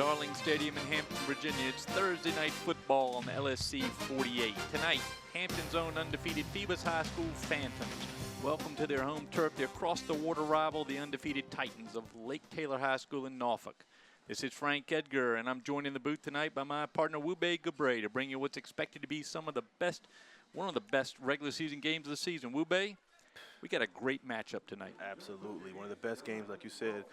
Darling Stadium in Hampton, Virginia. It's Thursday night football on the LSC 48. Tonight, Hampton's own undefeated Phoebus High School Phantoms welcome to their home turf their across-the-water rival, the undefeated Titans of Lake Taylor High School in Norfolk. This is Frank Edgar, and I'm joined in the booth tonight by my partner, Wube Gabre, to bring you what's expected to be one of the best regular season games of the season. Wube, we got a great matchup tonight. Absolutely. One of the best games, like you said,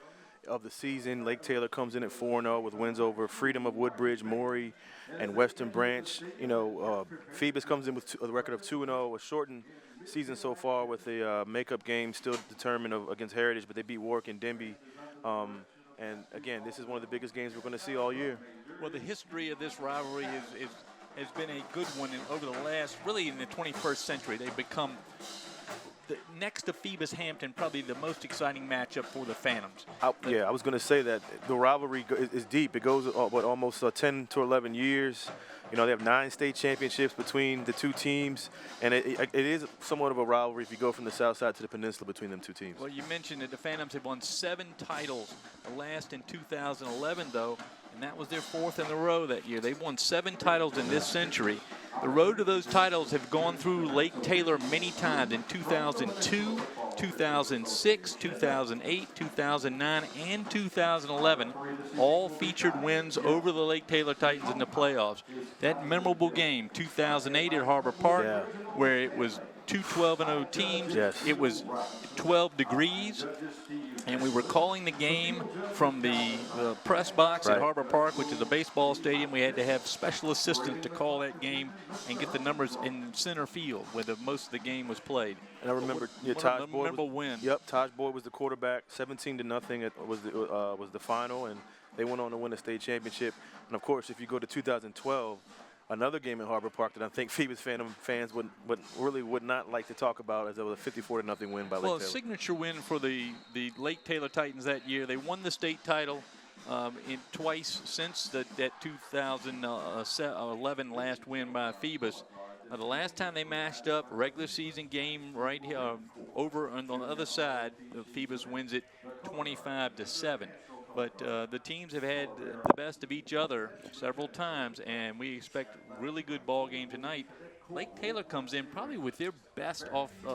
of the season. Lake Taylor comes in at 4-0 with wins over Freedom of Woodbridge, Maury, and Western Branch. Phoebus comes in with a record of 2-0, a shortened season so far with a makeup game still determined against Heritage, but they beat Warwick and Denby. And again, this is one of the biggest games we're going to see all year. Well, the history of this rivalry has been a good one over the last, really in the 21st century. They've become, next to Phoebus Hampton, probably the most exciting matchup for the Phantoms. I was going to say that the rivalry is deep. It goes, almost 10 to 11 years. You know, they have 9 state championships between the two teams, and it is somewhat of a rivalry if you go from the south side to the peninsula between them two teams. Well, you mentioned that the Phantoms have won 7 titles, the last in 2011, though, and that was their 4th in a row that year. They've won 7 titles in this century. The road to those titles have gone through Lake Taylor many times in 2002, 2006, 2008, 2009, and 2011. All featured wins over the Lake Taylor Titans in the playoffs. That memorable game, 2008 at Harbor Park, where it was 2 12-0 teams. Yes. It was 12 degrees, and we were calling the game from the press box at Harbor Park, which is a baseball stadium. We had to have special assistants to call that game and get the numbers in center field where most of the game was played. And I remember Taj Boyd was the quarterback. 17-0 was the final, and they went on to win a state championship. And of course, if you go to 2012. Another game in Harbor Park that I think Phoebus Phantom fans would not like to talk about, as it was a 54-0 win by Lake Taylor. Well, a signature win for the Lake Taylor Titans that year. They won the state title twice since that 2011 last win by Phoebus. The last time they matched up, regular season game right here over on the other side, Phoebus wins it 25-7. But the teams have had the best of each other several times, and we expect really good ball game tonight. Lake Taylor comes in probably with their best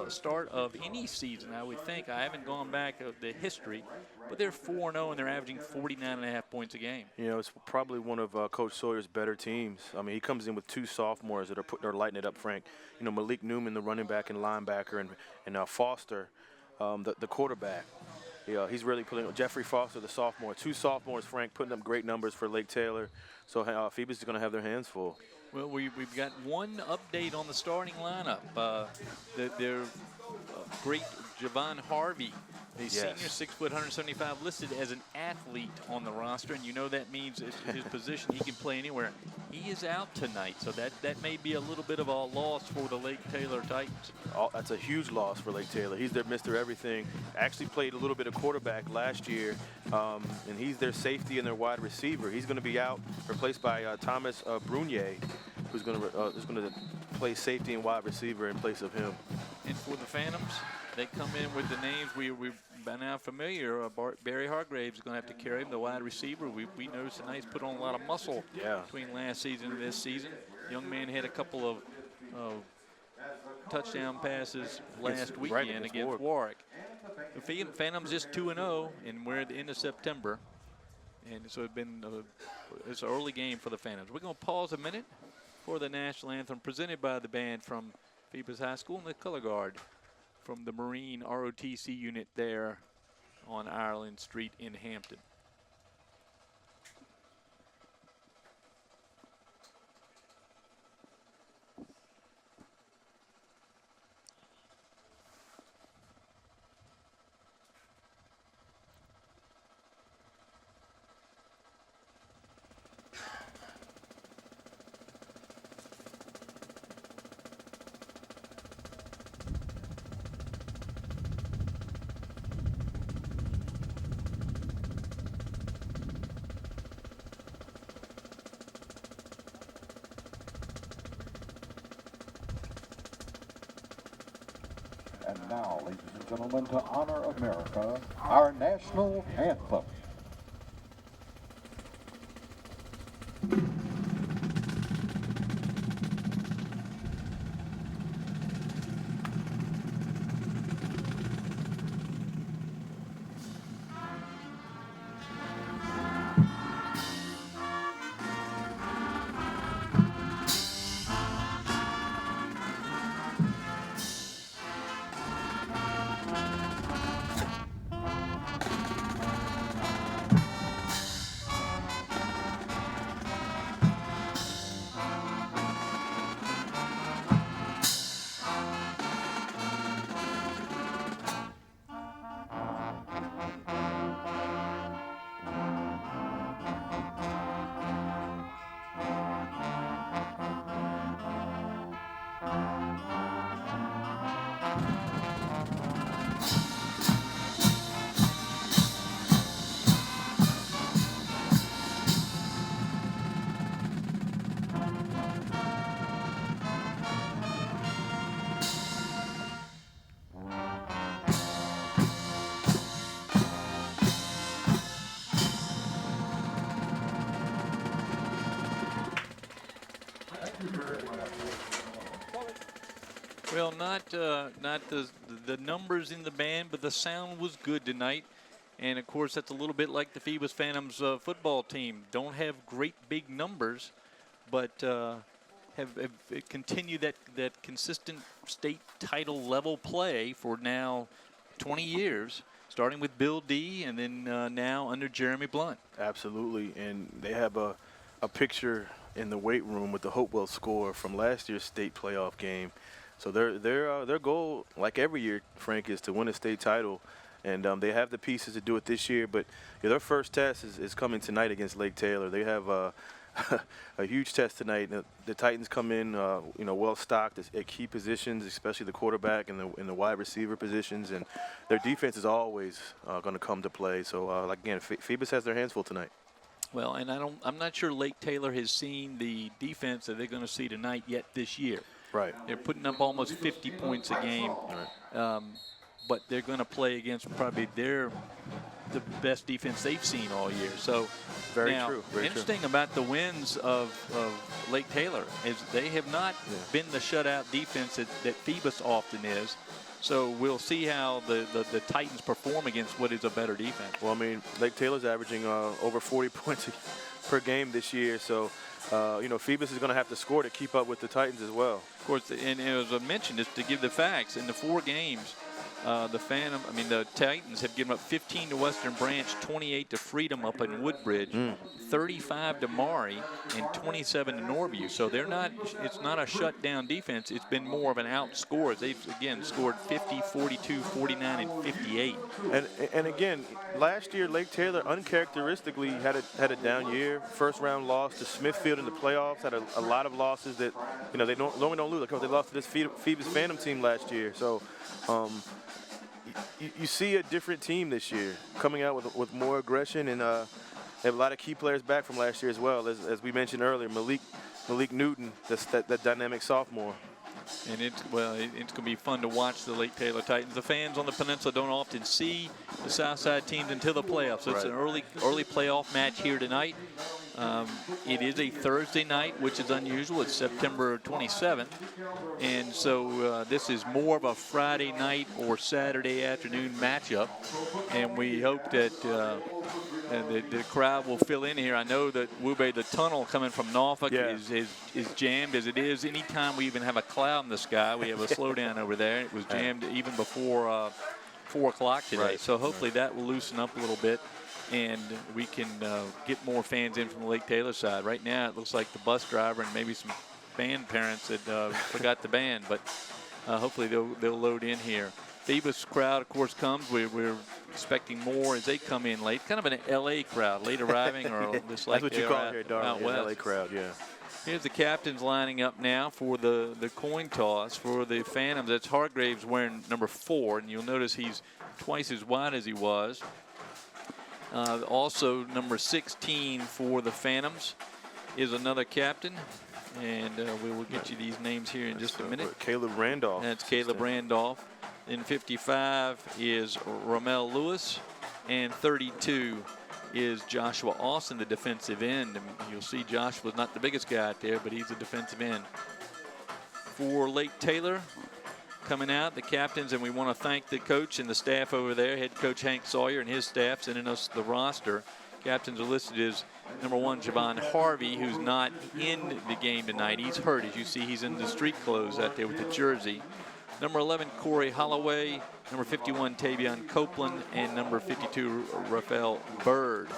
start of any season, I would think. I haven't gone back of the history, but they're 4-0 and they're averaging 49.5 points a game. You know, it's probably one of Coach Sawyer's better teams. I mean, he comes in with 2 sophomores that are lighting it up, Frank. You know, Malik Newman, the running back and linebacker, and Foster, the quarterback. Yeah, he's really putting Jeffrey Foster, the sophomore. 2 sophomores, Frank, putting up great numbers for Lake Taylor. So Phoebus is going to have their hands full. Well, we've got one update on the starting lineup. Their great Javon Harvey, a senior, 6 foot, 175, listed as an athlete on the roster, and you know that means his position, he can play anywhere. He is out tonight, so that may be a little bit of a loss for the Lake Taylor Titans. That's a huge loss for Lake Taylor. He's their Mr. Everything. Actually played a little bit of quarterback last year, and he's their safety and their wide receiver. He's going to be out, replaced by Thomas Brunier, who's going to play safety and wide receiver in place of him. And for the Phantoms, they come in with the names we've by now familiar. Barry Hargraves is going to have to carry him, the wide receiver. We noticed tonight he's put on a lot of muscle between last season and this season. Young man had a couple of touchdown passes last weekend against Warwick. The Phantoms just 2-0, and we're at the end of September. And so it's an early game for the Phantoms. We're going to pause a minute for the national anthem presented by the band from Phoebus High School and the color guard from the Marine ROTC unit there on Ireland Street in Hampton. And now, ladies and gentlemen, to honor America, our national anthem. Well, not the numbers in the band, but the sound was good tonight. And of course, that's a little bit like the Phoebus Phantoms football team. Don't have great big numbers, but have continued that consistent state title level play for now 20 years, starting with Bill D and then now under Jeremy Blunt. Absolutely, and they have a picture in the weight room with the Hopewell score from last year's state playoff game. So their goal, like every year, Frank, is to win a state title. And they have the pieces to do it this year, but their first test is coming tonight against Lake Taylor. They have a huge test tonight. The Titans come in, well stocked at key positions, especially the quarterback and the wide receiver positions, and their defense is always going to come to play. So again, Phoebus has their hands full tonight. Well, and I'm not sure Lake Taylor has seen the defense that they're going to see tonight yet this year. Right. They're putting up almost 50 points a game. Right. But they're going to play against probably the best defense they've seen all year. So very true. Very interesting true. about the wins of Lake Taylor is they have not been the shutout defense that Phoebus often is. So we'll see how the Titans perform against what is a better defense. Well, I mean, Lake Taylor's averaging over 40 points per game this year. So, Phoebus is going to have to score to keep up with the Titans as well. Of course, and as I mentioned, just to give the facts, in the 4 games, the Titans have given up 15 to Western Branch, 28 to Freedom up in Woodbridge, 35 to Maury, and 27 to Norview. So it's not a shutdown defense. It's been more of an outscore. They've, again, scored 50, 42, 49, and 58. And again, last year, Lake Taylor uncharacteristically had a down year. First round loss to Smithfield in the playoffs, had a lot of losses that, they normally don't lose. Like, they lost to this Phoebus Phantom team last year. So, you see a different team this year coming out with more aggression, and they have a lot of key players back from last year as well. As we mentioned earlier, Malik Newton, that dynamic sophomore. And it's going to be fun to watch the Lake Taylor Titans. The fans on the peninsula don't often see the Southside teams until the playoffs. So it's an early playoff match here tonight. It is a Thursday night, which is unusual. It's September 27th. And so this is more of a Friday night or Saturday afternoon matchup. And we hope that the crowd will fill in here. I know that the tunnel coming from Norfolk is jammed as it is. Anytime we even have a cloud in the sky, we have a slowdown over there. It was jammed even before 4 o'clock today. Right. So hopefully that will loosen up a little bit, and we can get more fans in from the Lake Taylor side. Right now it looks like the bus driver and maybe some band parents that forgot the band, but hopefully they'll load in here. Phoebus crowd, of course, comes. We're expecting more as they come in late. Kind of an LA crowd, late arriving, or just like that's what you call it here, Darwin. Yeah, LA crowd, yeah. Here's the captains lining up now for the coin toss for the Phantoms. That's Hargraves wearing number 4, and you'll notice he's twice as wide as he was. Also, number 16 for the Phantoms is another captain. And we will get you these names here in just a minute. Caleb Randolph. That's Caleb Randolph. Then 55 is Ramel Lewis. And 32 is Joshua Austin, the defensive end. And you'll see Joshua's not the biggest guy out there, but he's a defensive end. For Lake Taylor, coming out, the captains, and we want to thank the coach and the staff over there, head coach Hank Sawyer and his staff sending us the roster. Captains are listed as number 1, Javon Harvey, who's not in the game tonight. He's hurt. As you see, he's in the street clothes out there with the jersey. Number 11, Corey Holloway. Number 51, Tavion Copeland. And number 52, Raphael Bird.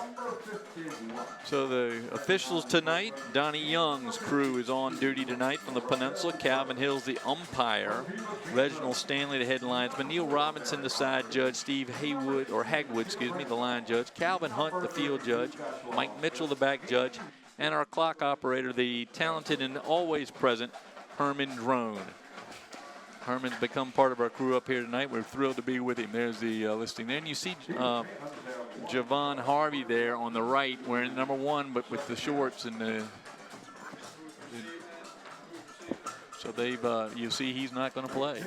So the officials tonight, Donnie Young's crew is on duty tonight from the Peninsula. Calvin Hill's the umpire. Reginald Stanley, the head linesman. Neil Robinson, the side judge. Steve Hagwood, the line judge. Calvin Hunt, the field judge. Mike Mitchell, the back judge. And our clock operator, the talented and always present Herman Drone. Herman's become part of our crew up here tonight. We're thrilled to be with him. There's the listing there. And you see Javon Harvey there on the right wearing number 1, but with the shorts and the so they've you see he's not going to play.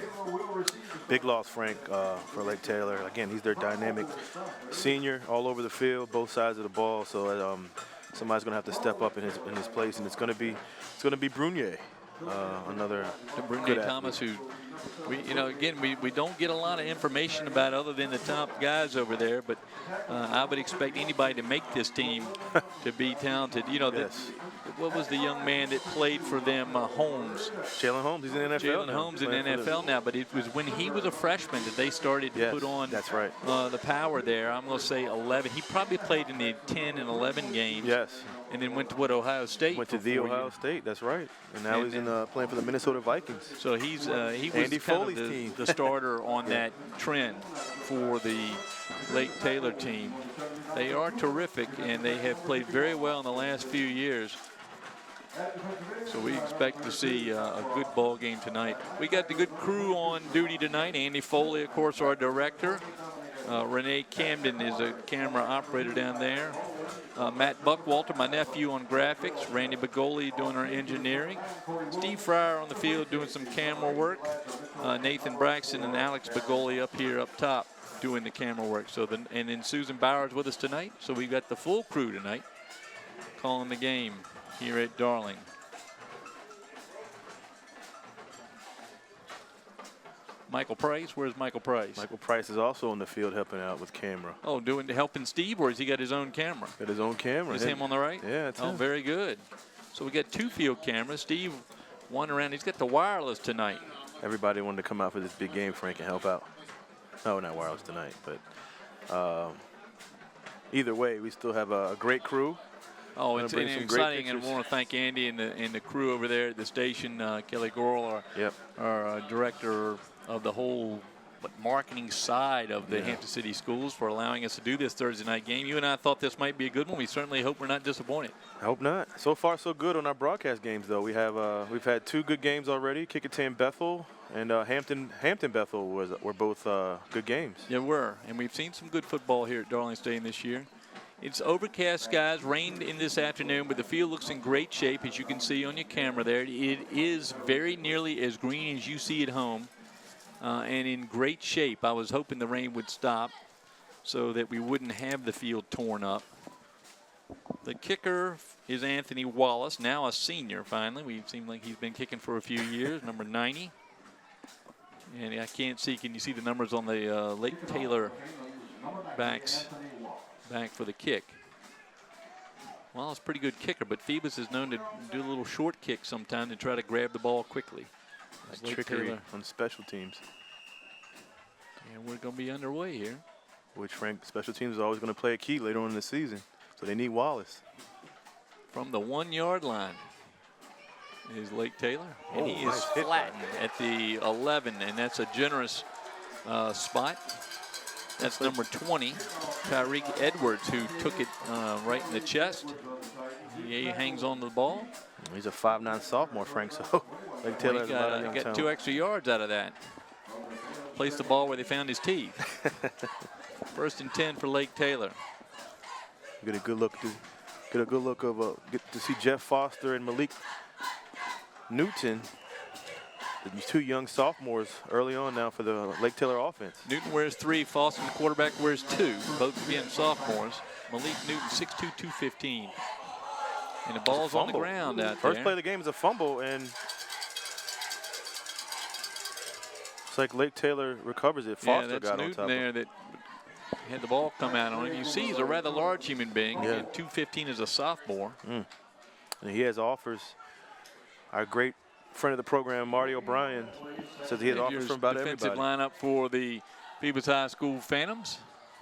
Big loss, Frank, for Lake Taylor. Again, he's their dynamic senior all over the field, both sides of the ball. So somebody's going to have to step up in his place, and it's going to be Brunier. Another Brunier Thomas, who Again, we don't get a lot of information about other than the top guys over there, but I would expect anybody to make this team to be talented. Yes. What was the young man that played for them, Holmes? Jalen Holmes, he's in the NFL Jalen Holmes in the NFL now, but it was when he was a freshman that they started to put on that's right. The power there. I'm going to say 11. He probably played in the 10 and 11 games. Yes. And then went to Ohio State. Went to the Ohio State, that's right. And now he's playing for the Minnesota Vikings. So he was Andy Foley's team. the starter on that trend for the Lake Taylor team. They are terrific, and they have played very well in the last few years. So we expect to see a good ball game tonight. We got the good crew on duty tonight. Andy Foley, of course, our director. Renee Camden is a camera operator down there. Matt Buckwalter, my nephew, on graphics. Randy Bagoli doing our engineering. Steve Fryer on the field doing some camera work. Nathan Braxton and Alex Bagoli up here up top doing the camera work. And then Susan Bowers with us tonight. So we've got the full crew tonight calling the game here at Darling. Michael Price, where's Michael Price? Michael Price is also on the field helping out with camera. Oh, helping Steve, or has he got his own camera? Got his own camera. Is him on the right? Yeah, it's him. Very good. So we got 2 field cameras. Steve, one around. He's got the wireless tonight. Everybody wanted to come out for this big game, Frank, and help out. No, not wireless tonight, but either way, we still have a great crew. Oh, it's exciting, and I want to thank Andy and the crew over there at the station, Kelly Gorel, our director of the whole marketing side of the Hampton City Schools, for allowing us to do this Thursday night game. You and I thought this might be a good one. We certainly hope we're not disappointed. I hope not. So far, so good on our broadcast games, though. We've had 2 good games already. Kickoff Bethel and Hampton Bethel were both good games. Yeah, were, and we've seen some good football here at Darling Stadium this year. It's overcast skies, rained in this afternoon, but the field looks in great shape, as you can see on your camera there. It is very nearly as green as you see at home, and in great shape. I was hoping the rain would stop so that we wouldn't have the field torn up. The kicker is Anthony Wallace, now a senior finally. We seem like he's been kicking for a few years, number 90. And I can't see, can you see the numbers on the Lake Taylor back for the kick? Well, it's a pretty good kicker, but Phoebus is known to do a little short kick sometime to try to grab the ball quickly. Like trickery on special teams. And we're going to be underway here. Which, Frank, special teams is always going to play a key later on in the season. So they need Wallace. From the 1-yard line is Lake Taylor. And he is nice flattened at the 11, and that's a generous spot. That's number 20, Tyreek Edwards, who took it right in the chest. He hangs on to the ball. He's a 5'9" sophomore, Frank, so Lake Taylor got 2 extra yards out of that. Placed the ball where they found his teeth. 1st and 10 for Lake Taylor. Get a good look to see Jeff Foster and Malik Newton, the 2 young sophomores early on now for the Lake Taylor offense. Newton wears 3, Foster, the quarterback, wears 2, both being sophomores. Malik Newton, 6'2", 215. And the ball's on the ground out there. First play of the game is a fumble, and it's like Lake Taylor recovers it. Foster got on top of it. There that had the ball come out on him. You see he's a rather large human being, and 215 as a sophomore. And he has offers. Our great friend of the program, Marty O'Brien, says he has offers from about everybody. Defensive lineup for the Phoebus High School Phantoms.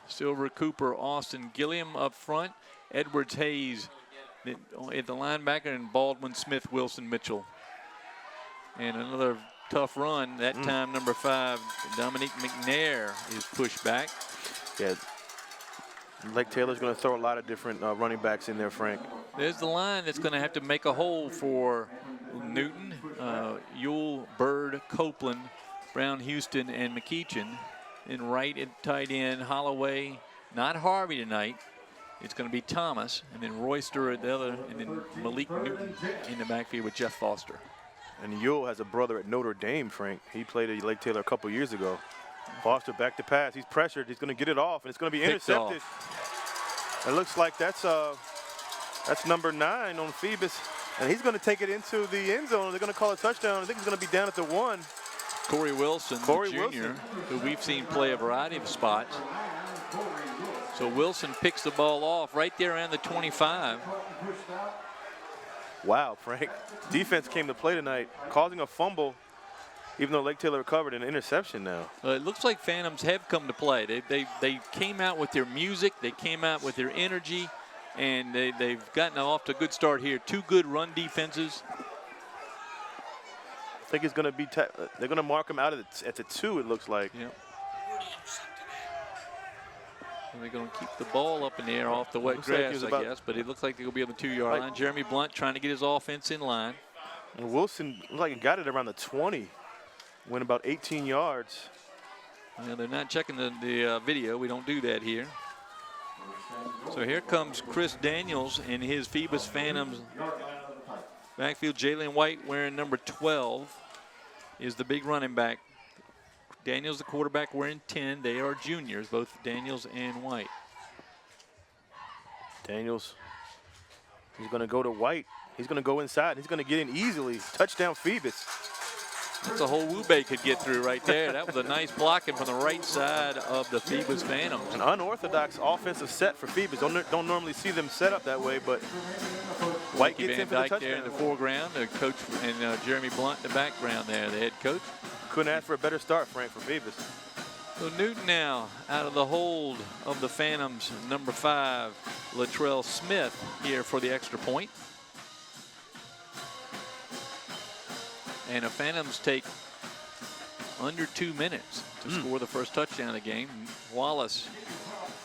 Silver, Cooper, Austin, Gilliam up front. Edwards, Hayes at the linebacker, and Baldwin, Smith, Wilson, Mitchell. And another tough run. That time, number 5, Dominique McNair is pushed back. Yeah, Lake Taylor's going to throw a lot of different running backs in there, Frank. There's the line that's going to have to make a hole for Newton, Ewell, Bird, Copeland, Brown, Houston, and McEachin. And right at tight end, Holloway, not Harvey tonight. It's going to be Thomas, and then Royster at the other, and then Malik Newton in the backfield with Jeff Foster. And Ewell has a brother at Notre Dame, Frank. He played at Lake Taylor a couple years ago. Foster back to pass. He's pressured. He's going to get it off, and it's going to be intercepted. It looks like that's number 9 on Phoebus, and he's going to take it into the end zone. They're going to call a touchdown. I think he's going to be down at the 1. Corey Wilson, Corey the junior, Wilson, who we've seen play a variety of spots. So Wilson picks the ball off right there around the 25. Wow, Frank. Defense came to play tonight, causing a fumble, even though Lake Taylor recovered an interception now. It looks like Phantoms have come to play. They came out with their music, they came out with their energy, and they've gotten off to a good start here. Two good run defenses. I think it's going to be, they're going to mark him out at the 2, it looks like. Yep. And they're going to keep the ball up in the air off the wet grass, I guess, but it looks like they're going to be on the 2-yard line. Jeremy Blunt trying to get his offense in line. And Wilson looked like he got it around the 20, went about 18 yards. Well, they're not checking the video. We don't do that here. So here comes Chris Daniels in his Phoebus Phantoms backfield. Jalen White wearing number 12 is the big running back. Daniels, the quarterback, wearing 10. They are juniors, both Daniels and White. Daniels, he's going to go to White. He's going to go inside. He's going to get in easily. Touchdown, Phoebus. That's a whole Wube could get through right there. That was a nice blocking from the right side of the Phoebus Phantoms. An unorthodox offensive set for Phoebus. Don't normally see them set up that way, but White gets in for the touchdown. There in the foreground, the coach, and Jeremy Blunt in the background there, the head coach. Couldn't ask for a better start, Frank, for Phoebus. So Newton now out of the hold of the Phantoms, number 5, Latrell Smith here for the extra point. And the Phantoms take under 2 minutes to score the first touchdown of the game. Wallace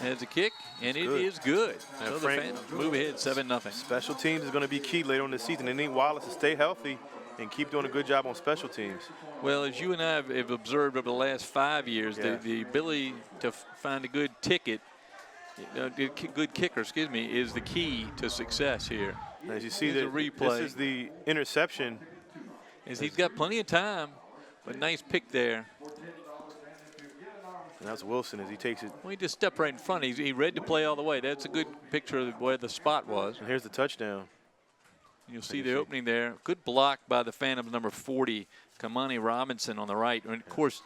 has a kick, and it is good. So the Phantoms move ahead 7-0. Special teams is going to be key later on this season. They need Wallace to stay healthy and keep doing a good job on special teams. Well, as you and I have observed over the last 5 years, the ability to find a good good kicker, is the key to success here. As you see, replay. This is the interception. As he's got plenty of time, but nice pick there. And that's Wilson as he takes it. Well, he just stepped right in front. He read the play all the way. That's a good picture of where the spot was. And here's the touchdown. You'll see the opening there. Good block by the Phantoms, number 40, Kamani Robinson on the right. And of course,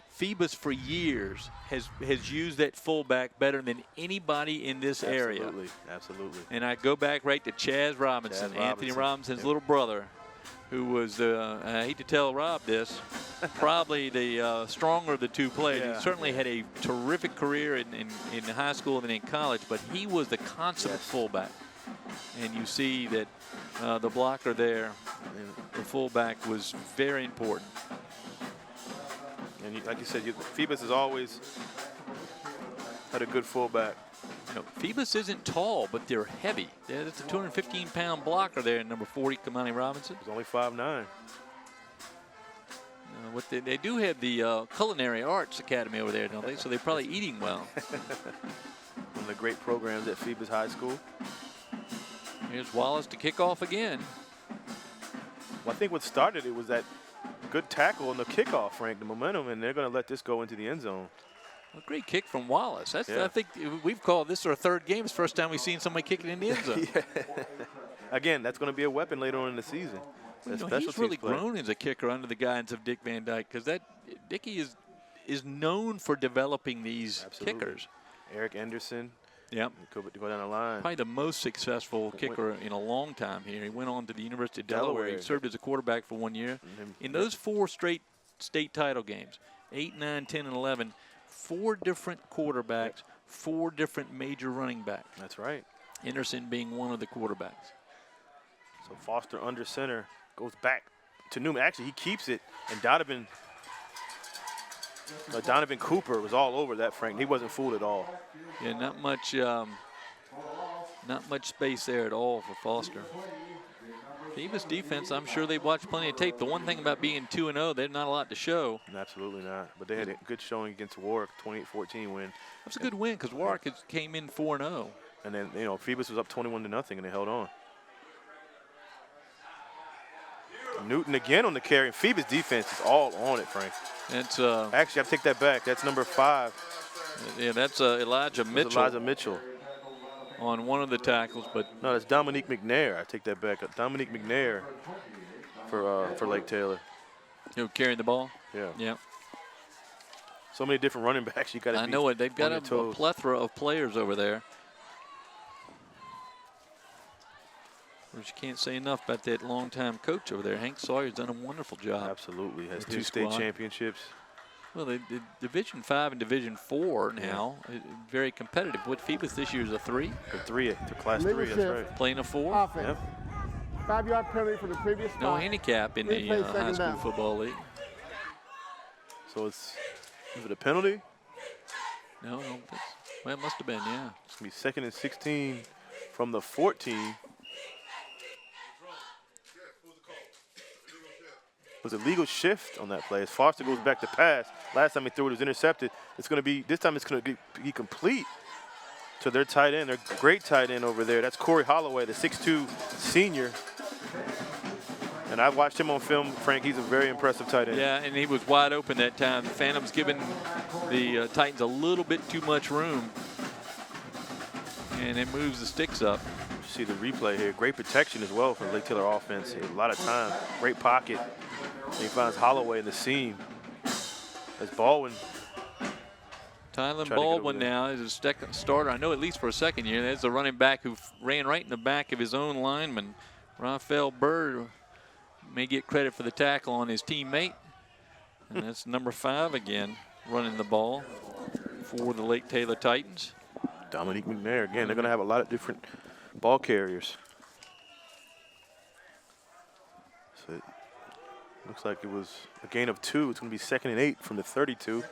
Phoebus for years has used that fullback better than anybody in this area. Absolutely. And I go back right to Chaz Robinson, Anthony Robinson's little brother, who was, I hate to tell Rob this, probably the stronger of the two players. He certainly had a terrific career in high school and then in college, but he was the consummate fullback. And you see that the blocker there, the fullback, was very important. And like you said, Phoebus has always had a good fullback. You know, Phoebus isn't tall, but they're heavy. That's a 215-pound blocker there, number 40, Kamani Robinson. He's only 5'9". They do have the Culinary Arts Academy over there, don't they? So they're probably eating well. One of the great programs at Phoebus High School. Here's Wallace to kick off again. Well, I think what started it was that good tackle on the kickoff, Frank, the momentum, and they're going to let this go into the end zone. A great kick from Wallace. I think we've called this our third game. It's the first time we've seen somebody kick it in the end zone. Again, that's going to be a weapon later on in the season. He's really grown as a kicker under the guidance of Dick Van Dyke, because Dickie is known for developing these kickers. Eric Anderson. Yep. Could go down the line. Probably the most successful kicker in a long time here. He went on to the University of Delaware. He served as a quarterback for 1 year. In those 4 straight state title games, 8, 9, 10, and 11, 4 different quarterbacks, 4 different major running backs. That's right. Anderson being one of the quarterbacks. So Foster under center goes back to Newman. Actually, he keeps it, and Donovan Cooper was all over that, Frank. He wasn't fooled at all. Yeah, not much space there at all for Foster. Phoebus defense, I'm sure they've watched plenty of tape. The one thing about being 2-0, there's not a lot to show. Absolutely not. But they had a good showing against Warwick, 28-14 win. That's a good win because Warwick came in 4-0. And then, Phoebus was up 21-0, and they held on. Newton again on the carry. And Phoebus defense is all on it, Frank. That's actually, I take that back. That's number 5. Yeah, that's Elijah Mitchell. Elijah Mitchell on one of the tackles, but no, that's Dominique McNair. I take that back. Dominique McNair for Lake Taylor. Who carrying the ball? Yeah. Yeah. So many different running backs. You got to. I know it. They've got a toes. plethora of players over there. But you can't say enough about that longtime coach over there. Hank Sawyer's done a wonderful job. Absolutely. Has with 2 his state squad. championships. Well, the Division 5 and Division 4 now, very competitive. What Phoebus this year is a 3? The 3, to class 3, that's right. Playing a 4? Offense. Yep. 5-yard penalty for the previous No spot. handicap in the Replay high second school down. football league. So is it a penalty? No, well, it must have been, yeah. It's going to be 2nd and 16 from the 14. It was a legal shift on that play. As Foster goes back to pass, last time he threw it, was intercepted. It's going to be, this time it's going to be complete to their tight end, their great tight end over there. That's Corey Holloway, the 6'2 senior. And I watched him on film, Frank. He's a very impressive tight end. Yeah, and he was wide open that time. The Phantoms giving the Titans a little bit too much room. And it moves the sticks up. You see the replay here. Great protection as well for the Lake Taylor offense. A lot of time. Great pocket. And he finds Holloway in the seam. As Baldwin. Tylen Baldwin now is a starter, I know at least for a second year. There's a running back who ran right in the back of his own lineman. Raphael Bird may get credit for the tackle on his teammate. And that's number 5 again, running the ball for the Lake Taylor Titans. Dominique McNair. Again, they're going to have a lot of different ball carriers. So it looks like it was a gain of 2. It's going to be 2nd and 8 from the 32.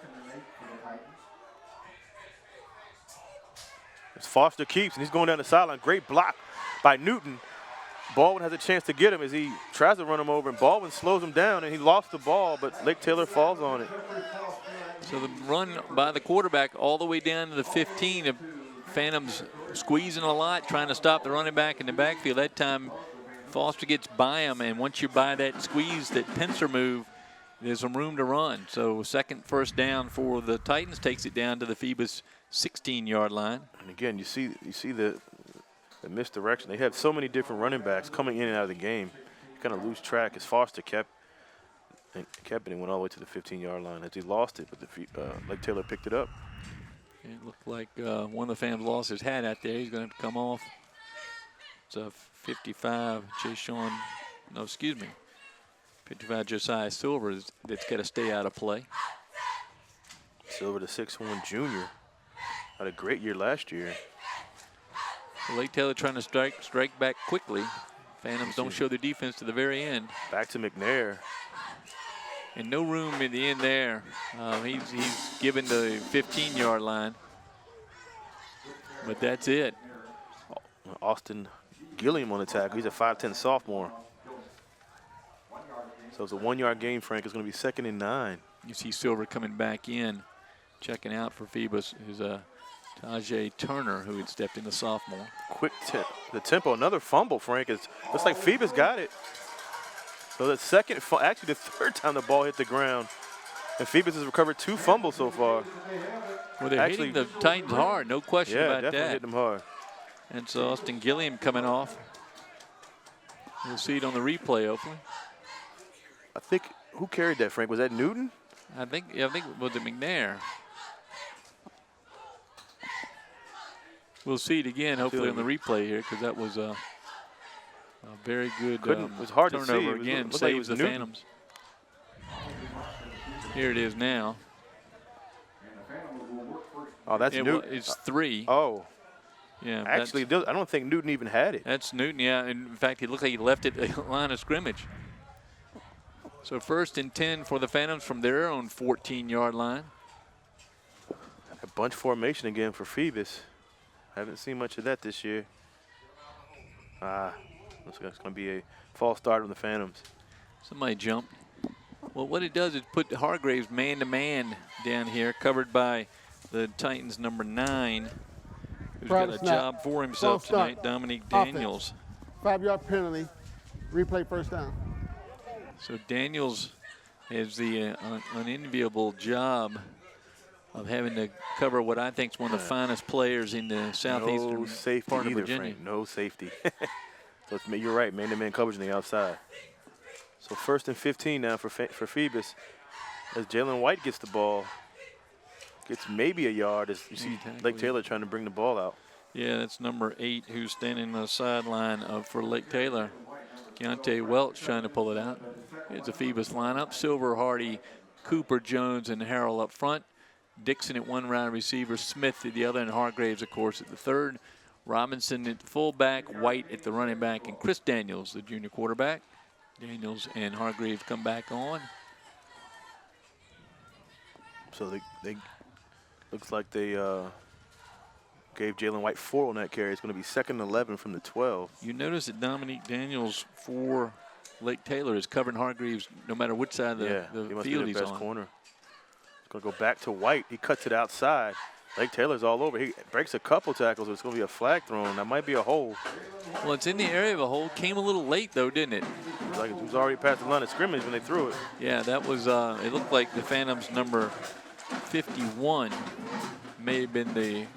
As Foster keeps, and he's going down the sideline. Great block by Newton. Baldwin has a chance to get him as he tries to run him over, and Baldwin slows him down, and he lost the ball, but Lake Taylor falls on it. So the run by the quarterback all the way down to the 15. The Phantoms squeezing a lot, trying to stop the running back in the backfield. That time, Foster gets by him, and once you buy that squeeze, that pincer move, there's some room to run. So second first down for the Titans, takes it down to the Phoebus 16-yard line. And again, you see the misdirection. They have so many different running backs coming in and out of the game. You kind of lose track as Foster kept it and went all the way to the 15-yard line. As he lost it, but Lake Taylor picked it up. It looked like one of the Phantoms lost his hat out there. He's going to have to come off. It's a 55, 55 Josiah Silver that's got to stay out of play. Silver, the 6'1 junior, had a great year last year. Lake Taylor trying to strike back quickly. Phantoms don't show their defense to the very end. Back to McNair. And no room in the end there. He's given the 15-yard line. But that's it. Austin Gilliam on the tackle. He's a 5'10 sophomore. So it's a 1-yard gain, Frank. It's going to be 2nd and 9. You see Silver coming back in, checking out for Phoebus, who's Tajay Turner, who had stepped in the sophomore. Quick tip. The tempo, another fumble, Frank. Looks like Phoebus got it. So the actually the 3rd time the ball hit the ground. And Phoebus has recovered 2 fumbles so far. Well, they're hitting the Titans hard, no question about that. Yeah, definitely hitting them hard. And so Austin Gilliam coming off. We'll see it on the replay, hopefully. I think, who carried that, Frank? Was that Newton? I think it was McNair. We'll see it again, hopefully, on the replay here, because that was a very good it was hard to see. turnover again. Looked like it Saves was the Newton. Phantoms. Here it is now. Oh, that's Newton. It's 3. Oh. Yeah. Actually, I don't think Newton even had it. That's Newton, yeah. In fact, he looked like he left it at the line of scrimmage. So 1st and 10 for the Phantoms from their own 14-yard line. A bunch formation again for Phoebus. Haven't seen much of that this year. Looks like it's going to be a false start on the Phantoms. Somebody jumped. Well, what it does is put Hargraves man-to-man down here, covered by the Titans' number 9, who's got a job for himself tonight, Dominique Daniels. 5-yard penalty. Replay first down. So Daniels has the unenviable job of having to cover what I think is one of the finest players in the southeastern part of Virginia. Frank. No safety. So you're right, man-to-man coverage on the outside. So 1st and 15 now for Phoebus. As Jalen White gets the ball, gets maybe a yard as you see Lake Taylor trying to bring the ball out. Yeah, that's number 8 who's standing on the sideline for Lake Taylor. Keontae Welch trying to pull it out. Here's the Phoebus lineup. Silver, Hardy, Cooper, Jones, and Harrell up front. Dixon at one round receiver, Smith at the other, and Hargraves, of course, at the third. Robinson at the fullback, White at the running back, and Chris Daniels, the junior quarterback. Daniels and Hargraves come back on. So they looks like they gave Jalen White 4 on that carry. It's going to be 2nd and 11 from the 12. You notice that Dominique Daniels for Lake Taylor is covering Hargreaves no matter which side of the field he's on. Corner. It's going to go back to White. He cuts it outside. Lake Taylor's all over. He breaks a couple tackles. It's going to be a flag thrown. That might be a hold. Well, it's in the area of a hold. Came a little late, though, didn't it? Like it was already past the line of scrimmage when they threw it. Yeah, that was, it looked like the Phantoms number 51 may have been the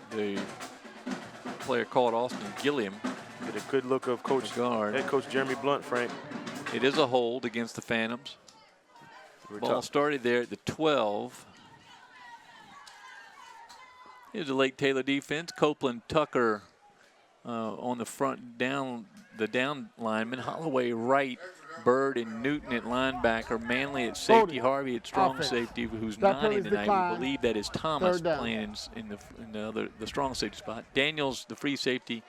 player called Austin Gilliam. Get a good look of head coach Jeremy Blunt, Frank. It is a hold against the Phantoms. Ball started there at the 12. Here's the Lake Taylor defense. Copeland, Tucker on the front down lineman. Holloway right. Bird and Newton at linebacker. Manley at safety. Harvey at strong safety, who's nodding tonight. We believe that is Thomas playing in the strong safety spot. Daniels, the free safety,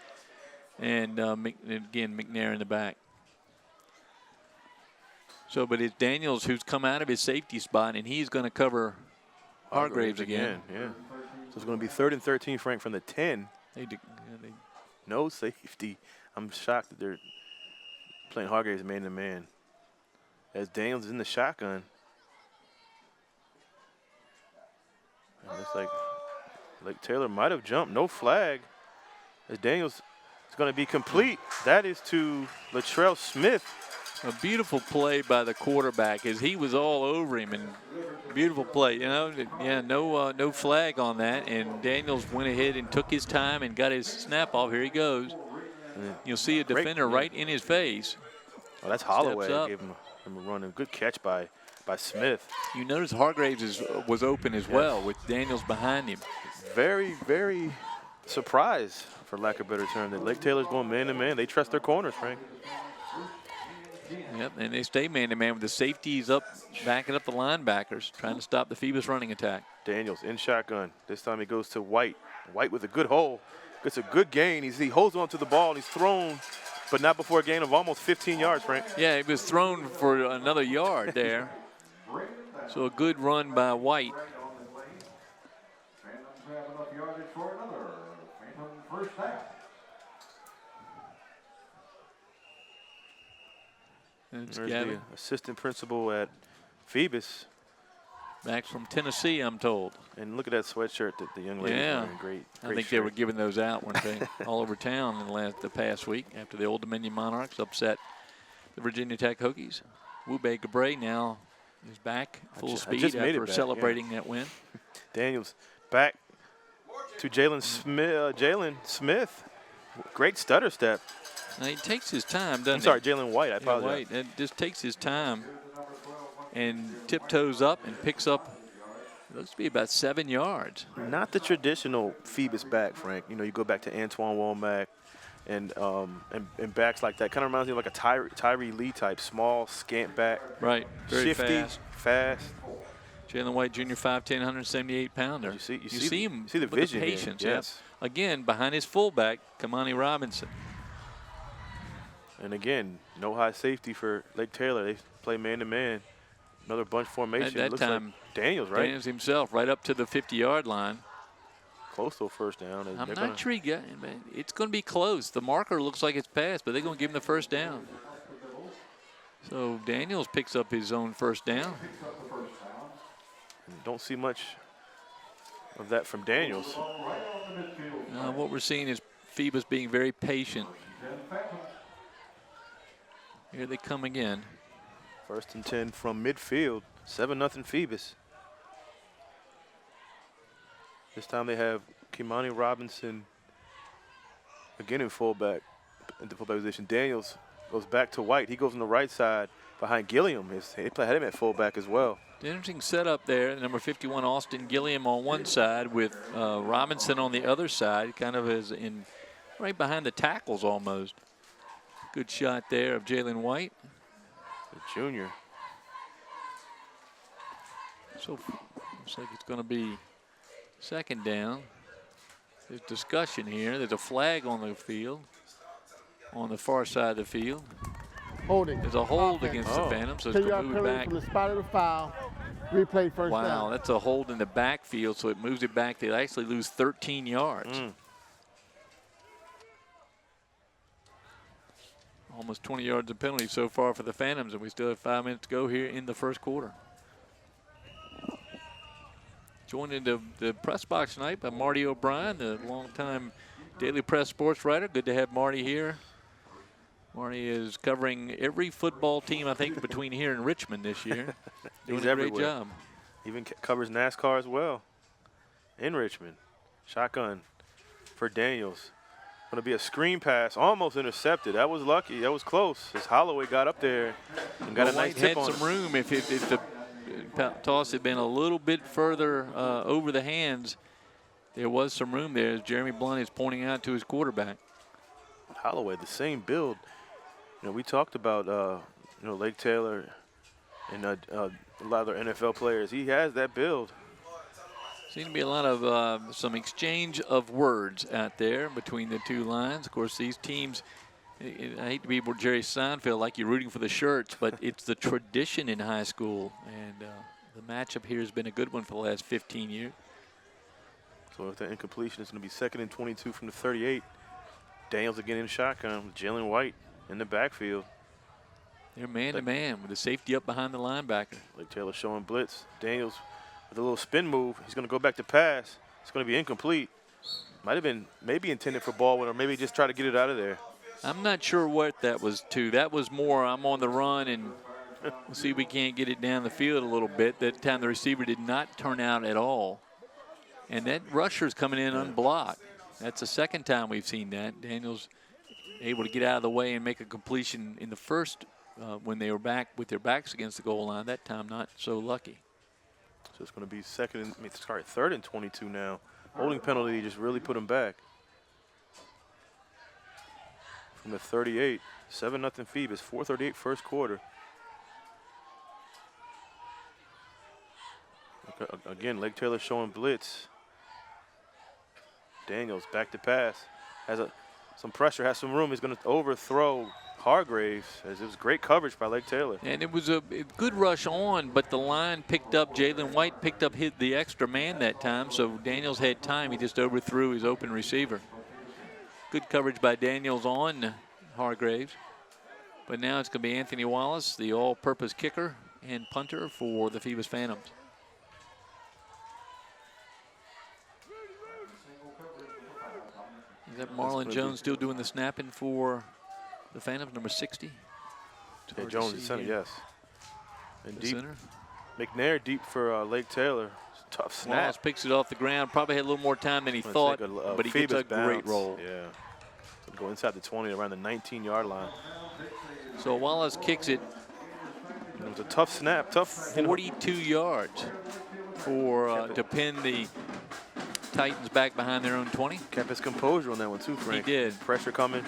and again McNair in the back. So, but it's Daniels who's come out of his safety spot, and he's going to cover Hargraves again. Yeah. So it's going to be 3rd and 13, Frank, from the 10. No safety. I'm shocked that they're playing Hargraves man-to-man. As Daniels is in the shotgun. And it's like Taylor might have jumped. No flag. As Daniels is going to be complete. That is to Latrell Smith. A beautiful play by the quarterback as he was all over him, and beautiful play. You know, yeah, no flag on that, and Daniels went ahead and took his time and got his snap off. Here he goes. You'll see a defender right in his face. Oh, that's Holloway. Gave him a run. A good catch by Smith. You notice Hargraves was open as well with Daniels behind him. Very, very surprised, for lack of a better term, that Lake Taylor's going man-to-man. They trust their corners, Frank. Yep, and they stay man-to-man with the safeties up, backing up the linebackers, trying to stop the Phoebus running attack. Daniels in shotgun. This time he goes to White. White with a good hole. Gets a good gain. He holds on to the ball, and he's thrown, but not before a gain of almost 15 yards, Frank. Yeah, he was thrown for another yard there. So a good run by White. There's the assistant principal at Phoebus. Back from Tennessee, I'm told. And look at that sweatshirt that the young lady is wearing. Great I think they were giving those out, weren't they? All over town in the past week after the Old Dominion Monarchs upset the Virginia Tech Hokies. Wube Gabre now is back full speed after celebrating that win. Daniels back to Jalen Smith. Great stutter step. Now he takes his time, doesn't he? I'm sorry, Jalen White. I apologize. White, it just takes his time and tiptoes up and picks up, looks to be about 7 yards. Not the traditional Phoebus back, Frank. You know, you go back to Antoine Womack and backs like that. Kind of reminds me of like a Tyree Lee type, small, scant back. Right, very shifty, fast. Jalen White, Jr., 5'10", 178-pounder. You see him. See the vision. Patience. Yes. Yep. Again, behind his fullback, Kamani Robinson. And again, no high safety for Lake Taylor. They play man-to-man. Another bunch formation. At that Looks time, like Daniels, right? Daniels himself, right up to the 50-yard line. Close to a first down. I'm not sure he got it, man. It's going to be close. The marker looks like it's passed, but they're going to give him the first down. So Daniels picks up his own first down. Don't see much of that from Daniels. What we're seeing is Phoebus being very patient. Here they come again. 1st and 10 from midfield. 7-0 Phoebus. This time they have Kimani Robinson again in the fullback position. Daniels goes back to White. He goes on the right side. behind Gilliam. They had him at fullback as well. Interesting setup there. Number 51, Austin Gilliam on one side with Robinson on the other side, kind of as in right behind the tackles almost. Good shot there of Jalen White. The junior. So looks like it's going to be second down. There's discussion here. There's a flag on the field, on the far side of the field. Holding. There's a hold Offense. against the Phantoms, so it's going to 10-yard move it penalty back. from the spot of the foul. Replay first down. Wow, that's a hold in the backfield, so it moves it back. They actually lose 13 yards. Almost 20 yards of penalty so far for the Phantoms, and we still have 5 minutes to go here in the first quarter. Joined into the press box tonight by Marty O'Brien, the longtime Daily Press sports writer. Good to have Marty here. Marty is covering every football team, I think, between here and Richmond this year. Doing a great job. Even covers NASCAR as well in Richmond. Shotgun for Daniels. Going to be a screen pass, almost intercepted. That was lucky. That was close. As Holloway got up there and got a nice tip on had some room if the toss had been a little bit further over the hands. There was some room there, as Jeremy Blunt is pointing out to his quarterback. Holloway, the same build. You know, we talked about you know, Lake Taylor and a lot of their NFL players. He has that build. Seems to be a lot of some exchange of words out there between the two lines. Of course, these teams, I hate to be Jerry Seinfeld like you're rooting for the shirts, but it's the tradition in high school, and the matchup here has been a good one for the last 15 years. So if the incompletion is going to be 2nd and 22 from the 38. Daniels again in shotgun with Jalen White in the backfield. They're man-to-man with the safety up behind the linebacker. Lake Taylor showing blitz. Daniels with a little spin move. He's going to go back to pass. It's going to be incomplete. Might have been maybe intended for Baldwin, or maybe just try to get it out of there. I'm not sure what that was to. That was more, I'm on the run and we'll see if we can't get it down the field a little bit. That time the receiver did not turn out at all. And that rusher's coming in unblocked. That's the second time we've seen that. Daniels able to get out of the way and make a completion in the first when they were back with their backs against the goal line. That time not so lucky. So it's going to be 3rd and 22 now. Holding penalty just really put him back. From the 38, 7-0 Phoebus, 4:38 first quarter. Again, Lake Taylor showing blitz. Daniels back to pass. Has some pressure, has some room. He's going to overthrow Hargraves, as it was great coverage by Lake Taylor. And it was a good rush on, but the line picked up, Jalen White picked up the extra man that time, so Daniels had time. He just overthrew his open receiver. Good coverage by Daniels on Hargraves. But now it's going to be Anthony Wallace, the all-purpose kicker and punter for the Phoebus Phantoms. Is that Marlon Jones still doing the snapping for the Phantoms, number 60? Yeah, Jones is center, yes. And deep. Center. McNair deep for Lake Taylor. Tough snap. Wallace picks it off the ground. Probably had a little more time than he thought, but he gets a great roll. Yeah. Go inside the 20, around the 19-yard line. So Wallace kicks it. It was a tough snap, tough. 42 yards for to pin the Titans back behind their own 20. Kept his composure on that one too, Frank. He did. Pressure coming.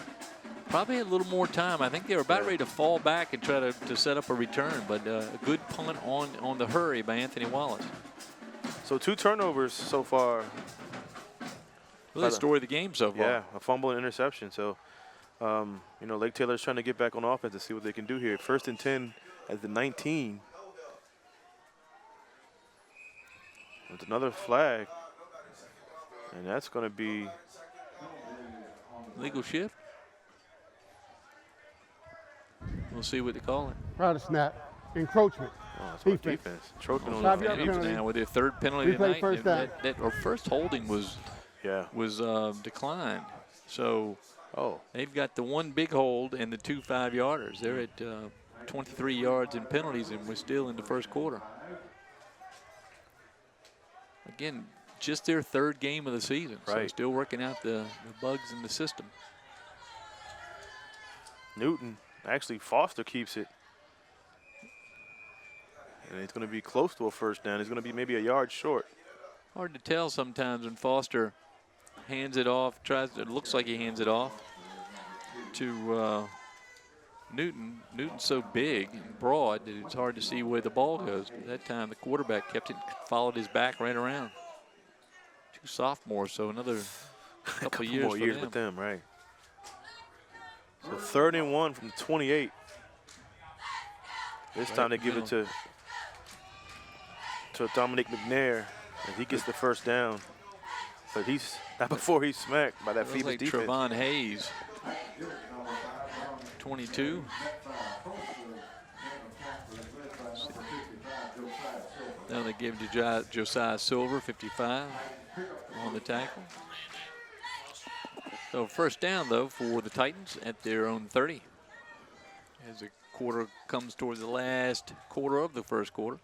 Probably had a little more time. I think they were about ready to fall back and try to set up a return, but a good punt on the hurry by Anthony Wallace. So 2 turnovers so far. Really the story of the game so far. Yeah, a fumble and interception. So, you know, Lake Taylor's trying to get back on offense to see what they can do here. 1st and 10 at the 19. With another flag. And that's going to be legal shift. We'll see what they call it. Proud of snap. Encroachment. Oh, that's my defense. Choking on 5-yard the penalty. Now with their 3rd penalty Replay tonight. first down. Our first holding was declined. So they've got the 1 big hold and the 2 5-yarders. They're at 23 yards in penalties, and we're still in the first quarter. Again, just their 3rd game of the season. So still working out the bugs in the system. Newton, actually Foster keeps it. and it's going to be close to a first down. It's going to be maybe a yard short. Hard to tell sometimes when Foster hands it off, it looks like he hands it off to Newton. Newton's so big and broad that it's hard to see where the ball goes. But that time the quarterback kept it, followed his back right around. 2 sophomores, so another couple years more years with them, right? So 3rd and 1 from the 28. This time they give it to Dominic McNair, and he gets the first down. But he's not before he's smacked by that Phoebus like defense. Trevon Hayes, 22. Now they give to Josiah Silver, 55, on the tackle. So first down, though, for the Titans at their own 30. As the quarter comes towards the last quarter of the first quarter.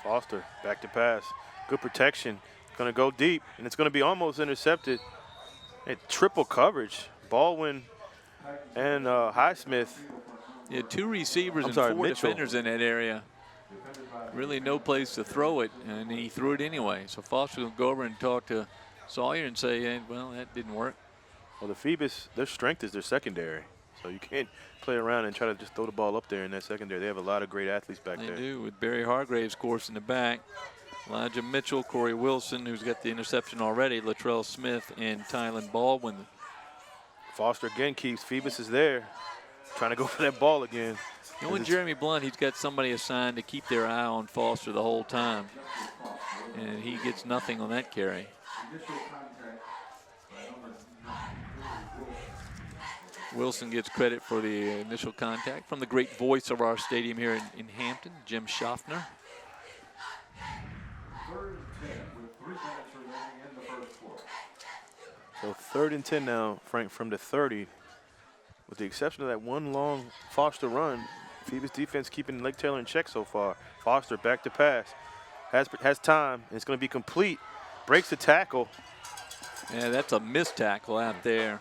Foster back to pass. Good protection. Going to go deep, and it's going to be almost intercepted. Triple coverage. Baldwin and Highsmith. Yeah, 2 receivers and Mitchell. 4 defenders in that area. Really no place to throw it, and he threw it anyway. So Foster will go over and talk to Sawyer and say, hey, well, that didn't work. Well, the Phoebus, their strength is their secondary. So you can't play around and try to just throw the ball up there in that secondary. They have a lot of great athletes back there. They do, with Barry Hargraves, of course, in the back. Elijah Mitchell, Corey Wilson, who's got the interception already, Latrell Smith, and Tylen Baldwin. Foster again keeps. Phoebus is there, trying to go for that ball again. You know, with Jeremy Blunt, he's got somebody assigned to keep their eye on Foster the whole time. And he gets nothing on that carry. Wilson gets credit for the initial contact from the great voice of our stadium here in Hampton, Jim Schaffner. So 3rd and 10 now, Frank, from the 30. With the exception of that one long Foster run, Phoebus defense keeping Lake Taylor in check so far. Foster back to pass. Has time. And it's going to be complete. Breaks the tackle. Yeah, that's a missed tackle out there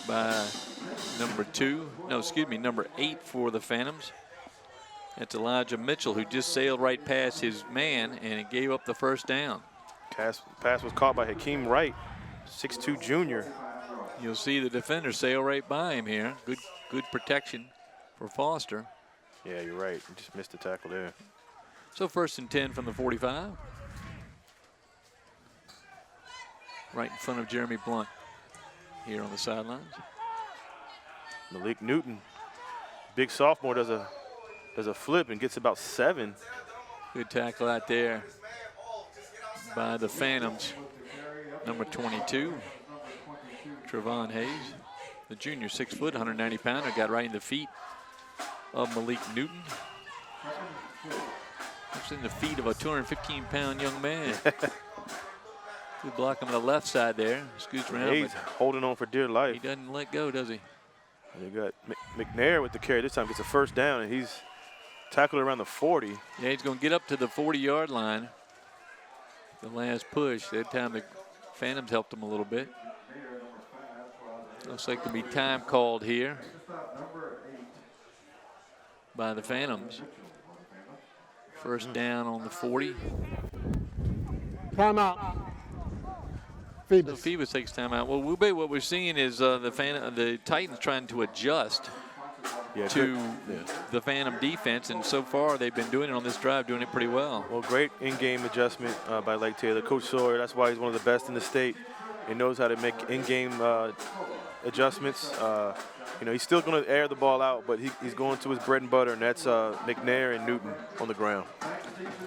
by number 8 for the Phantoms. That's Elijah Mitchell, who just sailed right past his man, and it gave up the first down. Pass was caught by Hakeem Wright, 6'2" junior. You'll see the defender sail right by him here. Good protection for Foster. Yeah, you're right. He just missed the tackle there. So 1st and 10 from the 45. Right in front of Jeremy Blunt here on the sidelines. Malik Newton, big sophomore, does a flip and gets about 7. Good tackle out there by the Phantoms. Number 22, Trevon Hayes, the junior, 6 foot, 190 pounder, got right in the feet of Malik Newton. It's in the feet of a 215-pound young man. Good block on the left side there. Scoots around. Hayes holding on for dear life. He doesn't let go, does he? And you got McNair with the carry. This time gets a first down, and he's tackled around the 40. Yeah, he's going to get up to the 40-yard line. The last push. That time the Phantoms helped him a little bit. Looks like there'll be time called here by the Phantoms. First down on the 40. Timeout. So Phoebus. Phoebus takes timeout. Well, what we're seeing is the Titans trying to adjust to the Phantom defense, and so far they've been doing it on this drive, doing it pretty well. Well, great in-game adjustment by Lake Taylor. Coach Sawyer, that's why he's one of the best in the state. He knows how to make in-game adjustments. He's still going to air the ball out, but he's going to his bread and butter, and that's McNair and Newton on the ground.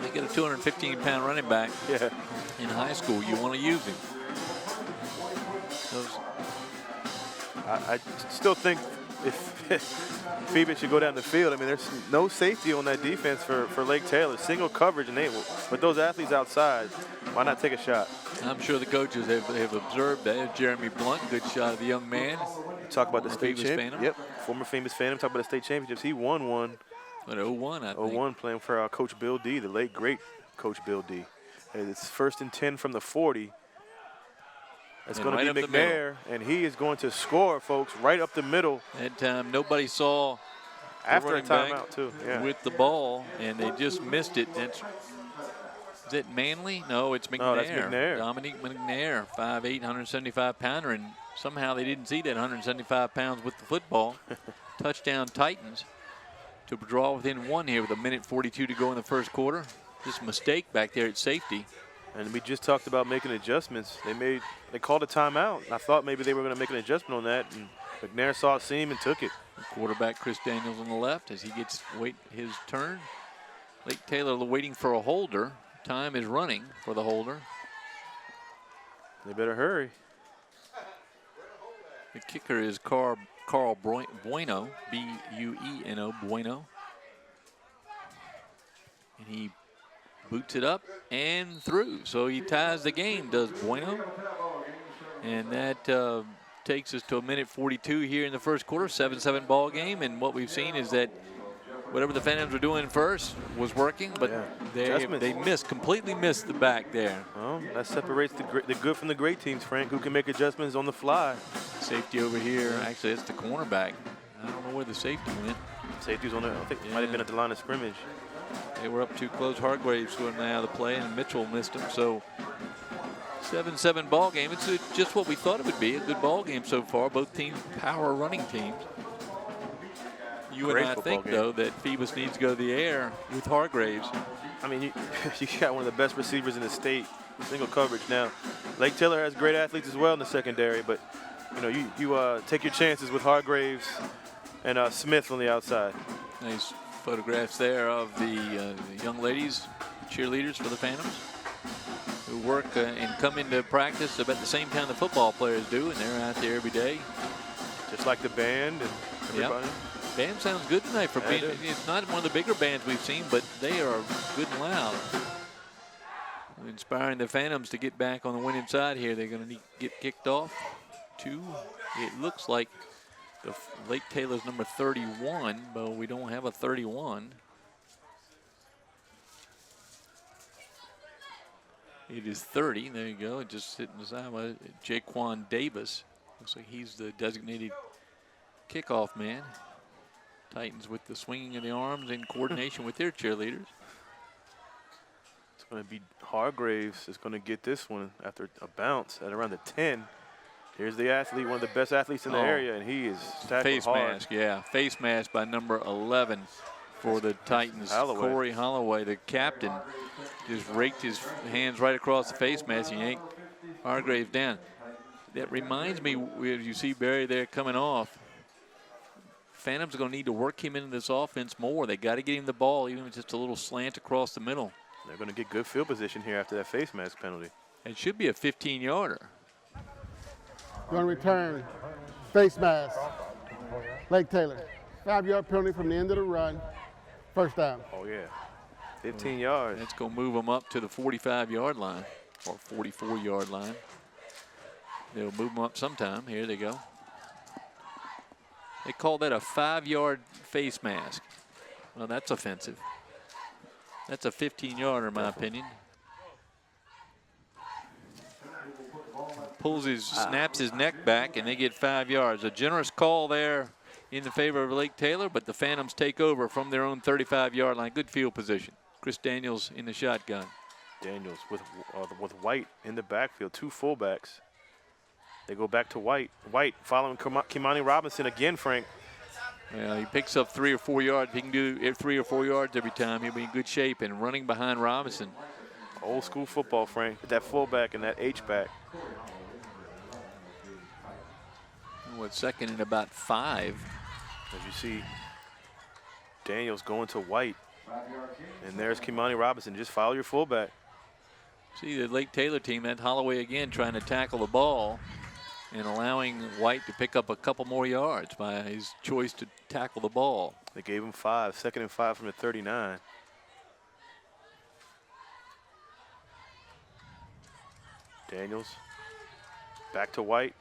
They get a 215-pound running back in high school. You want to use him. I still think if Phoebus should go down the field, I mean, there's no safety on that defense for Lake Taylor. Single coverage, and with those athletes outside, why not take a shot? I'm sure the coaches have observed that. Jeremy Blunt, good shot of the young man. Talk about the state Phoebus champion. Yep, former famous Phantom. Talk about the state championships. He won one. At 01, I think. 01, playing for Coach Bill D, the late great Coach Bill D. And it's 1st and 10 from the 40. It's going to be McNair, and he is going to score, folks, right up the middle. That time, nobody saw After a running back timeout, too. Yeah. with the ball, and they just missed it. Is it Manley? No, it's McNair. No, that's McNair. Dominique McNair, 5'8", 175-pounder, and somehow they didn't see that 175 pounds with the football. Touchdown Titans to draw within 1 here with 1:42 to go in the first quarter. Just a mistake back there at safety. And we just talked about making adjustments. They called a timeout. I thought maybe they were going to make an adjustment on that, and McNair saw it seam and took it. Quarterback Chris Daniels on the left as he gets his turn. Lake Taylor waiting for a holder. Time is running for the holder. They better hurry. The kicker is Carl Bueno, B-U-E-N-O, Bueno. And he boots it up and through. So he ties the game, does Bueno. And that takes us to 1:42 here in the first quarter, 7-7 ball game. And what we've seen is that whatever the Phantoms were doing first was working, but they completely missed the back there. Well, that separates the good from the great teams, Frank, who can make adjustments on the fly. Safety over here. Actually, it's the cornerback. I don't know where the safety went. Safety's on I think it might have been at the line of scrimmage. They were up too close. Hargraves went out of the play, and Mitchell missed him. So 7-7 ball game. It's just what we thought it would be. A good ball game so far. Both teams power running teams. You and I think, though, that Phoebus needs to go to the air with Hargraves. I mean, you got one of the best receivers in the state, single coverage now. Lake Taylor has great athletes as well in the secondary, but you take your chances with Hargraves and Smith on the outside. Nice photographs there of the young ladies, cheerleaders for the Phantoms, who work and come into practice about the same time the football players do, and they're out there every day. Just like the band and everybody. Yep. Band sounds good tonight for being. It's not one of the bigger bands we've seen, but they are good and loud. Inspiring the Phantoms to get back on the winning side here. They're going to get kicked off. It looks like the Lake Taylor's number 31, but we don't have a 31. It is 30. There you go. Just sitting aside. Jaquan Davis. Looks like he's the designated kickoff man. Titans with the swinging of the arms in coordination with their cheerleaders. It's going to be Hargraves is going to get this one after a bounce at around the 10. Here's the athlete, one of the best athletes in the area, and he is tackled face hard. mask, yeah. Face mask by number 11 for the Titans. Holloway. Corey Holloway, the captain, just raked his hands right across the face mask and yanked Hargraves down. That reminds me, as you see Barry there coming off, Phantoms are going to need to work him into this offense more. They got to get him the ball, even if it's just a little slant across the middle. They're going to get good field position here after that face mask penalty. It should be a 15-yarder. Going to return, face mask, Lake Taylor. 5-yard penalty from the end of the run, first down. Oh, yeah. 15 yards. That's going to move them up to the 45-yard line or 44-yard line. They'll move them up sometime. Here they go. They call that a 5-yard face mask. Well, that's offensive. That's a 15-yarder, in my opinion. Snaps his neck back, and they get 5 yards. A generous call there in the favor of Lake Taylor, but the Phantoms take over from their own 35-yard line. Good field position. Chris Daniels in the shotgun. Daniels with White in the backfield, 2 fullbacks. They go back to White. White following Kimani Robinson again, Frank. Well, he picks up 3 or 4 yards. He can do 3 or 4 yards every time. He'll be in good shape and running behind Robinson. Old school football, Frank. That fullback and that H-back. Second and about 5. As you see, Daniels going to White. And there's Kimani Robinson. Just follow your fullback. See the Lake Taylor team, that Holloway again trying to tackle the ball and allowing White to pick up a couple more yards by his choice to tackle the ball. They gave him 5, 2nd and 5 from the 39. Daniels back to White.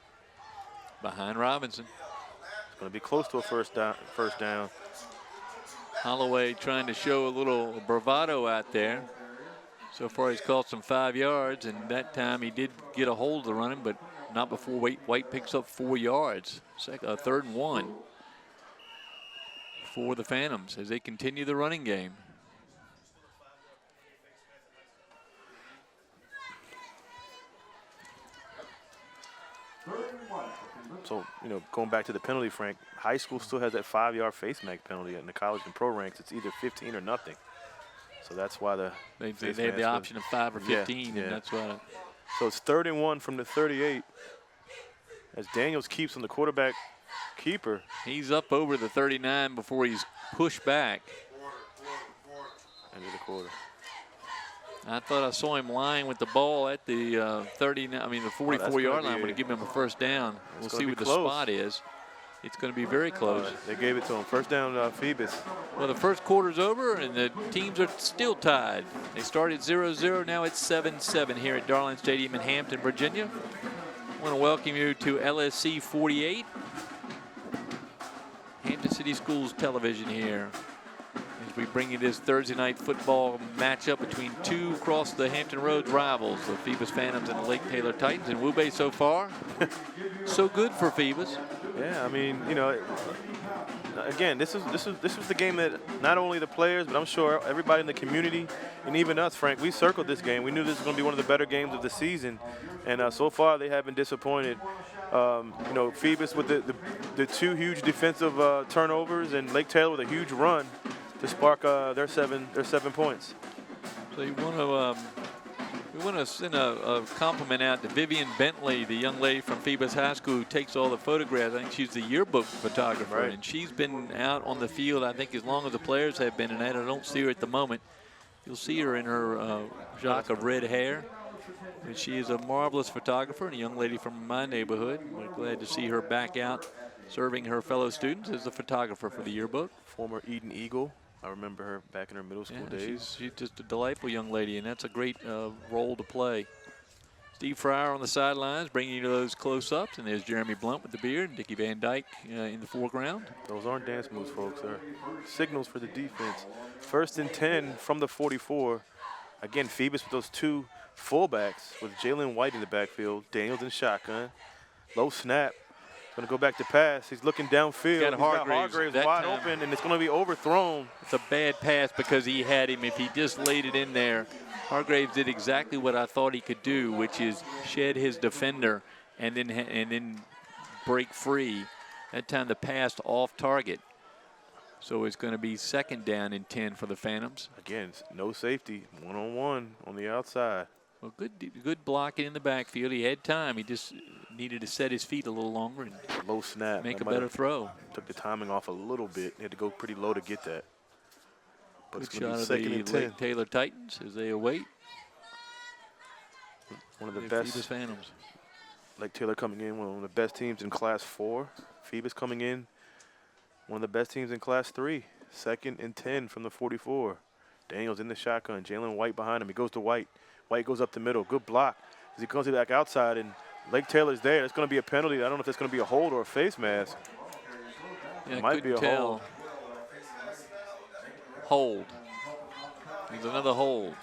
Behind Robinson. It's going to be close to a first down. Holloway trying to show a little bravado out there. So far he's caught some 5 yards, and that time he did get a hold of the running, but not before White picks up 4 yards. 3rd and 1. for the Phantoms as they continue the running game. So, you know, going back to the penalty, Frank, high school still has that 5-yard face mask penalty. In the college and pro ranks, it's either 15 or nothing. So that's why they have the option of 5 or 15, yeah. and that's why. So it's 3rd and 1 from the 38 as Daniels keeps on the quarterback keeper. He's up over the 39 before he's pushed back. End of the quarter. I thought I saw him lying with the ball at the 44-yard line when he gave him a first down. We'll see what the spot is. It's going to be very close. They gave it to him. First down, Phoebus. Well, the first quarter's over, and the teams are still tied. They started 0-0. Now it's 7-7 here at Darling Stadium in Hampton, Virginia. I want to welcome you to LSC 48, Hampton City Schools Television here, as we bring you this Thursday night football matchup between two across the Hampton Roads rivals, the Phoebus Phantoms and the Lake Taylor Titans. And Wube so far, so good for Phoebus. Yeah, I mean, you know, again, this was the game that not only the players, but I'm sure everybody in the community and even us, Frank, we circled this game. We knew this was going to be one of the better games of the season, and so far they have been disappointed. You know, Phoebus with the 2 huge defensive turnovers, and Lake Taylor with a huge run to spark their 7 points. So you want to. We want to send a compliment out to Vivian Bentley, the young lady from Phoebus High School who takes all the photographs. I think she's the yearbook photographer, right. And she's been out on the field, I think, as long as the players have been. And I don't see her at the moment. You'll see her in her shock of red hair. And she is a marvelous photographer and a young lady from my neighborhood. We're glad to see her back out serving her fellow students as a photographer for the yearbook. Former Eden Eagle. I remember her back in her middle school days. She's just a delightful young lady, and that's a great role to play. Steve Fryer on the sidelines, bringing you those close-ups, and there's Jeremy Blunt with the beard, and Dickie Van Dyke in the foreground. Those aren't dance moves, folks. They're signals for the defense. 1st and 10 from the 44. Again, Phoebus with those 2 fullbacks with Jalen White in the backfield. Daniels in shotgun. Low snap. Going to go back to pass. He's looking downfield. He's got Hargraves wide open, and it's going to be overthrown. It's a bad pass because he had him. If he just laid it in there, Hargraves did exactly what I thought he could do, which is shed his defender and then break free. That time the pass off target. So it's going to be 2nd down and 10 for the Phantoms. Again, no safety, one-on-one on the outside. Well, good blocking in the backfield. He had time. He just needed to set his feet a little longer and low snap. Make a better throw. Took the timing off a little bit. He had to go pretty low to get that. But good shot of the Lake Taylor Titans as they await. One of the best. Phoebus Phantoms. Lake Taylor coming in, one of the best teams in Class 4. Phoebus coming in, one of the best teams in Class 3. 2nd and 10 from the 44. Daniels in the shotgun. Jalen White behind him. He goes to White. White goes up the middle. Good block as he comes back outside, and Lake Taylor's there. It's going to be a penalty. I don't know if it's going to be a hold or a face mask. Yeah, it might be a hold. Hold. There's another hold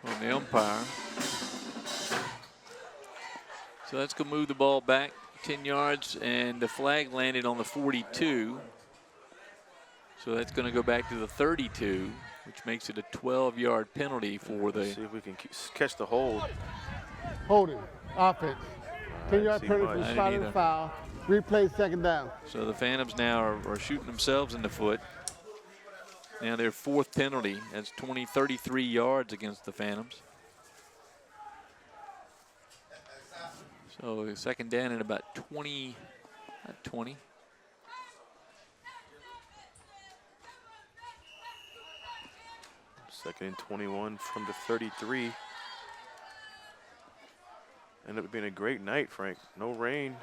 on the umpire. So that's going to move the ball back 10 yards, and the flag landed on the 42. So that's going to go back to the 32, which makes it a 12-yard penalty for the. See if we can catch the hold. Holding, offense. 10-yard penalty for the spot of the foul. Replay 2nd down. So the Phantoms now are shooting themselves in the foot. Now their 4th penalty. That's 33 yards against the Phantoms. So 2nd down and about 20, not 20. Second and 21 from the 33. Ended up being a great night, Frank. No rain,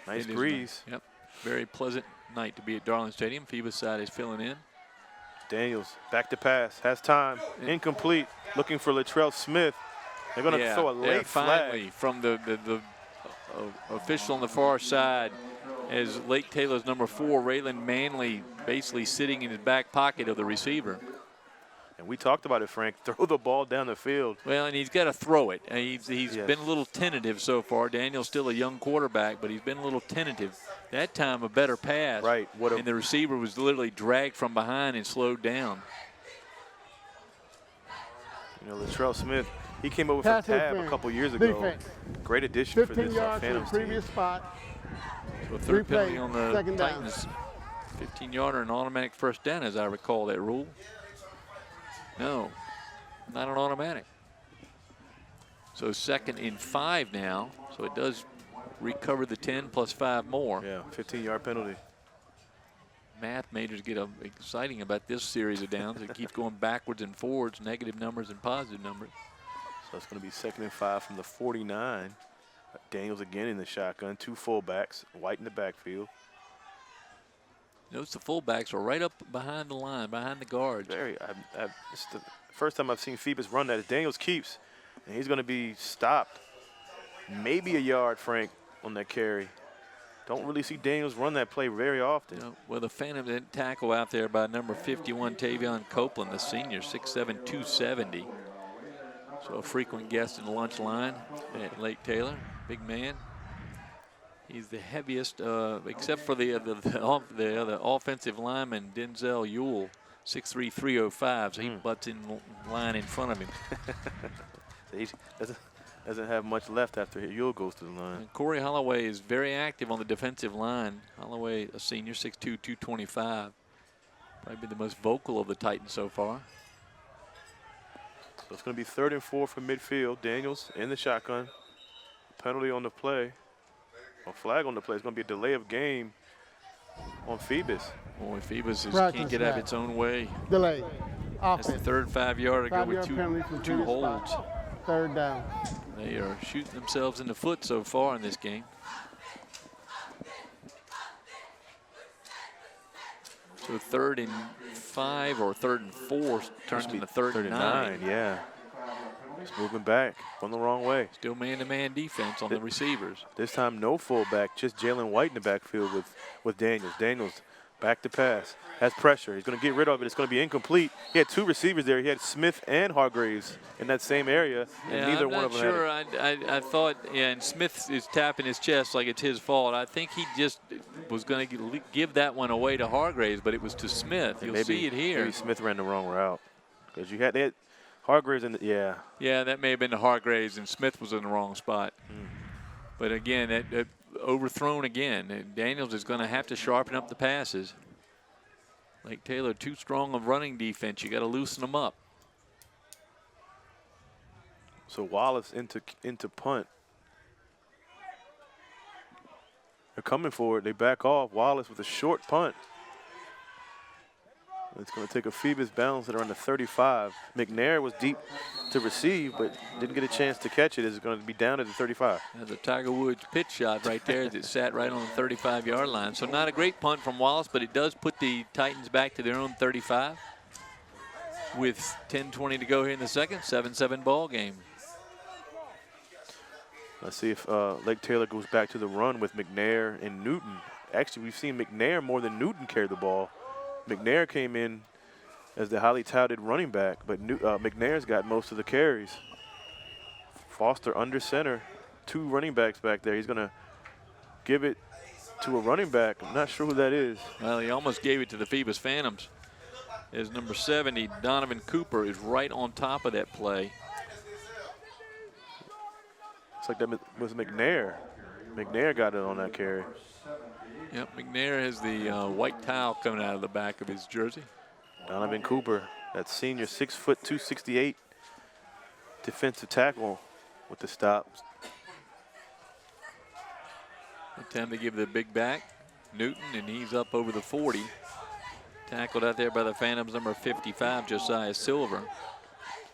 nice breeze. Yep, very pleasant night to be at Darling Stadium. Phoebus side is filling in. Daniels back to pass, has time, incomplete. Looking for Latrell Smith. They're going to throw a late finally flag. From the official on the far side, as Lake Taylor's number 4, Raylan Manley, basically sitting in his back pocket of the receiver. And we talked about it, Frank. Throw the ball down the field. Well, and he's got to throw it. He's Yes. been a little tentative so far. Daniel's still a young quarterback, but he's been a little tentative. That time, a better pass. Right. And the receiver was literally dragged from behind and slowed down. You know, Latrell Smith, he came over Pass from Tab a interference. couple years ago. Defense. Great addition for 15 this yards from the Phantoms team. previous spot. So a third Replay, penalty on the second down. Titans. 15-yarder and automatic first down, as I recall that rule. No, not an automatic. So 2nd and 5 now. So it does recover the 10 plus 5 more. Yeah, 15-yard penalty. Math majors get exciting about this series of downs. It keeps going backwards and forwards, negative numbers and positive numbers. So it's going to be 2nd and 5 from the 49. Daniels again in the shotgun. 2 fullbacks. White in the backfield. Notice the fullbacks are right up behind the line, behind the guards. It's the first time I've seen Phoebus run that. Daniels keeps, and he's going to be stopped. Maybe a yard, Frank, on that carry. Don't really see Daniels run that play very often. You know, well, the Phantom didn't tackle out there by number 51, Tavion Copeland, the senior, 6'7", 270. So a frequent guest in the lunch line at Lake Taylor, big man. He's the heaviest, except for the other offensive lineman, Denzel Ewell, 6'3", 305. So he butts in line in front of him. So he doesn't have much left after Ewell goes to the line. And Corey Holloway is very active on the defensive line. Holloway, a senior, 6'2", 225. Probably been the most vocal of the Titans so far. So it's going to be 3rd and 4 from midfield. Daniels in the shotgun. Penalty on the play. A flag on the play. It's going to be a delay of game on Phoebus. Boy, Phoebus Practice can't get out of snap. its own way. Delay. That's the Offense. 3rd 5-yarder go with 5-yard penalty from two previous holds. spot. 3rd down. They are shooting themselves in the foot so far in this game. So 3rd and 5 or 3rd and 4 turns into 3rd and 9. Yeah. It's moving back on the wrong way. Still man-to-man defense on the receivers. This time no fullback, just Jalen White in the backfield with Daniels. Daniels back to pass, has pressure. He's going to get rid of it. It's going to be incomplete. He had 2 receivers there. He had Smith and Hargraves in that same area, and neither I'm one not of them sure. had it. I thought, yeah, and Smith is tapping his chest like it's his fault. I think he just was going to give that one away to Hargraves, but it was to Smith. You'll see it here. Maybe Smith ran the wrong route because they had Hargraves in the, yeah. Yeah, that may have been to Hargraves, and Smith was in the wrong spot. But again, that overthrown again. Daniels is going to have to sharpen up the passes. Lake Taylor too strong of running defense. You got to loosen them up. So Wallace into punt. They're coming for it. They back off. Wallace with a short punt. It's going to take a Phoebus bounce at around the 35. McNair was deep to receive, but didn't get a chance to catch it. It's going to be down at the 35. There's a Tiger Woods pitch shot right there that sat right on the 35-yard line. So not a great punt from Wallace, but it does put the Titans back to their own 35. With 10:20 to go here in the second, 7-7 ball game. Let's see if Lake Taylor goes back to the run with McNair and Newton. Actually, we've seen McNair more than Newton carry the ball. McNair came in as the highly touted running back, but McNair's got most of the carries. Foster under center, 2 running backs back there. He's going to give it to a running back. I'm not sure who that is. Well, he almost gave it to the Phoebus Phantoms. As number 70, Donovan Cooper, is right on top of that play. Looks like that was McNair. McNair got it on that carry. Yep, McNair has the white towel coming out of the back of his jersey. Donovan Cooper, that senior 6', 268 defensive tackle with the stops. Time to give the big back, Newton, and he's up over the 40. Tackled out there by the Phantoms, number 55, Josiah Silver.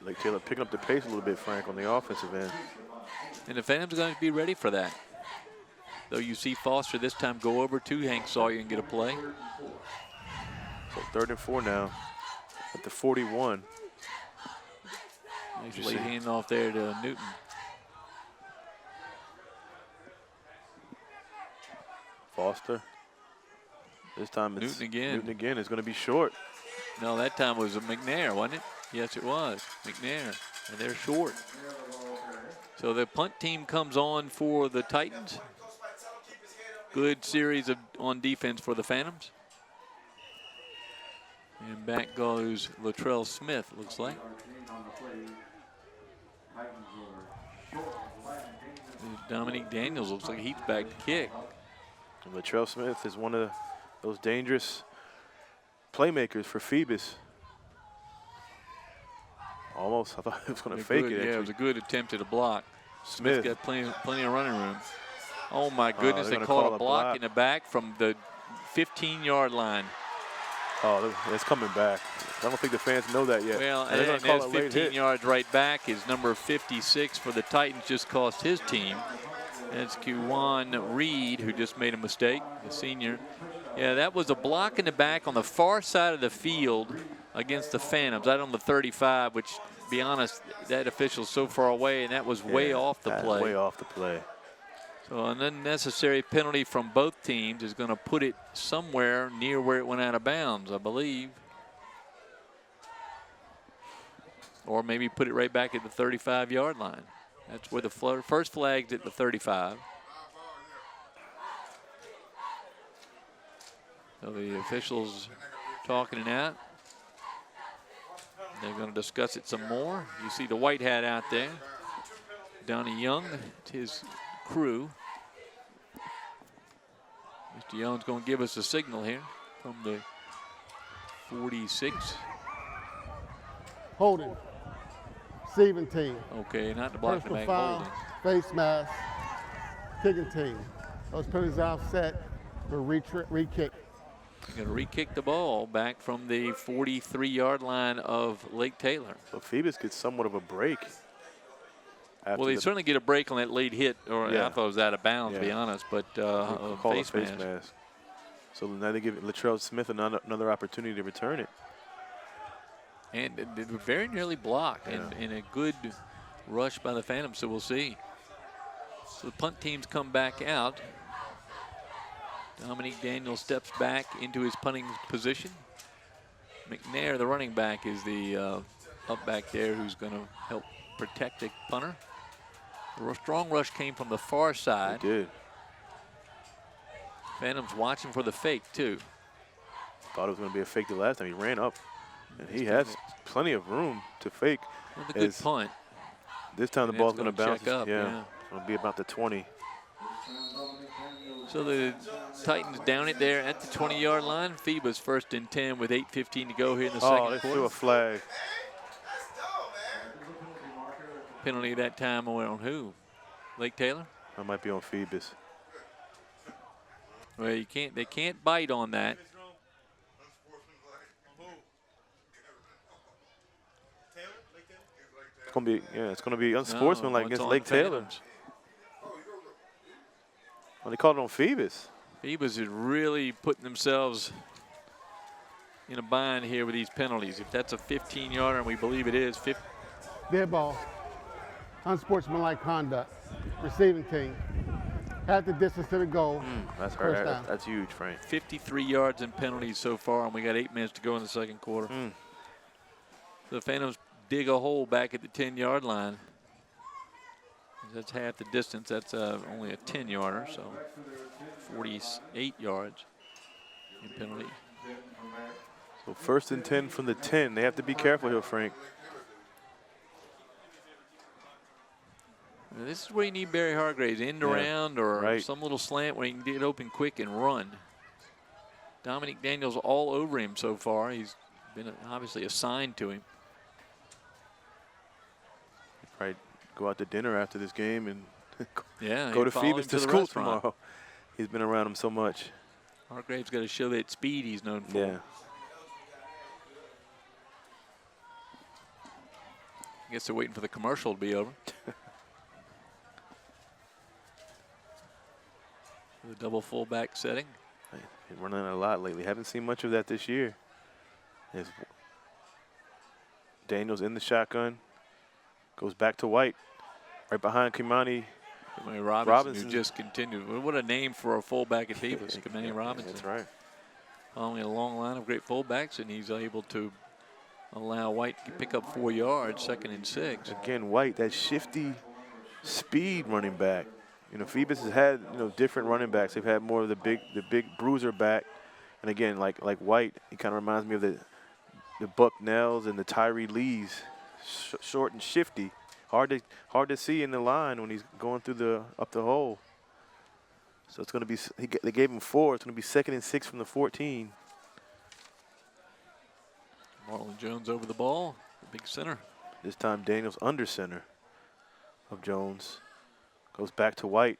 Lake Taylor picking up the pace a little bit, Frank, on the offensive end. And the Phantoms are going to be ready for that. Though you see Foster this time go over to Hank Sawyer and get a play. So 3rd and 4 now at the 41. Nice late hand off there to Newton. Foster. This time it's Newton again. Newton again. It's going to be short. No, that time was a McNair, wasn't it? Yes, it was. McNair. And they're short. So the punt team comes on for the Titans. Good series on defense for the Phantoms. And back goes Latrell Smith, looks like. Dominique Daniels looks like he's back to kick. And Latrell Smith is one of those dangerous playmakers for Phoebus. Almost, I thought he was going to fake it. Yeah, it was a good attempt at a block. Smith Smith got plenty of running room. Oh my goodness, they called a block in the back from the 15-yard line. Oh, it's coming back. I don't think the fans know that yet. Well, and there's 15 yards right back is number 56 for the Titans, just cost his team. That's Kuwan Reed, who just made a mistake, the senior. Yeah, that was a block in the back on the far side of the field against the Phantoms, right on the 35, which, to be honest, that official's so far away, and that was way off the play. Way off the play. So an unnecessary penalty from both teams is going to put it somewhere near where it went out of bounds, I believe. Or maybe put it right back at the 35-yard line. That's where the first flag's at the 35. So the officials talking it out. They're going to discuss it some more. You see the white hat out there. Donnie Young, his crew. Mr. Young's going to give us a signal here from the 46. Holding. Receiving team. Okay, not the block in the Personal back, foul, holding. face mask, kicking team. Those penalties offset for re-kick. Going to re-kick the ball back from the 43-yard line of Lake Taylor. So Phoebus gets somewhat of a break. Well, they certainly get a break on that late hit, or Yeah. I thought it was out of bounds, to be honest, but face mask. So now they give Latrell Smith another opportunity to return it. And they were very nearly blocked, and a good rush by the Phantoms, so we'll see. So the punt teams come back out. Dominique Daniels steps back into his punting position. McNair, the running back, is the up back there who's going to help protect the punter. The strong rush came from the far side. It did. Phantoms watching for the fake, too. Thought it was going to be a fake the last time. He ran up, and he has plenty of room to fake. With a good punt. This time the And ball's it's going to bounce. check up, Yeah, it's going to be about the 20. So the Titans down it there at the 20-yard line. Phoebus first and 10 with 8:15 to go here in the second they quarter. threw a flag. Penalty that time on who? Lake Taylor? That might be on Phoebus. Well, you can't. They can't bite on that. It's going to be it's going to be unsportsmanlike against Lake Taylor. Well, they called it on Phoebus. Phoebus is really putting themselves in a bind here with these penalties. If that's a 15-yarder, and we believe it is, Dead ball. Unsportsmanlike conduct. Receiving team. Had the distance to the goal. That's First hurt. down. That's huge, Frank. 53 yards in penalties so far, and we got 8 minutes to go in the second quarter. The Phantoms dig a hole back at the 10-yard line. That's half the distance. That's only a 10-yarder, so 48 yards in penalty. So first and 10 from the 10. They have to be careful here, Frank. Now, this is where you need Barry Hargraves, end around or some little slant where he can get open quick and run. Dominique Daniels all over him so far. He's been obviously assigned to him. Right. Go out to dinner after this game and go to Phoebus to school tomorrow. He's been around him so much. Hargraves got to show that speed he's known for. Yeah. I guess they're waiting for the commercial to be over. The double fullback setting. Been running a lot lately. Haven't seen much of that this year. Daniels in the shotgun. Goes back to White. Right behind Kimani Robinson, who just continued. What a name for a fullback at Phoebus, Kimani Robinson. That's right. Following a long line of great fullbacks, and he's able to allow White to pick up 4 yards, 2nd and 6. Again, White, that shifty speed running back. You know, Phoebus has had, you know, different running backs. They've had more of the big bruiser back. And again, like White, he kind of reminds me of the Bucknells and the Tyree Lees, short and shifty. Hard to see in the line when he's going through up the hole. So it's going to be, they gave him 4. It's going to be 2nd and 6 from the 14. Marlon Jones over the ball, the big center. This time Daniels under center of Jones. Goes back to White.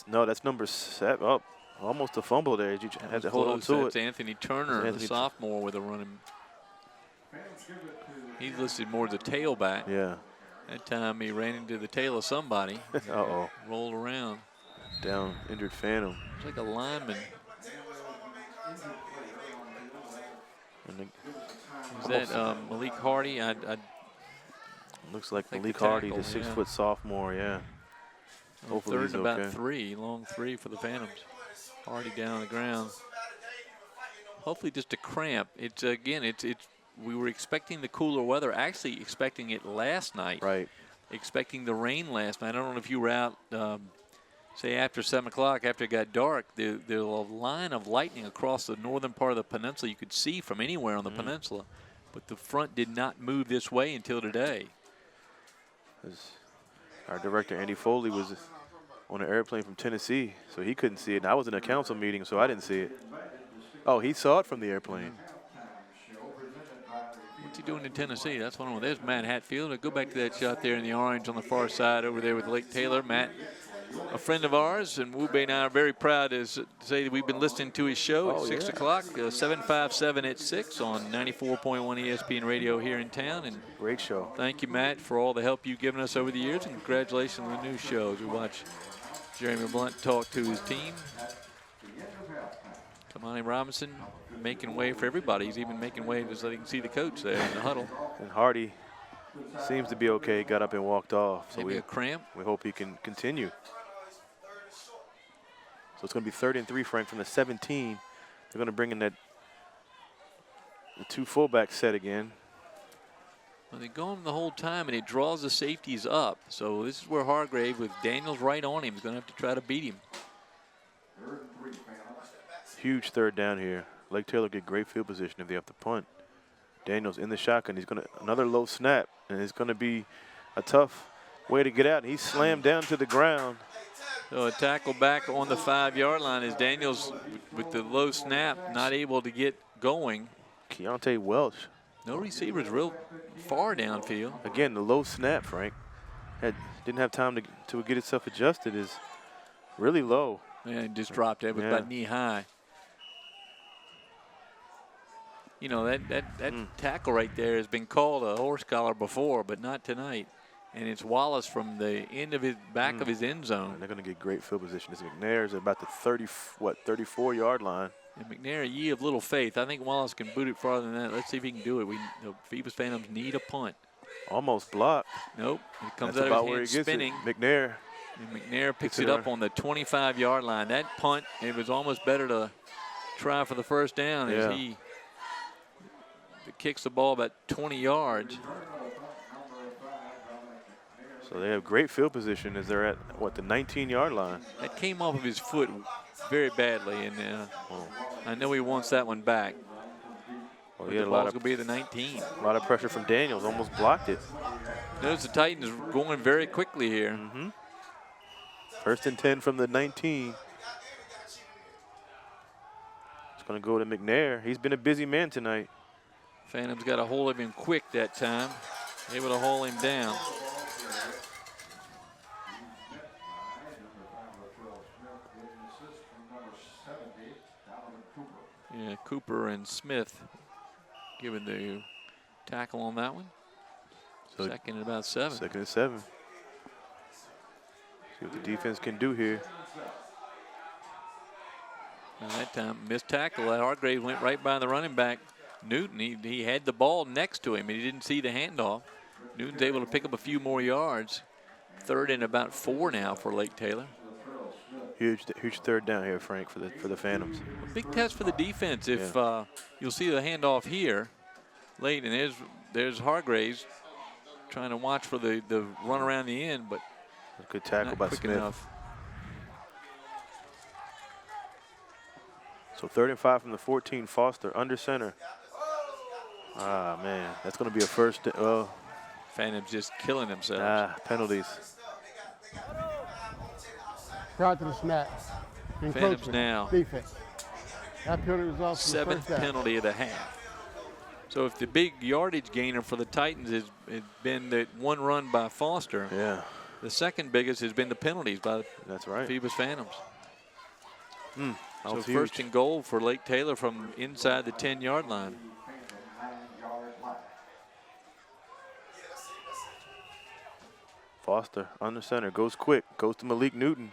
No, that's number 7. Oh, almost a fumble there. You had to hold on to That's it. Anthony Turner, the sophomore, with a running. He's listed more as a tailback. Yeah. That time he ran into the tail of somebody. Uh-oh. Rolled around. Down, injured Phantom. It's like a lineman. Is that Malik Hardy? Looks like the Malik Hardy, tackle, the 6-foot sophomore, yeah. Hopefully 3rd he's and about okay. 3, long 3 for the Phantoms. Hardy down on the ground. Hopefully just a cramp. It's again, it's we were expecting the cooler weather, actually expecting it last night. Right. Expecting the rain last night. I don't know if you were out, say after 7 o'clock, after it got dark. There's a line of lightning across the northern part of the peninsula you could see from anywhere on the peninsula, but the front did not move this way until today. Our director, Andy Foley, was on an airplane from Tennessee, so he couldn't see it. And I was in a council meeting, so I didn't see it. Oh, he saw it from the airplane. What's he doing in Tennessee? That's one. There's Matt Hatfield. Go back to that shot there in the orange on the far side over there with Lake Taylor. Matt, a friend of ours, and Wube and I are very proud to say that we've been listening to his show at 6 o'clock, 757 at 6 on 94.1 ESPN radio here in town. And great show. Thank you, Matt, for all the help you've given us over the years, and congratulations on the new shows. We watch Jeremy Blunt talk to his team. Kamani Robinson making way for everybody. He's even making way so they can see the coach there in the huddle. And Hardy seems to be okay. Got up and walked off. So Maybe a cramp. We hope he can continue. So it's going to be 3rd and 3, Frank, from the 17. They're going to bring in the 2 fullback set again. Well, they're going the whole time, and it draws the safeties up. So this is where Hargrave, with Daniels right on him, is going to have to try to beat him. Huge 3rd down here. Lake Taylor get great field position if they have to punt. Daniels in the shotgun. He's going to another low snap, and it's going to be a tough way to get out. He's slammed down to the ground. So a tackle back on the 5-yard line as Daniels, with the low snap, not able to get going. Keontae Welch. No receivers real far downfield. Again, the low snap, Frank. Didn't have time to get itself adjusted. Is really low. Yeah, it just dropped. It was about knee high. You know, that tackle right there has been called a horse collar before, but not tonight. And it's Wallace from the end of his back of his end zone. And they're going to get great field position. This McNair's about the 34-yard line. And McNair, ye of little faith. I think Wallace can boot it farther than that. Let's see if he can do it. The Phoebus Phantoms need a punt. Almost blocked. Nope. It comes That's out about of where his he hand gets spinning. it. McNair. And McNair picks it up on the 25-yard line. That punt, it was almost better to try for the first down as he kicks the ball about 20 yards. So they have great field position as they're at, what, the 19-yard line. That came off of his foot very badly, and I know he wants that one back. Well, The ball's going to be the 19. A lot of pressure from Daniels, almost blocked it. Notice the Titans going very quickly here. 1st and 10 from the 19. It's going to go to McNair. He's been a busy man tonight. Phantoms got a hold of him quick that time, able to haul him down. Yeah, Cooper and Smith giving the tackle on that one. So 2nd and about 7. 2nd and 7. See what the defense can do here. And that time, missed tackle. Hargrave went right by the running back, Newton. He had the ball next to him, and he didn't see the handoff. Newton's able to pick up a few more yards. 3rd and about 4 now for Lake Taylor. Huge 3rd down here, Frank, for the Phantoms. A big test for the defense. If you'll see the handoff here late, and there's there's Hargraves trying to watch for the run around the end, but Good tackle not by quick Smith. enough. So 3rd and 5 from the 14. Foster under center. Ah, man, that's going to be a first. Oh, Phantom's just killing themselves. penalties. Prior to the snap. Phantoms Encroachment. now. Defense. That penalty results in the 7th first down. penalty of the half. So if the big yardage gainer for the Titans has been that one run by Foster, Yeah, the second biggest has been the penalties by the that's right. Phoebus Phantoms. That So was first huge. and goal for Lake Taylor from inside the 10-yard line. Foster under center, goes quick, goes to Malik Newton.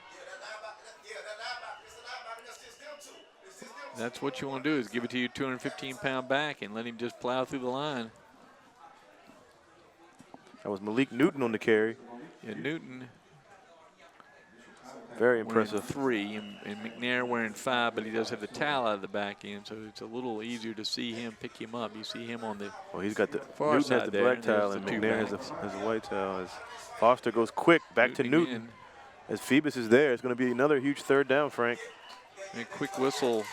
That's what you want to do, is give it to your 215-pound back and let him just plow through the line. That was Malik Newton on the carry. Yeah, Newton Very wearing impressive. 3 and McNair wearing 5, but he does have the towel out of the back end, so it's a little easier to see him pick him up. You see him on the Well, he's got the far Newton has side the there, black and there's towel the and two McNair has backs. a white towel. As Foster goes quick back to Newton. again. As Phoebus is there, it's going to be another huge 3rd down, Frank. And a quick whistle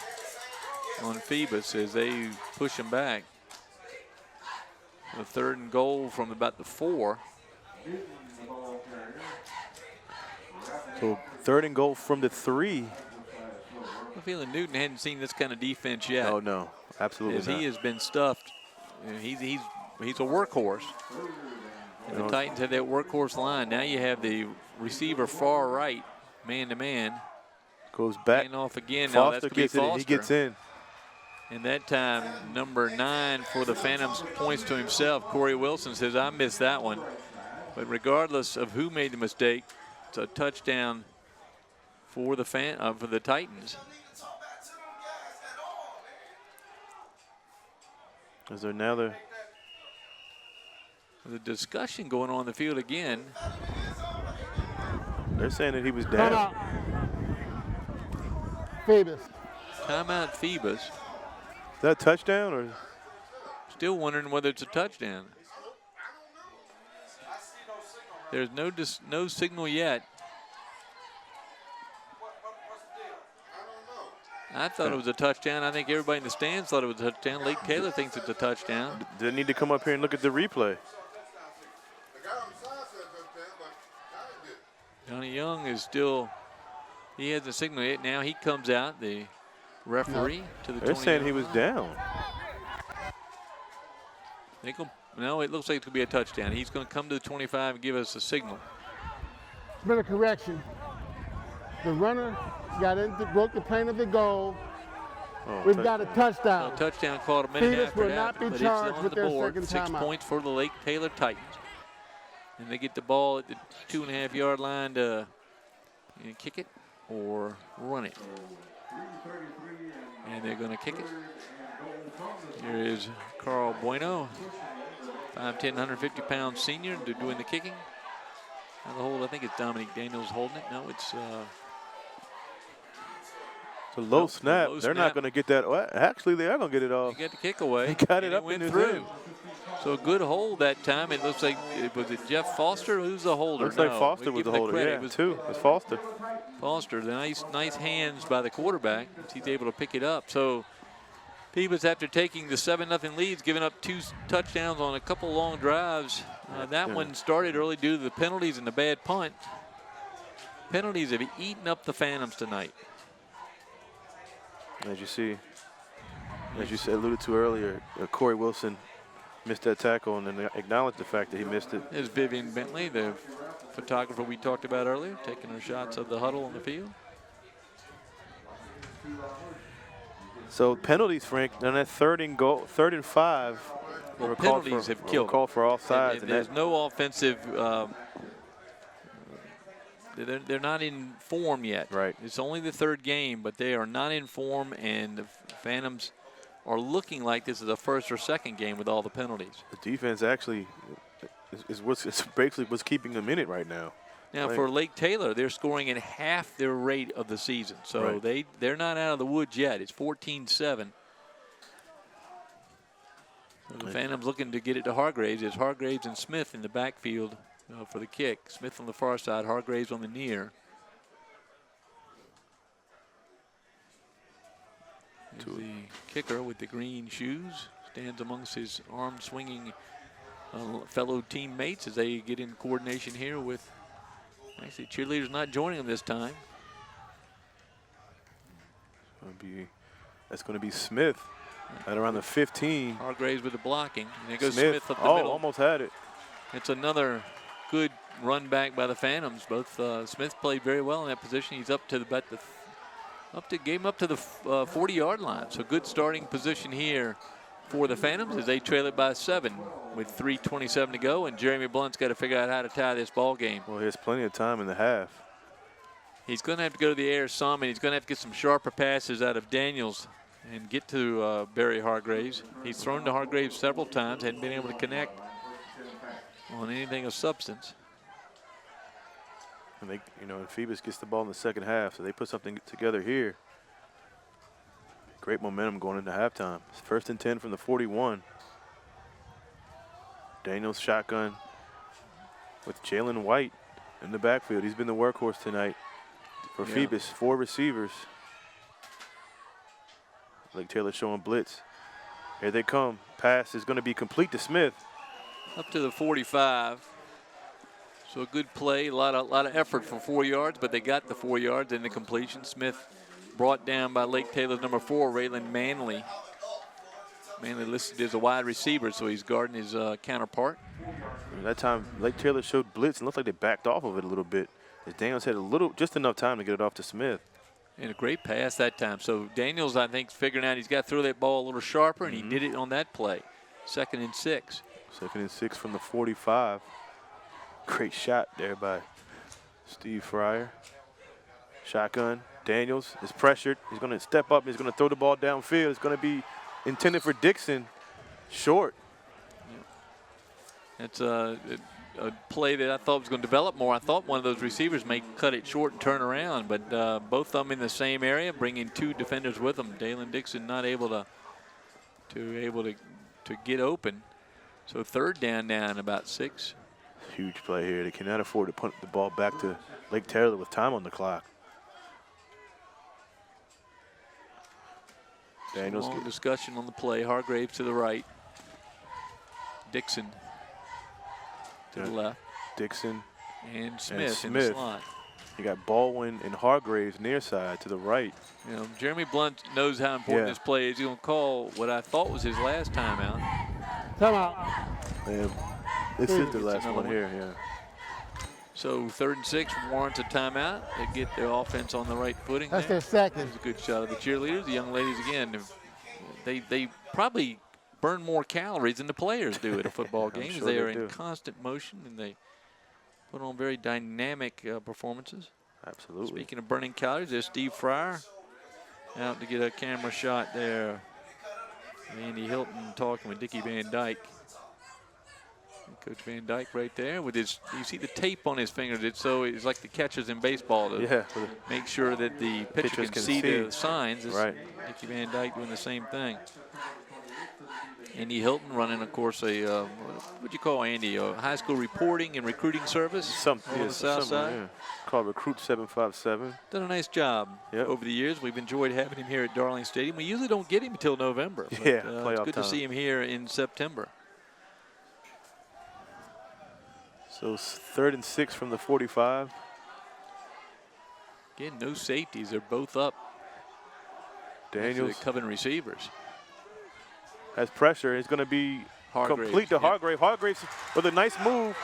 on Phoebus as they push him back. The 3rd and goal from about the 4. So 3rd and goal from the 3. I'm feeling Newton hadn't seen this kind of defense yet. Oh no, absolutely As not. he has been stuffed. He's a workhorse. And the Titans have that workhorse line. Now you have the receiver far right, man to man. Goes back. Hand off again. Now that's Foster going to be gets it. Foster. He gets in. And that time, number 9 for the Phantoms points to himself. Corey Wilson says, I missed that one. But regardless of who made the mistake, it's a touchdown for the Titans. Is there now the The discussion going on the field again. They're saying that he was Come down. out. Phoebus. Timeout Phoebus. Is that a touchdown or? Still wondering whether it's a touchdown. There's no signal yet. I thought it was a touchdown. I think everybody in the stands thought it was a touchdown. Lake Taylor thinks it's a touchdown. They need to come up here and look at the replay. Johnny Young is still, he has the signal yet. Now he comes out, the referee, to the 20. They're saying he was down. No, it looks like it's going to be a touchdown. He's going to come to the 25 and give us a signal. It's been a correction. The runner broke the plane of the goal. Oh, We've got a touchdown. A touchdown called a minute Phoebus after will that, not be but it's charged on with the their board. second 6 timeout. points for the Lake Taylor Titans. And they get the ball at the 2.5-yard line to kick it or run it. And they're going to kick it. Here is Carl Bueno, 5'10", 150-pound senior, doing the kicking. Now the hold, I think it's Dominic Daniels holding it. No, it's It's a low Nope, snap. low They're snap. not going to get that. Well, actually, they are going to get it off. he got the kick away. He got it and up went in his through. hand. So a good hold that time. It looks like, was it Jeff Foster? Who's the holder? Looks like No, Foster we was give the him holder. credit. Yeah, It was two. It's Foster. Foster. The nice hands by the quarterback. He's able to pick it up. So Phoebus, after taking the 7-0 leads, giving up 2 touchdowns on a couple long drives. That one started early due to the penalties and the bad punt. Penalties have eaten up the Phantoms tonight. As you see, as you said, alluded to earlier, Corey Wilson missed that tackle and then acknowledged the fact that he missed it. There's Vivian Bentley, the photographer we talked about earlier, taking her shots of the huddle on the field. So penalties, Frank, on that 3rd and 5. Well, were called penalties for, have killed. were called for all sides. And there's no offensive. They're not in form yet. Right. It's only the 3rd game, but they are not in form, and the Phantoms are looking like this is a 1st or 2nd game with all the penalties. The defense actually is basically what's keeping them in it right now. Now, Right. for Lake Taylor, they're scoring at half their rate of the season. So Right. they're not out of the woods yet. It's 14-7. So the Phantoms looking to get it to Hargraves. It's Hargraves and Smith in the backfield for the kick. Smith on the far side, Hargraves on the near. Here's the kicker with the green shoes. Stands amongst his arm-swinging fellow teammates as they get in coordination here with, actually, cheerleaders not joining them this time. That's going to be Smith at around the 15. Hargraves with the blocking. And there goes Smith up the middle. Almost had it. It's another good run back by the Phantoms. Both Smith played very well in that position. He's up to the up to 40-yard line. So good starting position here for the Phantoms as they trail it by 7 with 3:27 to go. And Jeremy Blunt's got to figure out how to tie this ball game. Well, he has plenty of time in the half. He's going to have to go to the air some, and he's going to have to get some sharper passes out of Daniels and get to Barry Hargraves. He's thrown to Hargraves several times, hadn't been able to connect on anything of substance. And they, and Phoebus gets the ball in the second half, so they put something together here. Great momentum going into halftime. It's 1st and 10 from the 41. Daniels shotgun with Jalen White in the backfield. He's been the workhorse tonight for Phoebus. 4 receivers. Lake Taylor showing blitz. Here they come. Pass is going to be complete to Smith. Up to the 45. So a good play, a lot of effort for 4 yards, but they got the 4 yards in the completion. Smith brought down by Lake Taylor's number 4, Raylan Manley. Manley listed as a wide receiver, so he's guarding his counterpart. That time, Lake Taylor showed blitz and looked like they backed off of it a little bit. As Daniels had just enough time to get it off to Smith. And a great pass that time. So Daniels, I think, figuring out he's got to throw that ball a little sharper, and he did it on that play. 2nd and 6. 2nd and 6 from the 45. Great shot there by Steve Fryer. Shotgun. Daniels is pressured. He's going to step up. He's going to throw the ball downfield. It's going to be intended for Dixon. Short. Yeah. It's a play that I thought was going to develop more. I thought one of those receivers may cut it short and turn around, but both of them in the same area, bringing 2 defenders with them. Dalen Dixon not able to get open. So 3rd down now and about 6. Huge play here. They cannot afford to put the ball back to Lake Taylor with time on the clock. Daniels. Long discussion on the play. Hargraves to the right. Dixon to the left. Dixon and Smith in the slot. You got Baldwin and Hargraves near side to the right. Jeremy Blunt knows how important this play is. He's going to call what I thought was his last timeout. Timeout. This is the last one here, So 3rd and 6 warrants a timeout. They get their offense on the right footing. That's their second. That's a good shot of the cheerleaders. The young ladies, again, they probably burn more calories than the players do at a football game. Sure they are in constant motion, and they put on very dynamic performances. Absolutely. Speaking of burning calories, there's Steve Fryer out to get a camera shot there. Andy Hilton talking with Dickie Van Dyke. Coach Van Dyke right there with his, you see the tape on his fingers. It's like the catchers in baseball to make sure that the pitcher can see the signs. Right. Dickie Van Dyke doing the same thing. Andy Hilton running, of course, what do you call Andy? A high school reporting and recruiting service on the south side. Yeah. Called Recruit 757. Done a nice job over the years. We've enjoyed having him here at Darling Stadium. We usually don't get him until November. But, it's good to see him here in September. So 3rd and 6 from the 45. Again, no safeties. They're both up. Daniels covering receivers. Has pressure. It's going to be complete to Hargraves. Hargraves with a nice move.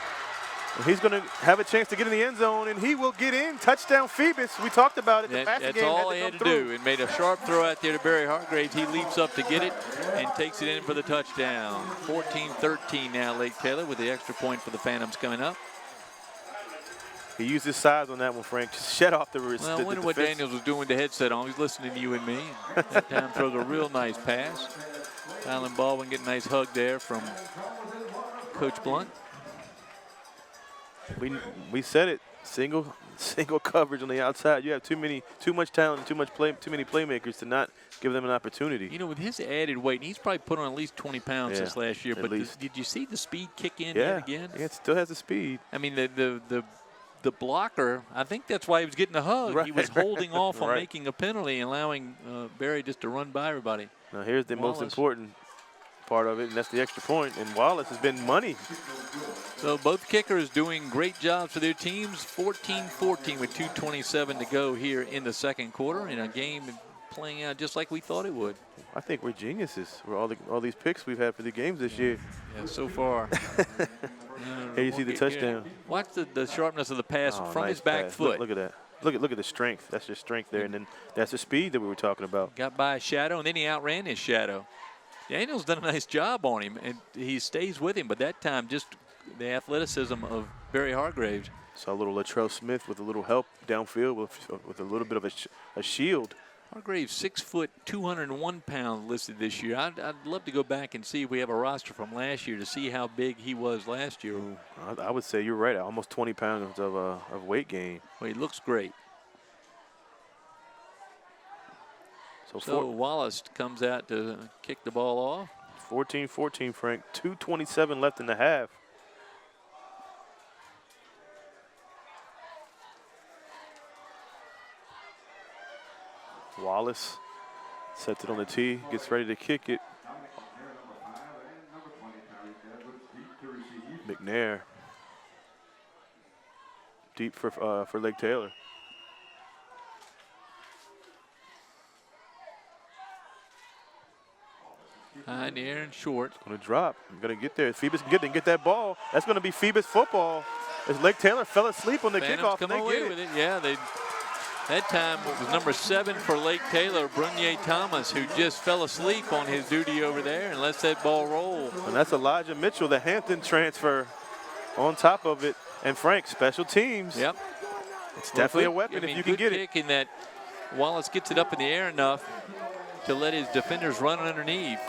And he's going to have a chance to get in the end zone, and he will get in. Touchdown Phoebus. We talked about it. That's all he had to do. And made a sharp throw out there to Barry Hargraves. He leaps up to get it and takes it in for the touchdown. 14-13 now, Lake Taylor, with the extra point for the Phantoms coming up. He used his size on that one, Frank. Just shut off the wrist. Well, I wonder what Daniels was doing with the headset on. He's listening to you and me. That time throws a real nice pass. Alan Baldwin getting a nice hug there from Coach Blunt. we said it. Single coverage on the outside. You have too much talent, too many playmakers to not give them an opportunity. You know, with his added weight, and he's probably put on at least 20 pounds since last year. But did you see the speed kick in yet again? Yeah, it still has the speed. I mean, the blocker, I think that's why he was getting the hug. Right. He was holding off on Right. making a penalty and allowing Barry just to run by everybody. Now here's the Wallace. most important part of it, and that's the extra point. And Wallace has been money. So both kickers doing great jobs for their teams. 14-14 with 2:27 to go here in the second quarter, in a game playing out just like we thought it would. I think we're geniuses. We're all these picks we've had for the games this year. Yeah, so far. Here you see the touchdown. Watch the sharpness of the pass from nice his back pass. foot. Look at that. Look at the strength. That's just strength there, and then that's the speed that we were talking about. Got by a shadow, and then he outran his shadow. Daniel's done a nice job on him, and he stays with him, but that time just the athleticism of Barry Hargraves. Saw a little Latrell Smith with a little help downfield with a little bit of a shield. Hargraves, 6 foot, 201 pounds listed this year. I'd love to go back and see if we have a roster from last year to see how big he was last year. I would say you're right. Almost 20 pounds of weight gain. Well, he looks great. So Wallace comes out to kick the ball off. 14-14, Frank. 2:27 left in the half. Wallace sets it on the tee, gets ready to kick it. McNair. Deep for Lake Taylor. High in the air and short. Going to drop. I'm going to get there. Phoebus can get that ball. That's going to be Phoebus football. As Lake Taylor fell asleep on the Phantoms kickoff. come They away get with it. Yeah, that time it was number 7 for Lake Taylor, Brunier Thomas, who just fell asleep on his duty over there and lets that ball roll. And that's Elijah Mitchell, the Hampton transfer, on top of it. And Frank, special teams. Yep. It's definitely a weapon if you can get it. Good kick in that Wallace gets it up in the air enough to let his defenders run underneath.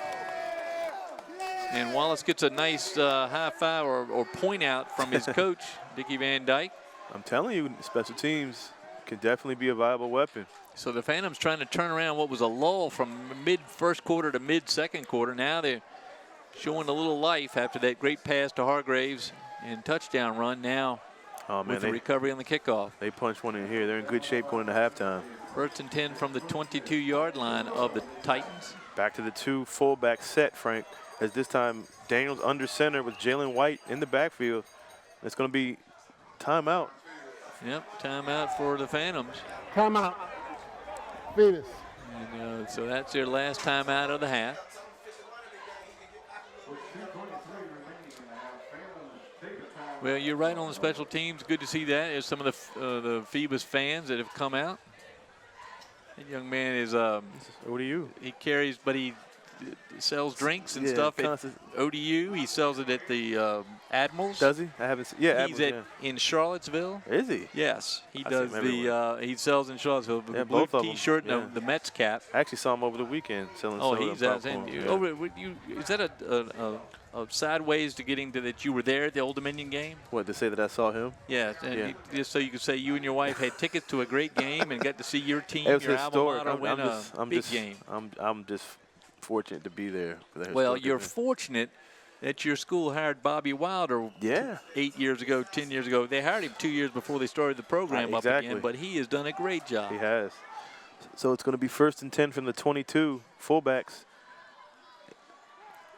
And Wallace gets a nice high five or point out from his coach, Dickie Van Dyke. I'm telling you, special teams can definitely be a viable weapon. So the Phantoms trying to turn around what was a lull from mid-first quarter to mid-second quarter. Now they're showing a little life after that great pass to Hargraves and touchdown run now with the recovery on the kickoff. They punched one in here. They're in good shape going into halftime. First and 10 from the 22-yard line of the Titans. Back to the 2 fullback set, Frank, as this time Daniels under center with Jalen White in the backfield. It's going to be timeout. Yep, timeout for the Phantoms. Timeout. Phoebus. And so that's their last timeout of the half. Well, you're right on the special teams. Good to see that. There's some of the Phoebus fans that have come out. That young man is ODU. He carries, but he sells drinks and stuff at ODU. He sells it at the Admirals. Does he? I haven't seen. Yeah, he's in Charlottesville. Is he? Yes, he I does see him everywhere. he sells in Charlottesville with the blue both of them. T-shirt Yeah. and the Mets cap. I actually saw him over the weekend selling soda He's and out. popcorn. Is that a sideways to getting to that you were there at the Old Dominion game? What, to say that I saw him? Yes, and just so you could say you and your wife had tickets to a great game and got to see your team, It was your historic. alma mater win a big game. I'm just fortunate to be there. For that Well, historic you're event. fortunate that your school hired Bobby Wilder 8 years ago, 10 years ago. They hired him 2 years before they started the program up again, but he has done a great job. He has. So it's going to be 1st and 10 from the 22 fullbacks.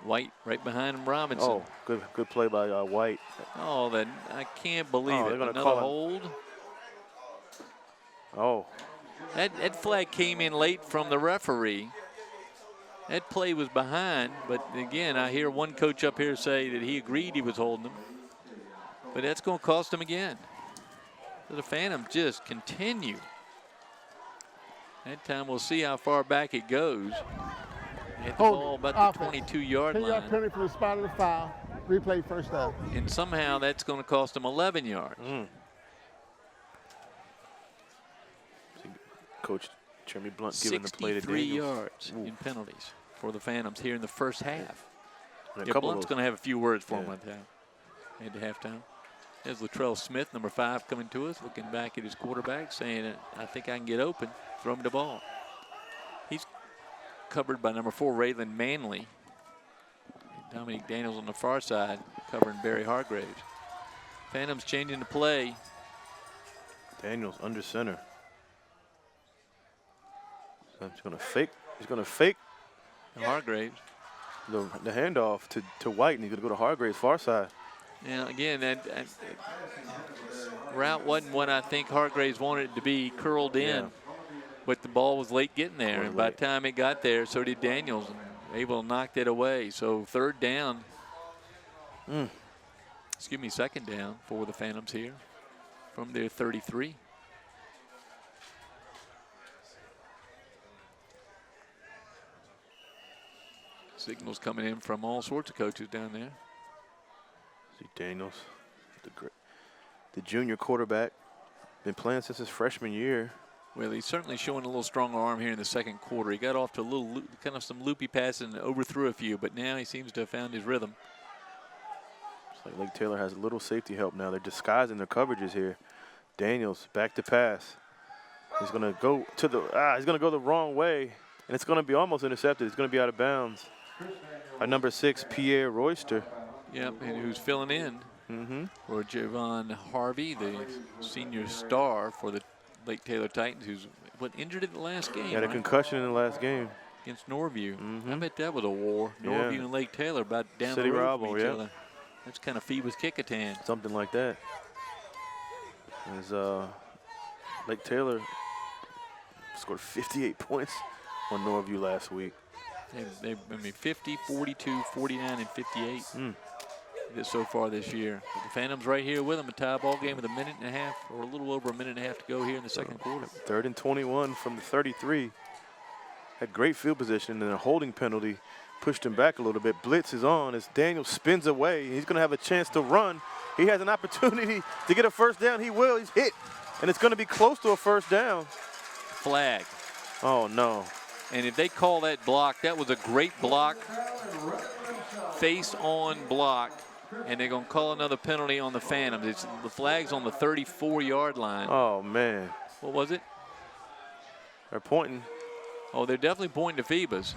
White right behind him, Robinson. Oh, good play by White. Oh, that I can't believe it. They're gonna Another call hold. Oh. That flag came in late from the referee. That play was behind, but again, I hear one coach up here say that he agreed he was holding him. But that's going to cost him again. So the Phantoms just continue. That time we'll see how far back it goes. Hit the ball about the 22-yard 10-yard line. penalty from the spot of the foul. Replay first down. And somehow that's going to cost him 11 yards. Coach Jeremy Blunt giving the play to 63 Daniels. yards in penalties for the Phantoms here in the first half. And Yeah, Blunt's going to have a few words for him at halftime. There's Latrell Smith, number 5, coming to us, looking back at his quarterback, saying, I think I can get open. Throw him the ball. He's covered by number 4, Raylan Manley. And Dominique Daniels on the far side, covering Barry Hargraves. Phantoms changing the play. Daniels under center. He's going to fake. He's going to fake And Hargraves. the handoff to White, and he's going to go to Hargraves' far side. Yeah, again, that route wasn't what I think Hargraves wanted it to be, curled in. Yeah. But the ball was late getting there, Was and by late. the time it got there, so did Daniels, and able to knock that away. So 3rd down. Excuse me, 2nd down for the Phantoms here from their 33. Signals coming in from all sorts of coaches down there. See Daniels, the junior quarterback, been playing since his freshman year. Well, he's certainly showing a little stronger arm here in the 2nd quarter. He got off to a little, kind of some loopy passes and overthrew a few, but now he seems to have found his rhythm. It's like Lake Taylor has a little safety help now. They're disguising their coverages here. Daniels back to pass. He's going to go to the he's going to go the wrong way, and it's going to be almost intercepted. It's going to be out of bounds. By number 6, Pierre Royster. Yep, and who's filling in for Javon Harvey, the senior star for the Lake Taylor Titans, who's injured in the last game. He had a concussion in the last game against Norview. I bet that was a war. Yeah. Norview and Lake Taylor about down City the road rival, from each yeah. other. That's kind of Phoebus Kickatan. Something like that. As Lake Taylor scored 58 points on Norview last week. I mean, 50, 42, 49, and 58 so far this year. But the Phantoms right here with them, a tie ball game with a minute and a half, or a little over a minute and a half to go here in the 2nd quarter. 3rd and 21 from the 33. Had great field position, and a holding penalty pushed him back a little bit. Blitz is on as Daniel spins away. He's going to have a chance to run. He has an opportunity to get a 1st down. He will. He's hit, and it's going to be close to a 1st down. Flag. Oh, no. And if they call that block, that was a great block, face-on block, and they're going to call another penalty on the Phantoms. The flag's on the 34-yard line. Oh, man. What was it? They're pointing. Oh, they're definitely pointing to Phoebus.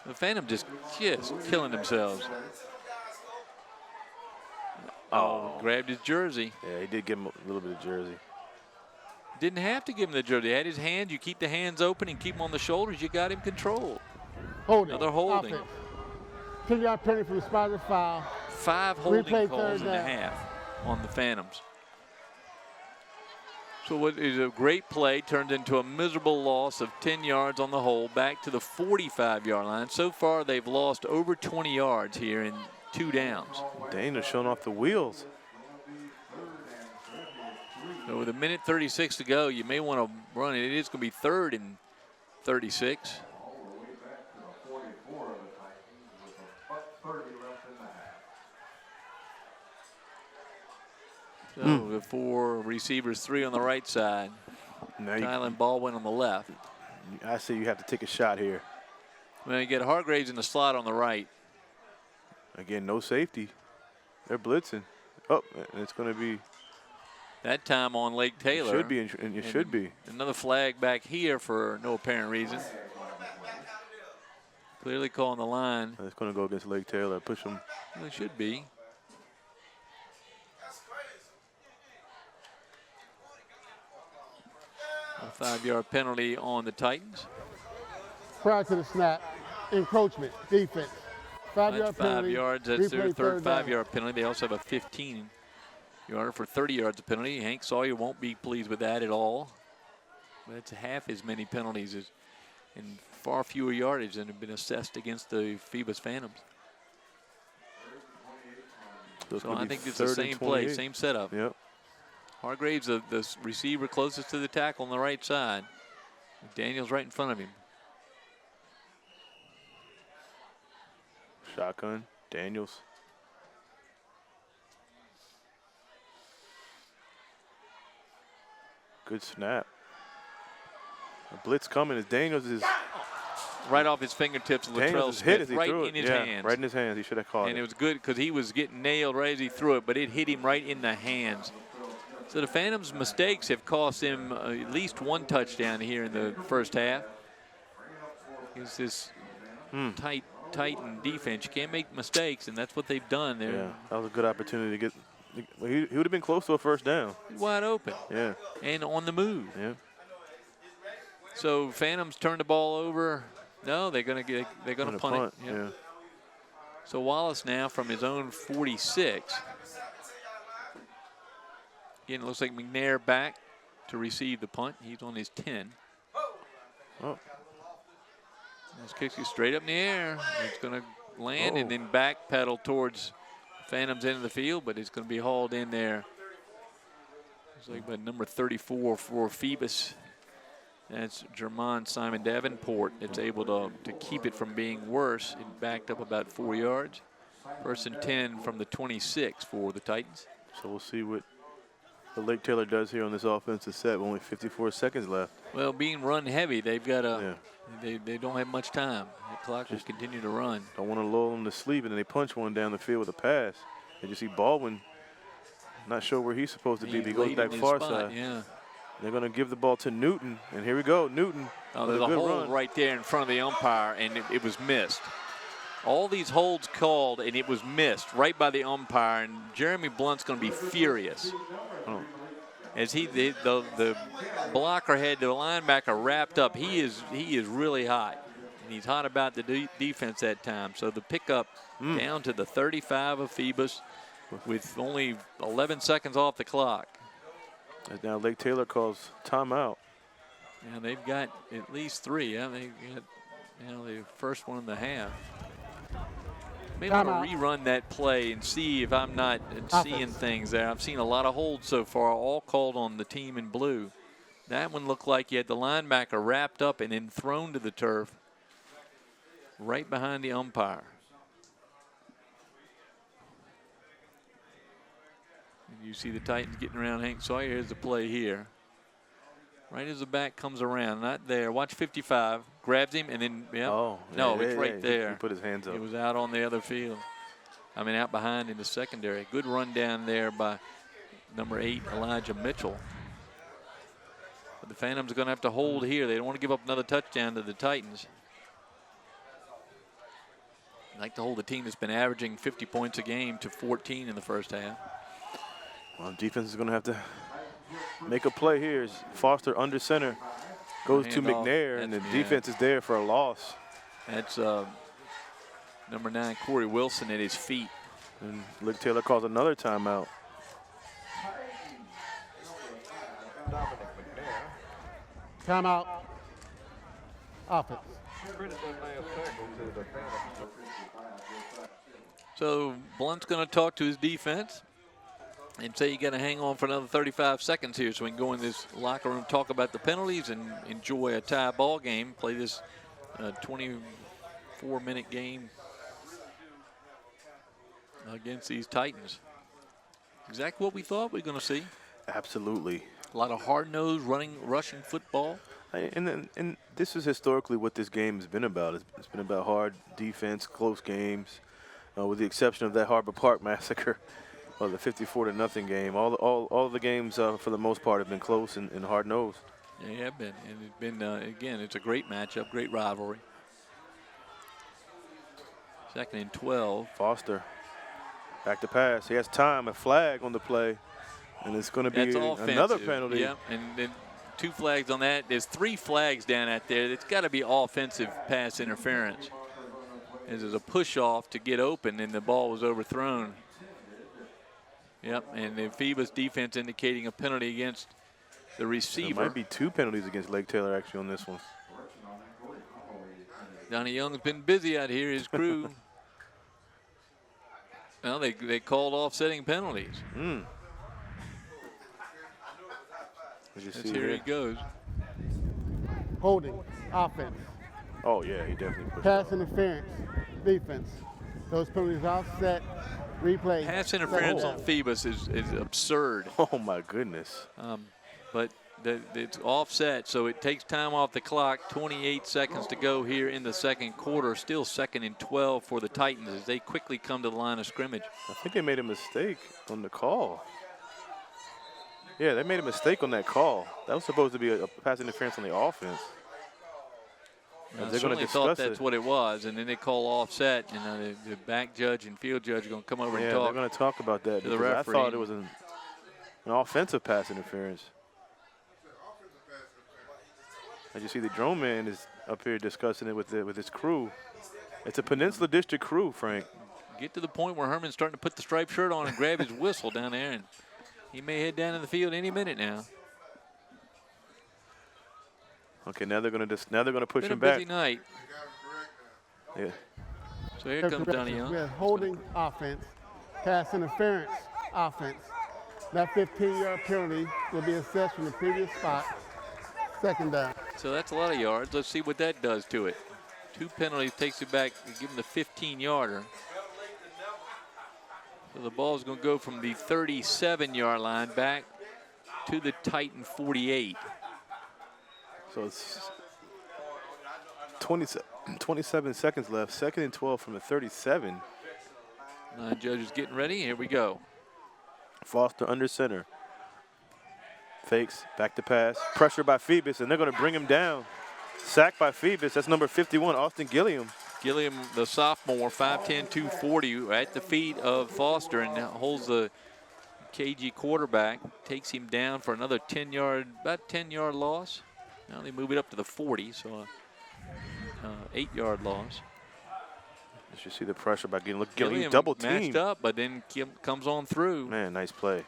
The Phantom just killing themselves. Oh, grabbed his jersey. Yeah, he did give him a little bit of jersey. Didn't have to give him the jersey. He had his hands. You keep the hands open and keep them on the shoulders. You got him controlled. Holding. Another holding. 10-yard penalty from the spot of foul. 5 holding Replay calls 3rd and a down. half on the Phantoms. So what is a great play turns into a miserable loss of 10 yards on the hole back to the 45-yard line. So far, they've lost over 20 yards here in 2 downs. Daniel showing off the wheels. So with a minute 36 to go, you may want to run it. It is going to be 3rd and 36. So the 4 receivers, 3 on the right side. Now Tylen Baldwin on the left. I say you have to take a shot here. Well, you get Hargraves in the slot on the right. Again, no safety. They're blitzing. Oh, and it's going to be. That time on Lake Taylor. Should be, and it should be. Another flag back here for no apparent reason. Clearly calling the line. It's going to go against Lake Taylor. Push them. Well, it should be. A 5-yard penalty on the Titans. Prior to the snap, encroachment, defense. 5-yard That's 5 penalty. yards. That's their Replay 3rd 3rd 5-yard penalty. They also have a 15-yarder for 30 yards of penalty. Hank Sawyer won't be pleased with that at all. But it's half as many penalties as and far fewer yardage than have been assessed against the Phoebus Phantoms. So I think it's the same play, same setup. Yep. Hargraves, the receiver closest to the tackle on the right side. Daniels right in front of him. Shotgun. Daniels. Good snap. A blitz coming as Daniels is. right off his fingertips. Daniels hit Smith, as he right threw in it. his hands. Right in his hands. He should have caught And it. it was good because he was getting nailed right as he threw it, but it hit him right in the hands. So the Phantoms' mistakes have cost him at least one touchdown here in the first half. It's this Titan defense. You can't make mistakes, and that's what they've done there. Yeah, that was a good opportunity to get. He would have been close to a first down. Wide open. Yeah. And on the move. Yeah. So Phantoms turn the ball over. No, they're gonna punt it. Yep. Yeah. So Wallace now from his own 46. Again, it looks like McNair back to receive the punt. He's on his 10. Oh. This kicks you straight up in the air. It's going to land and then back pedal towards Phantom's end of the field, but it's going to be hauled in there. It's like by number 34 for Phoebus. That's Jermon Simon Davenport. It's able to keep it from being worse. It backed up about 4 yards. First and 10 from the 26 for the Titans. So we'll see what the Lake Taylor does here on this offensive set. Only 54 seconds left. Well, being run heavy, they've got a. They don't have much time. The clock will continue to run. Don't want to lull them to sleep, and then they punch one down the field with a pass. And you see Baldwin, not sure where he's supposed to be, but he goes back far side. Yeah. They're going to give the ball to Newton, and here we go, Newton. Oh, there's a hold right there in front of the umpire, and it was missed. All these holds called, and it was missed right by the umpire, and Jeremy Blunt's going to be furious. Oh. As the blocker had the linebacker wrapped up, he is really hot, and he's hot about the defense that time. So the pickup down to the 35 of Phoebus with only 11 seconds off the clock. And now Lake Taylor calls timeout. Yeah, they've got at least 3. Yeah, they got the first one in the half. Maybe I'll rerun that play and see if I'm not seeing things there. I've seen a lot of holds so far, all called on the team in blue. That one looked like you had the linebacker wrapped up and then thrown to the turf right behind the umpire. And you see the Titans getting around Hank Sawyer. Here's the play here. Right as the back comes around, not there. Watch 55, grabs him, and then, it's right there. He put his hands up. It was out on the other field. I mean, out behind in the secondary. Good run down there by number 8, Elijah Mitchell. But the Phantoms are going to have to hold here. They don't want to give up another touchdown to the Titans. I'd like to hold a team that's been averaging 50 points a game to 14 in the first half. Well, defense is going to have to make a play here. Foster under center goes to McNair, and the defense is there for a loss. That's number 9, Corey Wilson, at his feet. And Lake Taylor calls another timeout. Timeout. Offense. So Blunt's going to talk to his defense and say you got to hang on for another 35 seconds here so we can go in this locker room, talk about the penalties, and enjoy a tie ball game, play this 24-minute game against these Titans. Exactly what we thought we were going to see. Absolutely. A lot of hard-nosed, rushing football. And this is historically what this game has been about. It's been about hard defense, close games, with the exception of that Harbor Park massacre. Well, the 54-0 game. All the games for the most part have been close and hard-nosed. Yeah, they have been. And it's been, again, it's a great matchup, great rivalry. 2nd and 12. Foster back to pass. He has time, a flag on the play, and it's going to be another penalty. Yeah, and then 2 flags on that. There's 3 flags down out there. It's got to be offensive pass interference. There's a push-off to get open, and the ball was overthrown. Yep, and the Phoebus defense indicating a penalty against the receiver. There might be 2 penalties against Lake Taylor actually on this one. Donnie Young's been busy out here, his crew. Well, they called offsetting penalties. Here he goes. Holding, offense. Oh, yeah, he definitely pushed Pass interference, defense. Those penalties offset. Replay. Pass interference on Phoebus is absurd. Oh, my goodness. But It's offset, so it takes time off the clock. 28 seconds to go here in the second quarter. Still 2nd and 12 for the Titans as they quickly come to the line of scrimmage. I think they made a mistake on the call. Yeah, they made a mistake on that call. That was supposed to be a pass interference on the offense. I They're going to certainly thought discuss that's it. what it was, and then they call offset, and the back judge and field judge are going to come over and Yeah, talk. they're going to talk about that to the because I referee. thought it was an offensive pass interference. As you see, the drone man is up here discussing it with his crew. It's a Peninsula District crew, Frank. Get to the point where Herman's starting to put the striped shirt on and grab his whistle down there, and he may head down to the field any minute now. Okay, now they're going to push Been him a back. busy night. Yeah. So here comes Donnie We Young. have holding offense, pass interference offense. That 15-yard penalty will be assessed from the previous spot. 2nd down. So that's a lot of yards. Let's see what that does to it. 2 penalties takes it back, give him the 15-yarder. So the ball is going to go from the 37-yard line back to the Titan 48. So it's 27 seconds left. 2nd and 12 from the 37. Line judges getting ready. Here we go. Foster under center. Fakes, back to pass. Pressure by Phoebus, and they're going to bring him down. Sacked by Phoebus. That's number 51, Austin Gilliam. Gilliam, the sophomore, 5'10", 240, at the feet of Foster, and now holds the KG quarterback. Takes him down for another 10-yard, about 10-yard loss. Now they move it up to the 40, so a 8-yard loss. You should see the pressure by Gilliam double teamed. Matched up, but then comes on through. Man, nice play.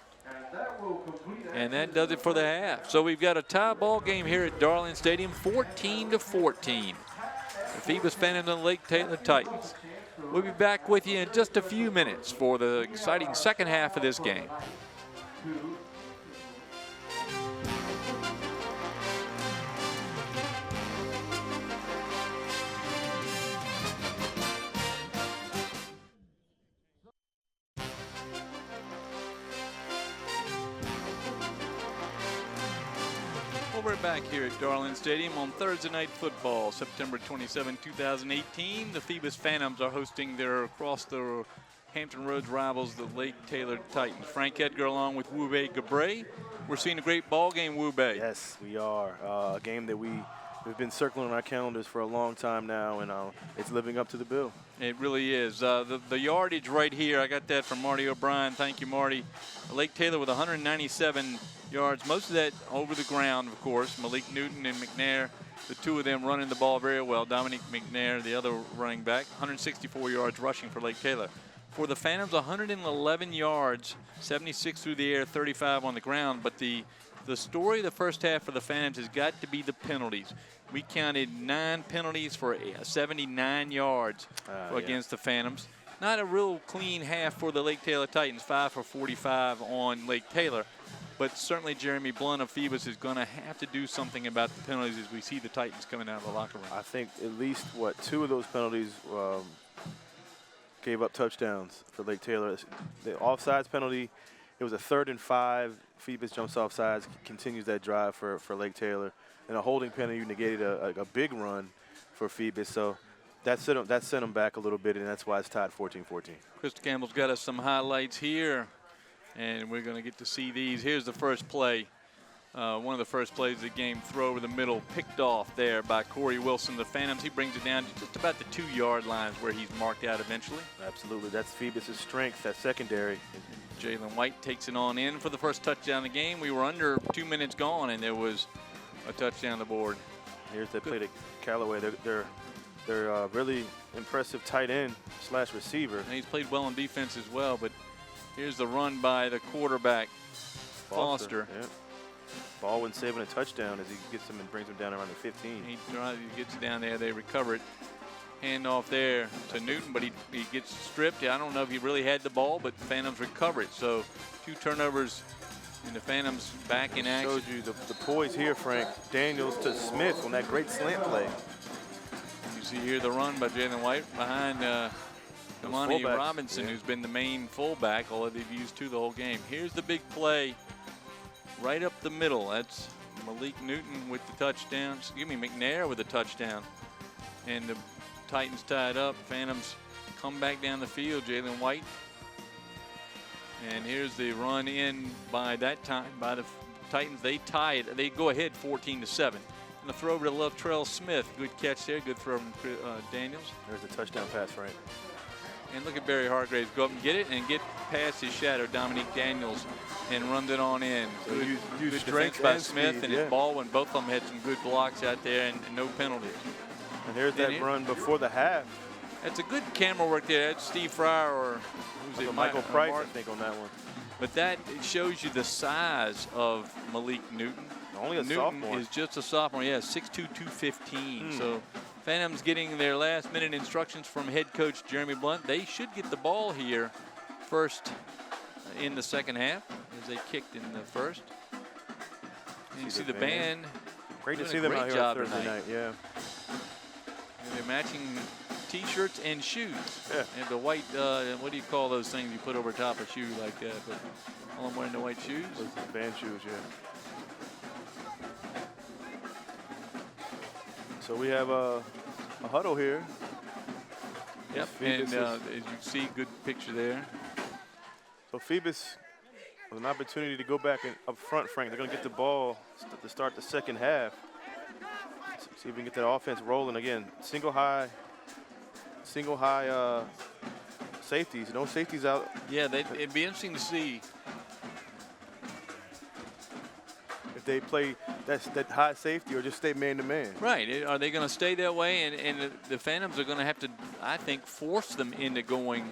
And that does it for the half. So we've got a tie ball game here at Darling Stadium, 14-14. The Phoebus Phantoms and the Lake Taylor Titans. We'll be back with you in just a few minutes for the exciting second half of this game. We're back here at Darling Stadium on Thursday Night Football, September 27, 2018. The Phoebus Phantoms are hosting their across the Hampton Roads rivals, the Lake Taylor Titans. Frank Edgar along with Wube Gabray. We're seeing a great ball game, Wube. Yes, we are. A game that we've been circling on our calendars for a long time now, and it's living up to the bill. It really is. The yardage right here, I got that from Marty O'Brien. Thank you, Marty. Lake Taylor with 197 yards, most of that over the ground, of course. Malik Newton and McNair, the two of them running the ball very well. Dominique McNair, the other running back, 164 yards rushing for Lake Taylor. For the Phantoms, 111 yards, 76 through the air, 35 on the ground. But the story of the first half for the Phantoms has got to be the penalties. We counted 9 penalties for 79 yards against the Phantoms. Not a real clean half for the Lake Taylor Titans, 5 for 45 on Lake Taylor. But certainly Jeremy Blunt of Phoebus is going to have to do something about the penalties as we see the Titans coming out of the locker room. I think at least, 2 of those penalties gave up touchdowns for Lake Taylor. The offsides penalty, it was a 3rd and 5. Phoebus jumps offsides, continues that drive for Lake Taylor. And a holding penalty, you negated a big run for Phoebus. So that sent them back a little bit, and that's why it's tied 14-14. Krista Campbell's got us some highlights here, and we're going to get to see these. Here's the first play. One of the first plays of the game, throw over the middle, picked off there by Corey Wilson. The Phantoms, he brings it down to just about the 2-yard lines where he's marked out eventually. Absolutely. That's Phoebus' strength, that secondary. Jalen White takes it on in for the first touchdown of the game. We were under 2 minutes gone, and there was a touchdown on the board. Here's that play to Callaway. They're really impressive tight end / receiver. And he's played well on defense as well, but here's the run by the quarterback, Foster. Yeah. Baldwin saving a touchdown as he gets him and brings him down around the 15. He gets down there. They recover it. Hand off there to Newton, but he gets stripped. I don't know if he really had the ball, but the Phantoms recover it. So 2 turnovers, and the Phantoms back in action. Shows you the poise here, Frank. Daniels to Smith on that great slant play. You see here the run by Jalen White behind Damani Robinson, who's been the main fullback, although they've used 2 the whole game. Here's the big play right up the middle. That's Malik Newton with the touchdown. Excuse me, McNair with the touchdown. And the Titans tied up. Phantoms come back down the field. Jalen White. And here's the run in by that time by the Titans. They tied. They go ahead 14-7. And the throw over to Latrell Smith. Good catch there. Good throw from Daniels. There's a touchdown pass, Frank. And look at Barry Hargraves go up and get it and get past his shadow, Dominique Daniels, and runs it on in. So Good defense by Smith and his Baldwin. Both of them had some good blocks out there and no penalties. And there's that run before the half. That's a good camera work there. That's Steve Fryer or who's it? Michael Price, I think, on that one. But that it shows you the size of Malik Newton. Only a Newton sophomore. is just a sophomore. Yeah, 6'2", 215. So Phantoms getting their last-minute instructions from head coach Jeremy Blunt. They should get the ball here first in the second half as they kicked in the first. And you see the band. Great to see them out here on Thursday night. Yeah. And they're matching T-shirts and shoes. Yeah. And the white, what do you call those things you put over top a shoe like that? But all I'm wearing the white shoes. Those are the band shoes, yeah. So we have a huddle here. Yep, and as you see, good picture there. So Phoebus with an opportunity to go back up front, Frank. They're going to get the ball to start the second half. See if we can get that offense rolling again. Single high safeties. No safeties out. Yeah, it'd be interesting to see if they play that high safety or just stay man-to-man. Right. Are they going to stay that way? And the Phantoms are going to have to, I think, force them into going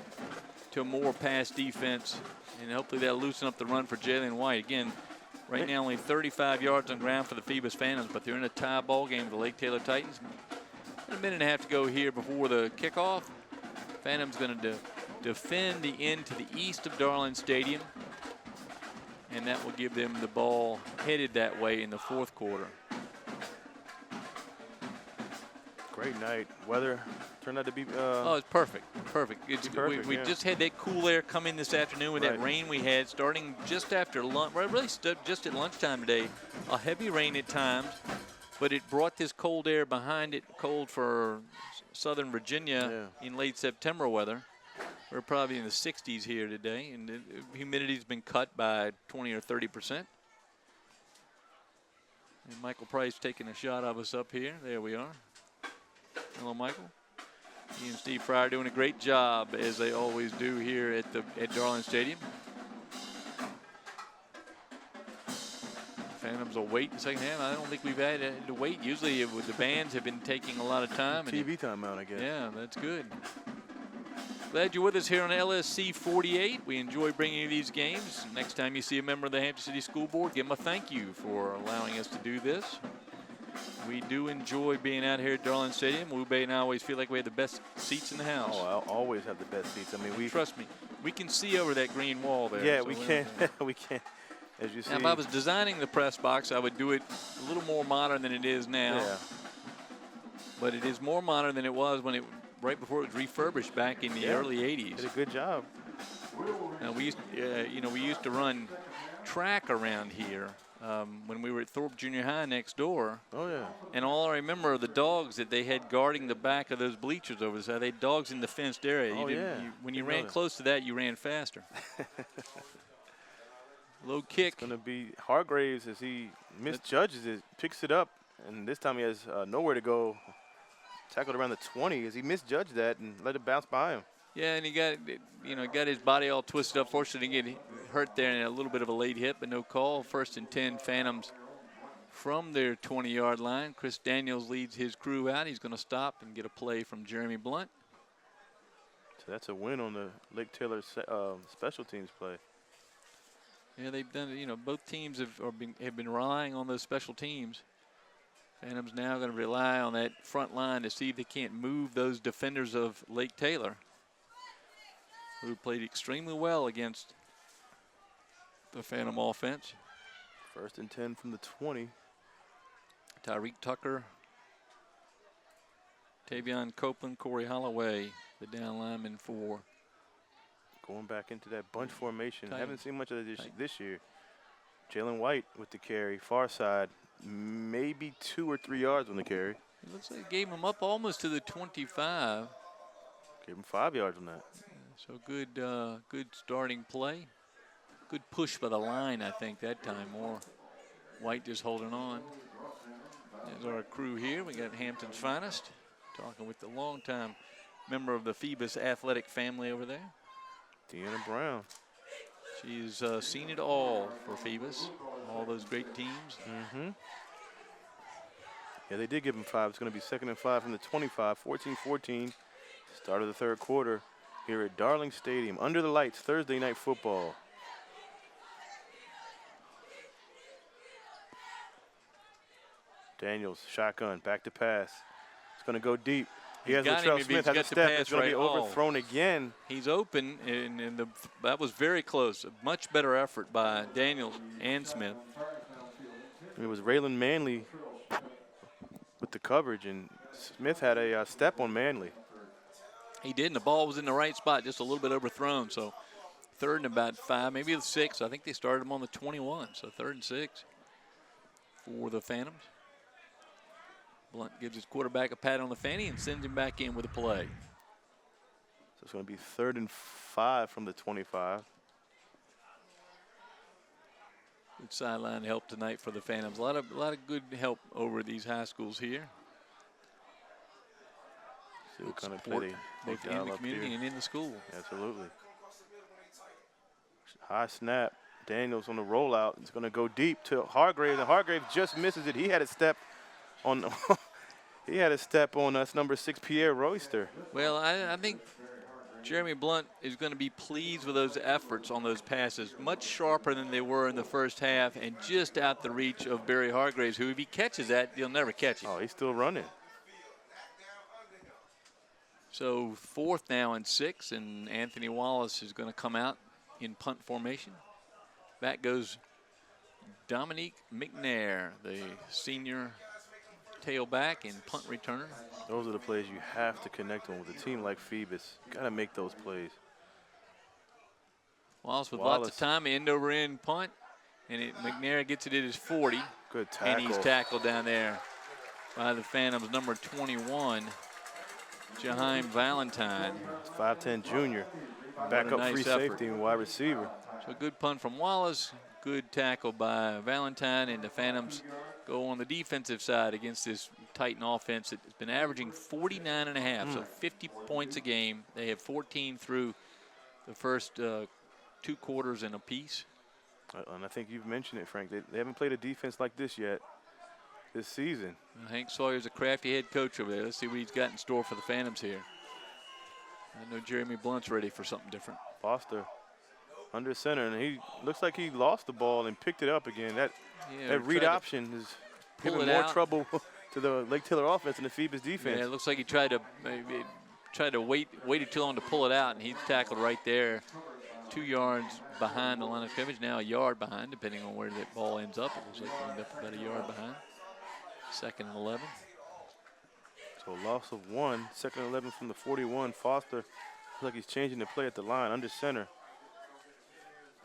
to a more pass defense. And hopefully that'll loosen up the run for Jalen White. Again, right now only 35 yards on ground for the Phoebus Phantoms, but they're in a tie ball game with the Lake Taylor Titans. A minute and a half to go here before the kickoff. Phantoms going to defend the end to the east of Darling Stadium. And that will give them the ball headed that way in the fourth quarter. Great night. Weather turned out to be. Oh, it's perfect. Perfect. Perfect, we just had that cool air come in this afternoon with that rain we had starting just after lunch. Well, really just at lunchtime today. A heavy rain at times, but it brought this cold air behind it. Cold for Southern Virginia in late September weather. We're probably in the 60s here today, and the humidity's been cut by 20 or 30%. And Michael Price taking a shot of us up here. There we are. Hello, Michael. He and Steve Fryer doing a great job, as they always do here at Darling Stadium. Phantoms will wait in the second half. I don't think we've had to wait. Usually the bands have been taking a lot of time. TV time out, I guess. Yeah, that's good. Glad you're with us here on LSC 48. We enjoy bringing you these games. Next time you see a member of the Hampton City School Board, give them a thank you for allowing us to do this. We do enjoy being out here at Darling Stadium. Wu-Bei and I always feel like we have the best seats in the house. Oh, I'll always have the best seats. I mean, trust me, we can see over that green wall there. Yeah, so we can. We can. As you see. Now, if I was designing the press box, I would do it a little more modern than it is now. Yeah. But it is more modern than it was when right before it was refurbished back in the early 80s. Did a good job. Now we used, we used to run track around here when we were at Thorpe Junior High next door. Oh yeah. And all I remember are the dogs that they had guarding the back of those bleachers over the side. They had dogs in the fenced area. Oh yeah. When you ran close to that, you ran faster. Low kick. It's gonna be Hargraves as he misjudges it, picks it up, and this time he has nowhere to go. Tackled around the 20 as he misjudged that and let it bounce by him. Yeah, and he got, got his body all twisted up. Fortunately, he didn't get hurt there in a little bit of a late hit, but no call. 1st and 10, Phantoms from their 20-yard line. Chris Daniels leads his crew out. He's going to stop and get a play from Jeremy Blunt. So that's a win on the Lake Taylor special teams play. Yeah, they've done it. Both teams have been relying on those special teams. Phantoms now going to rely on that front line to see if they can't move those defenders of Lake Taylor, who played extremely well against the Phantom offense. 1st and 10 from the 20. Tyreek Tucker, Tavion Copeland, Corey Holloway, the down lineman for. Going back into that bunch formation. Titans. Haven't seen much of this year. Jalen White with the carry, far side. maybe 2 or 3 yards on the carry. It looks like gave him up almost to the 25. Gave him 5 yards on that. So good, good starting play. Good push by the line, I think, that time. More White just holding on. There's our crew here. We got Hampton's finest, talking with the longtime member of the Phoebus athletic family over there. Deanna Brown. She's seen it all for Phoebus, all those great teams. Yeah, they did give him 5. It's going to be 2nd and 5 from the 25, 14-14. Start of the 3rd quarter here at Darling Stadium. Under the lights, Thursday night football. Daniels, shotgun, back to pass. It's going to go deep. He has Latrell Smith, has a step. It's going to be overthrown again. He's open, and that was very close. A much better effort by Daniels and Smith. It was Raylan Manley with the coverage, and Smith had a step on Manley. He did, and the ball was in the right spot, just a little bit overthrown. So 3rd and about 5, maybe the 6. I think they started him on the 21, so 3rd and 6 for the Phantoms. Blunt gives his quarterback a pat on the fanny and sends him back in with a play. So it's going to be 3rd and 5 from the 25. Good sideline help tonight for the Phantoms. A lot of good help over these high schools here. See what kind of play they both in the community and in the school. Absolutely. High snap. Daniels on the rollout. It's going to go deep to Hargrave, and Hargrave just misses it. He had a step on. He had a step on us, number 6, Pierre Royster. Well, I think Jeremy Blunt is going to be pleased with those efforts on those passes. Much sharper than they were in the first half, and just out the reach of Barry Hargraves, who, if he catches that, he'll never catch it. Oh, he's still running. So 4th now and 6, and Anthony Wallace is going to come out in punt formation. Back goes Dominique McNair, the senior tailback and punt returner. Those are the plays you have to connect on with a team like Phoebus. Got to make those plays. Wallace with lots of time, end over end punt, and McNair gets it at his 40. Good tackle. And he's tackled down there by the Phantoms, number 21, Jaheim Valentine. 5'10" junior. Back up nice free effort. safety and wide receiver. So good punt from Wallace, good tackle by Valentine, and the Phantoms go on the defensive side against this Titan offense that has been averaging 49.5, so 50 points a game. They have 14 through the first 2 quarters and a piece. And I think you've mentioned it, Frank. They haven't played a defense like this yet this season. Hank Sawyer's a crafty head coach over there. Let's see what he's got in store for the Phantoms here. I know Jeremy Blunt's ready for something different. Foster under center, and he looks like he lost the ball and picked it up again. That read option is giving more trouble to the Lake Taylor offense and the Phoebus defense. Yeah, it looks like he tried to waited too long to pull it out, and he's tackled right there, 2 yards behind the line of scrimmage. Now a yard behind, depending on where that ball ends up. It looks like he ended up about a yard behind. 2nd and 11. So loss of 1, 2nd and 11 from the 41. Foster looks like he's changing the play at the line under center.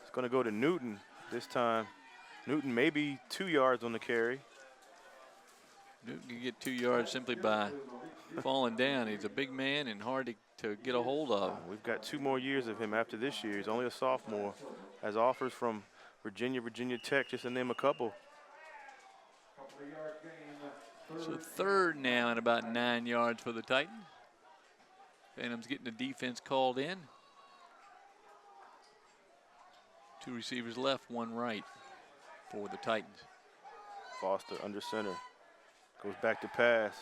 It's going to go to Newton this time. Newton maybe 2 yards on the carry. Newton can get 2 yards simply by falling down. He's a big man and hard to get a hold of. We've got 2 more years of him after this year. He's only a sophomore. Has offers from Virginia, Virginia Tech, just to name a couple. So 3rd now and about 9 yards for the Titans. Phantoms getting the defense called in. 2 receivers left, 1 right for the Titans. Foster under center. Goes back to pass.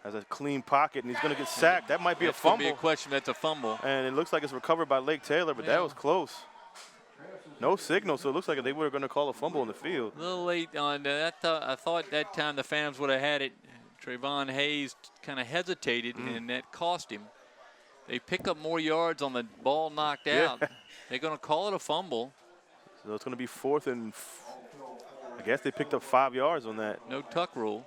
Has a clean pocket, and he's going to get sacked. That might be a fumble. Could be a question. That's a fumble. And it looks like it's recovered by Lake Taylor, but that was close. No signal, so it looks like they were going to call a fumble in the field. A little late on that. I thought that time the Phantoms would have had it. Trayvon Hayes kind of hesitated, and that cost him. They pick up more yards on the ball knocked out. They're going to call it a fumble. So it's going to be 4th and I guess they picked up 5 yards on that. No tuck rule.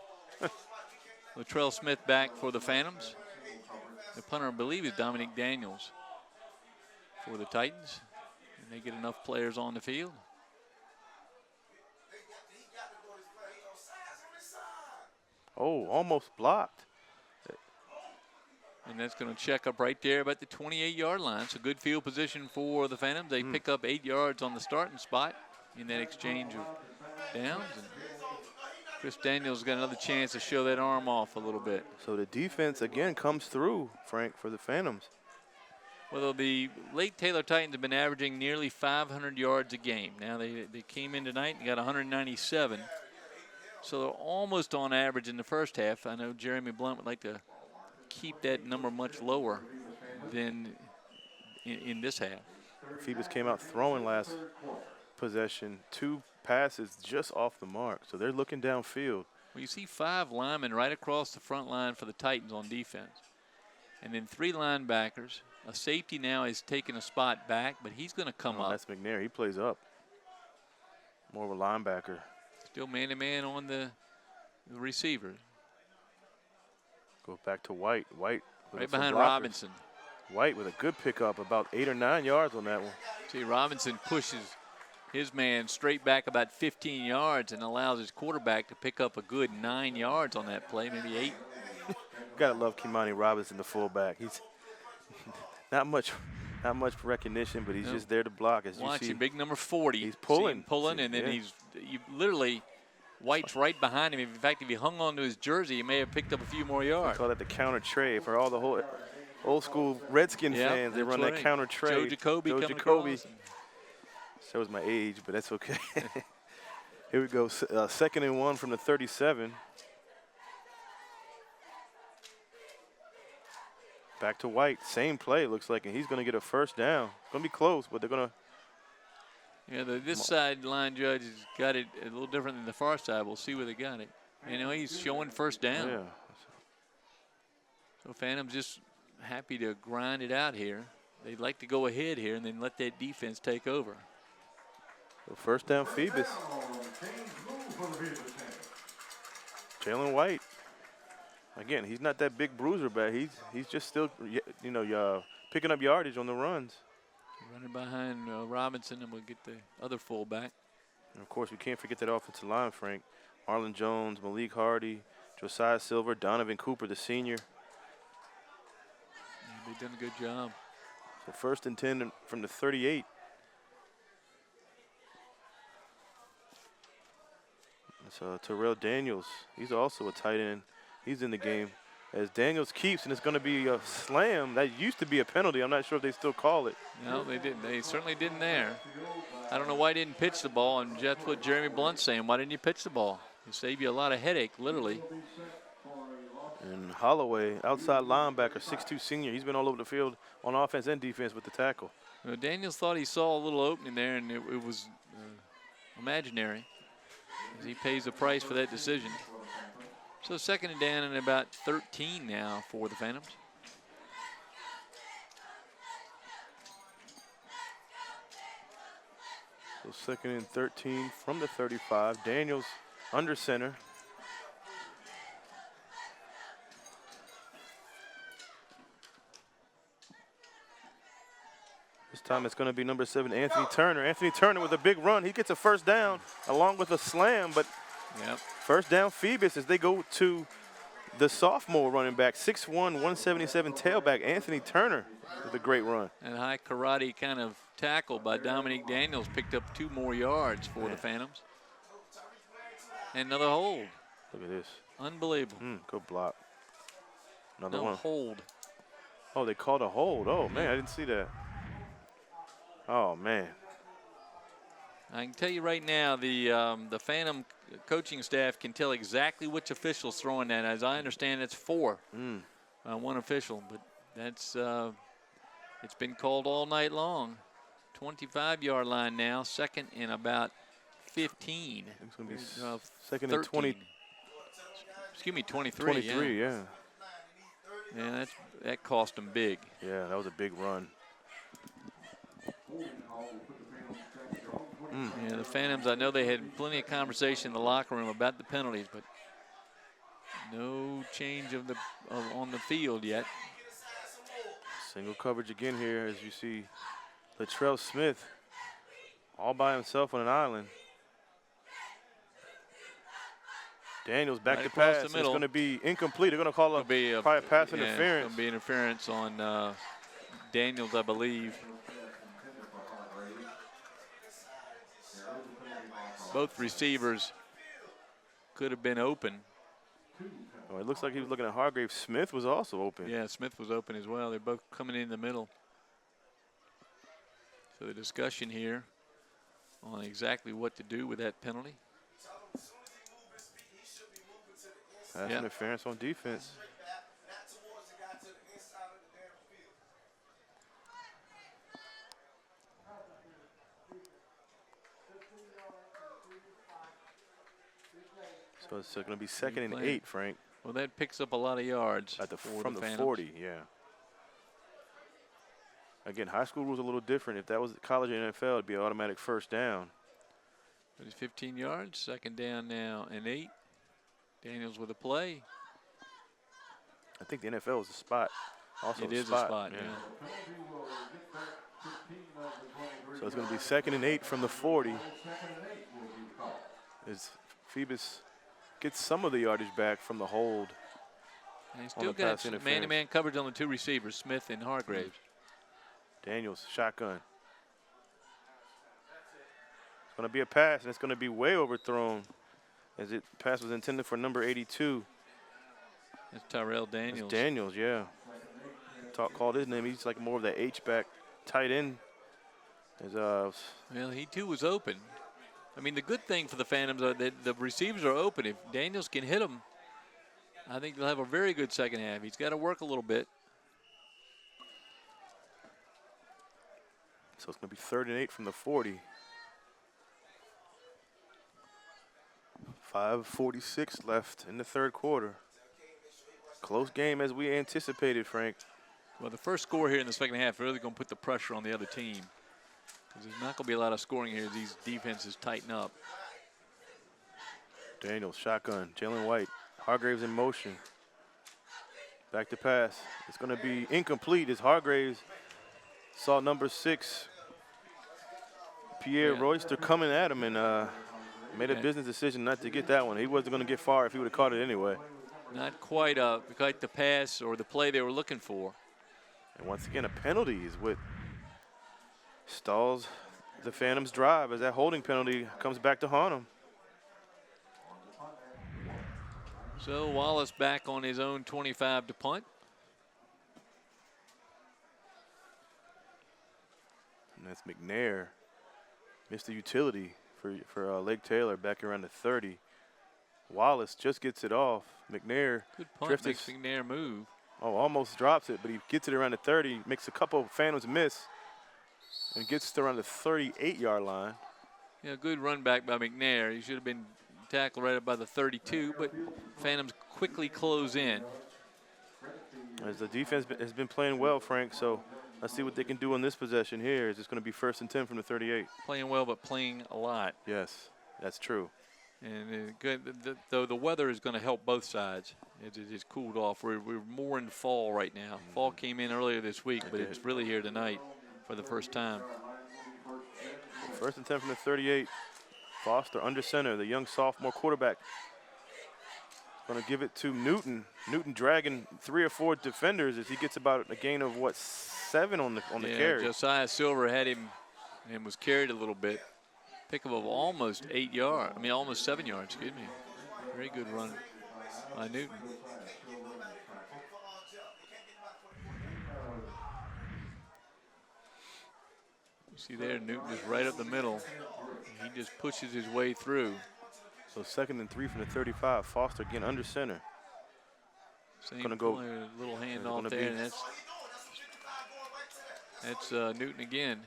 Latrell Smith back for the Phantoms. The punter, I believe, is Dominique Daniels for the Titans. And they get enough players on the field. Oh, almost blocked. And that's going to check up right there about the 28-yard line. So good field position for the Phantoms. They pick up 8 yards on the starting spot in that exchange of downs. And Chris Daniels got another chance to show that arm off a little bit. So the defense, again, comes through, Frank, for the Phantoms. Well, the Lake Taylor Titans have been averaging nearly 500 yards a game. Now, they came in tonight and got 197. So they're almost on average in the first half. I know Jeremy Blunt would like to keep that number much lower than in this half. Phoebus came out throwing last possession. 2 passes just off the mark. So they're looking downfield. Well, you see 5 linemen right across the front line for the Titans on defense. And then 3 linebackers. A safety now is taking a spot back, but he's going to come up. That's McNair. He plays up. More of a linebacker. Still man-to-man on the receiver. Go back to White. White right behind Robinson. White with a good pickup, about 8 or 9 yards on that one. See, Robinson pushes his man straight back about 15 yards and allows his quarterback to pick up a good 9 yards on that play, maybe 8. Gotta love Kimani Robinson, the fullback. He's not much recognition, but he's just there to block. As Watch you see, big number 40. He's pulling, and then you literally. White's right behind him. In fact, if he hung on to his jersey, he may have picked up a few more yards. We call that the counter tray for all the whole old school Redskin fans. They run that counter tray. Joe Jacoby. Shows my age, but that's okay. Here we go. 2nd and 1 from the 37. Back to White. Same play, looks like, and he's going to get a first down. It's going to be close, but they're going to. Yeah, this sideline judge has got it a little different than the far side. We'll see where they got it. You know, he's showing first down. Yeah. So Phantom's just happy to grind it out here. They'd like to go ahead here and then let that defense take over. So first down, Phoebus. Jalen White. Again, he's not that big bruiser back. He's just still, picking up yardage on the runs. Running behind Robinson, and we'll get the other fullback. And of course, we can't forget that offensive line, Frank. Marlon Jones, Malik Hardy, Josiah Silver, Donovan Cooper, the senior. Yeah, they've done a good job. So 1st and 10 from the 38. So Terrell Daniels, he's also a tight end. He's in the game. As Daniels keeps, and it's going to be a slam. That used to be a penalty. I'm not sure if they still call it. No, they didn't. They certainly didn't there. I don't know why he didn't pitch the ball, and that's what Jeremy Blunt's saying. Why didn't you pitch the ball? It'll save you a lot of headache, literally. And Holloway, outside linebacker, 6'2" senior. He's been all over the field on offense and defense with the tackle. Well, Daniels thought he saw a little opening there, and it was imaginary. As he pays the price for that decision. So 2nd and down and about 13 now for the Phantoms. So 2nd and 13 from the 35. Daniels under center. This time it's going to be number 7, Anthony Turner. Anthony Turner with a big run. He gets a first down along with a slam, but first down Phoebus as they go to the sophomore running back, 6'1", 177 tailback, Anthony Turner with a great run. And high karate kind of tackle by Dominique Daniels picked up 2 more yards for the Phantoms. And another hold. Look at this. Unbelievable. Good block. Another no one. Hold. Oh, they called a hold. Oh, man, I didn't see that. Oh, man. I can tell you right now, the Phantom coaching staff can tell exactly which official's throwing that. As I understand, it's 4. One official, but that's it's been called all night long. 25-yard line now, 2nd and about 15. It's going to be 2nd and 20. Excuse me, 23. 23, yeah. Yeah, that cost them big. Yeah, that was a big run. Yeah, the Phantoms, I know they had plenty of conversation in the locker room about the penalties, but no change on the field yet. Single coverage again here as you see Latrell Smith all by himself on an island. Daniels back Right to across pass. the It's middle. going to be incomplete. They're going to call It'll be probably pass yeah, interference. It's going to be interference on Daniels, I believe. Both receivers could have been open. Oh, it looks like he was looking at Hargrave. Smith was also open. Yeah, Smith was open as well. They're both coming in the middle. So the discussion here on exactly what to do with that penalty. Pass interference on defense. So it's going to be 2nd and 8, Frank. Well, that picks up a lot of yards From the 40, yeah. Again, high school rules are a little different. If that was college and NFL, it'd be an automatic first down. But it's 15 yards, 2nd down now and 8. Daniels with a play. I think the NFL is a spot. Also it is a spot, yeah. So it's going to be 2nd and 8 from the 40. As Phoebus gets some of the yardage back from the hold. And he still got man-to-man coverage on the 2 receivers, Smith and Hargraves. Daniels, shotgun. It's going to be a pass, and it's going to be way overthrown as it pass was intended for number 82. That's Tyrell Daniels. That's Daniels, yeah. Called his name. He's like more of that H-back tight end. Well, he too was open. I mean, the good thing for the Phantoms are that the receivers are open. If Daniels can hit them, I think they'll have a very good second half. He's got to work a little bit. So it's going to be 3rd and 8 from the 40. 5:46 left in the 3rd quarter. Close game as we anticipated, Frank. Well, the first score here in the second half really going to put the pressure on the other team. Because there's not going to be a lot of scoring here as these defenses tighten up. Daniels, shotgun. Jalen White. Hargraves in motion. Back to pass. It's going to be incomplete as Hargraves saw number 6, Pierre Royster, coming at him and made a business decision not to get that one. He wasn't going to get far if he would have caught it anyway. Not quite the pass or the play they were looking for. And once again, a penalty is what stalls the Phantoms' drive as that holding penalty comes back to haunt them. So Wallace back on his own 25 to punt. And that's McNair, Mr. Utility for Lake Taylor back around the 30. Wallace just gets it off. McNair good punt, makes McNair move. Oh, almost drops it, but he gets it around the 30, makes a couple of Phantoms miss, and gets to around the 38-yard line. Yeah, good run back by McNair. He should have been tackled right up by the 32, but Phantoms quickly close in. As the defense has been playing well, Frank, so let's see what they can do on this possession here. It's going to be 1st and 10 from the 38. Playing well, but playing a lot. Yes, that's true. And though the weather is going to help both sides. It has cooled off. We're more in fall right now. Fall came in earlier this week, but it's really here tonight for the first time. 1st and 10 from the 38. Foster under center, the young sophomore quarterback. Going to give it to Newton. Newton dragging 3 or 4 defenders as he gets about a gain of, what, 7 on the carry. Josiah Silver had him and was carried a little bit. Pickup of almost 8 yards. I mean, almost 7 yards, excuse me. Very good run by Newton. You see there, Newton is right up the middle. He just pushes his way through. So 2nd and 3 from the 35. Foster again under center. Gonna go a little handoff there, and that's Newton again.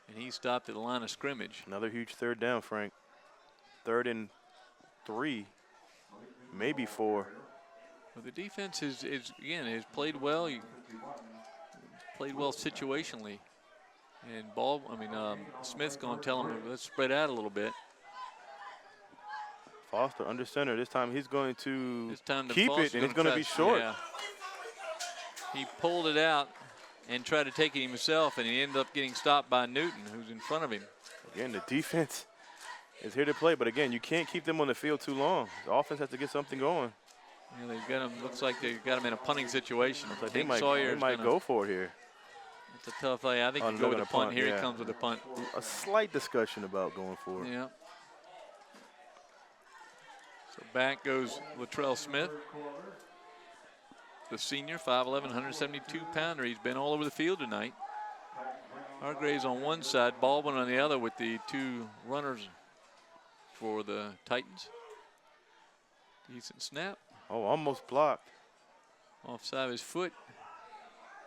And he stopped at the line of scrimmage. Another huge 3rd down, Frank. 3rd and 3, maybe 4. Well, the defense has played well. He played well situationally. And Smith's going to tell him, let's spread out a little bit. Foster under center. This time he's going to keep Foster's it, and it's going to be short. Yeah. He pulled it out and tried to take it himself, and he ended up getting stopped by Newton, who's in front of him. Again, the defense is here to play. But again, you can't keep them on the field too long. The offense has to get something going. Yeah, they've got him. Looks like they've got him in a punting situation. Looks like they might go for it here. It's a tough play. I think Oh, you go with they're a gonna punt. Here yeah. he comes with a punt. A slight discussion about going for it. Yeah. So back goes Latrell Smith, the senior, 5'11", 172-pounder. He's been all over the field tonight. Hargraves on one side, Baldwin on the other with the two runners for the Titans. Decent snap. Oh, almost blocked. Offside of his foot.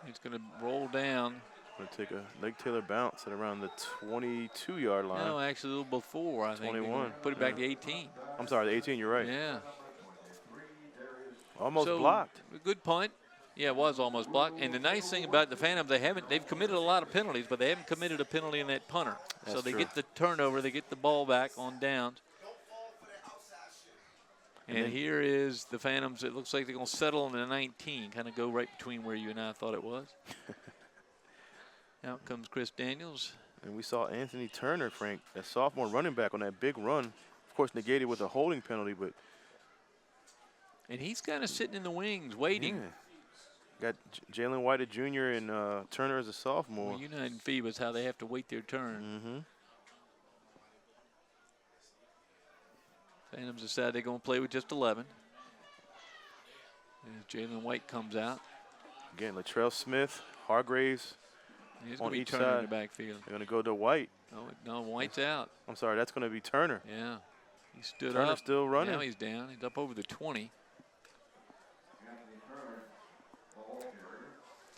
He's going to roll down. Going to take a Lake Taylor bounce at around the 22-yard line. No, actually a little before, I think. 21. Put it back to 18. I'm sorry, the 18, you're right. Yeah. Almost So, blocked. A good punt. Yeah, it was almost blocked. And the nice thing about the Phantoms, they've committed a lot of penalties, but they haven't committed a penalty in that punter. That's so they true. get the turnover, they get the ball back on downs. And here is the Phantoms. It looks like they're going to settle on the 19, kind of go right between where you and I thought it was. Out comes Chris Daniels. And we saw Anthony Turner, Frank, that sophomore running back on that big run. Of course, negated with a holding penalty, but. And he's kind of sitting in the wings, waiting. Yeah. Got Jalen White, Jr., and Turner as a sophomore. Well, you know in Phoebus how they have to wait their turn. Mm-hmm. Phantoms decide they're going to play with just 11. As Jalen White comes out. Again, Latrell Smith, Hargraves He's on going to be each Turner side. in the backfield. They're going to go to White. Oh, no, White's out. I'm sorry, that's going to be Turner. Yeah. He stood Turner's up. still running. Now he's down. He's up over the 20.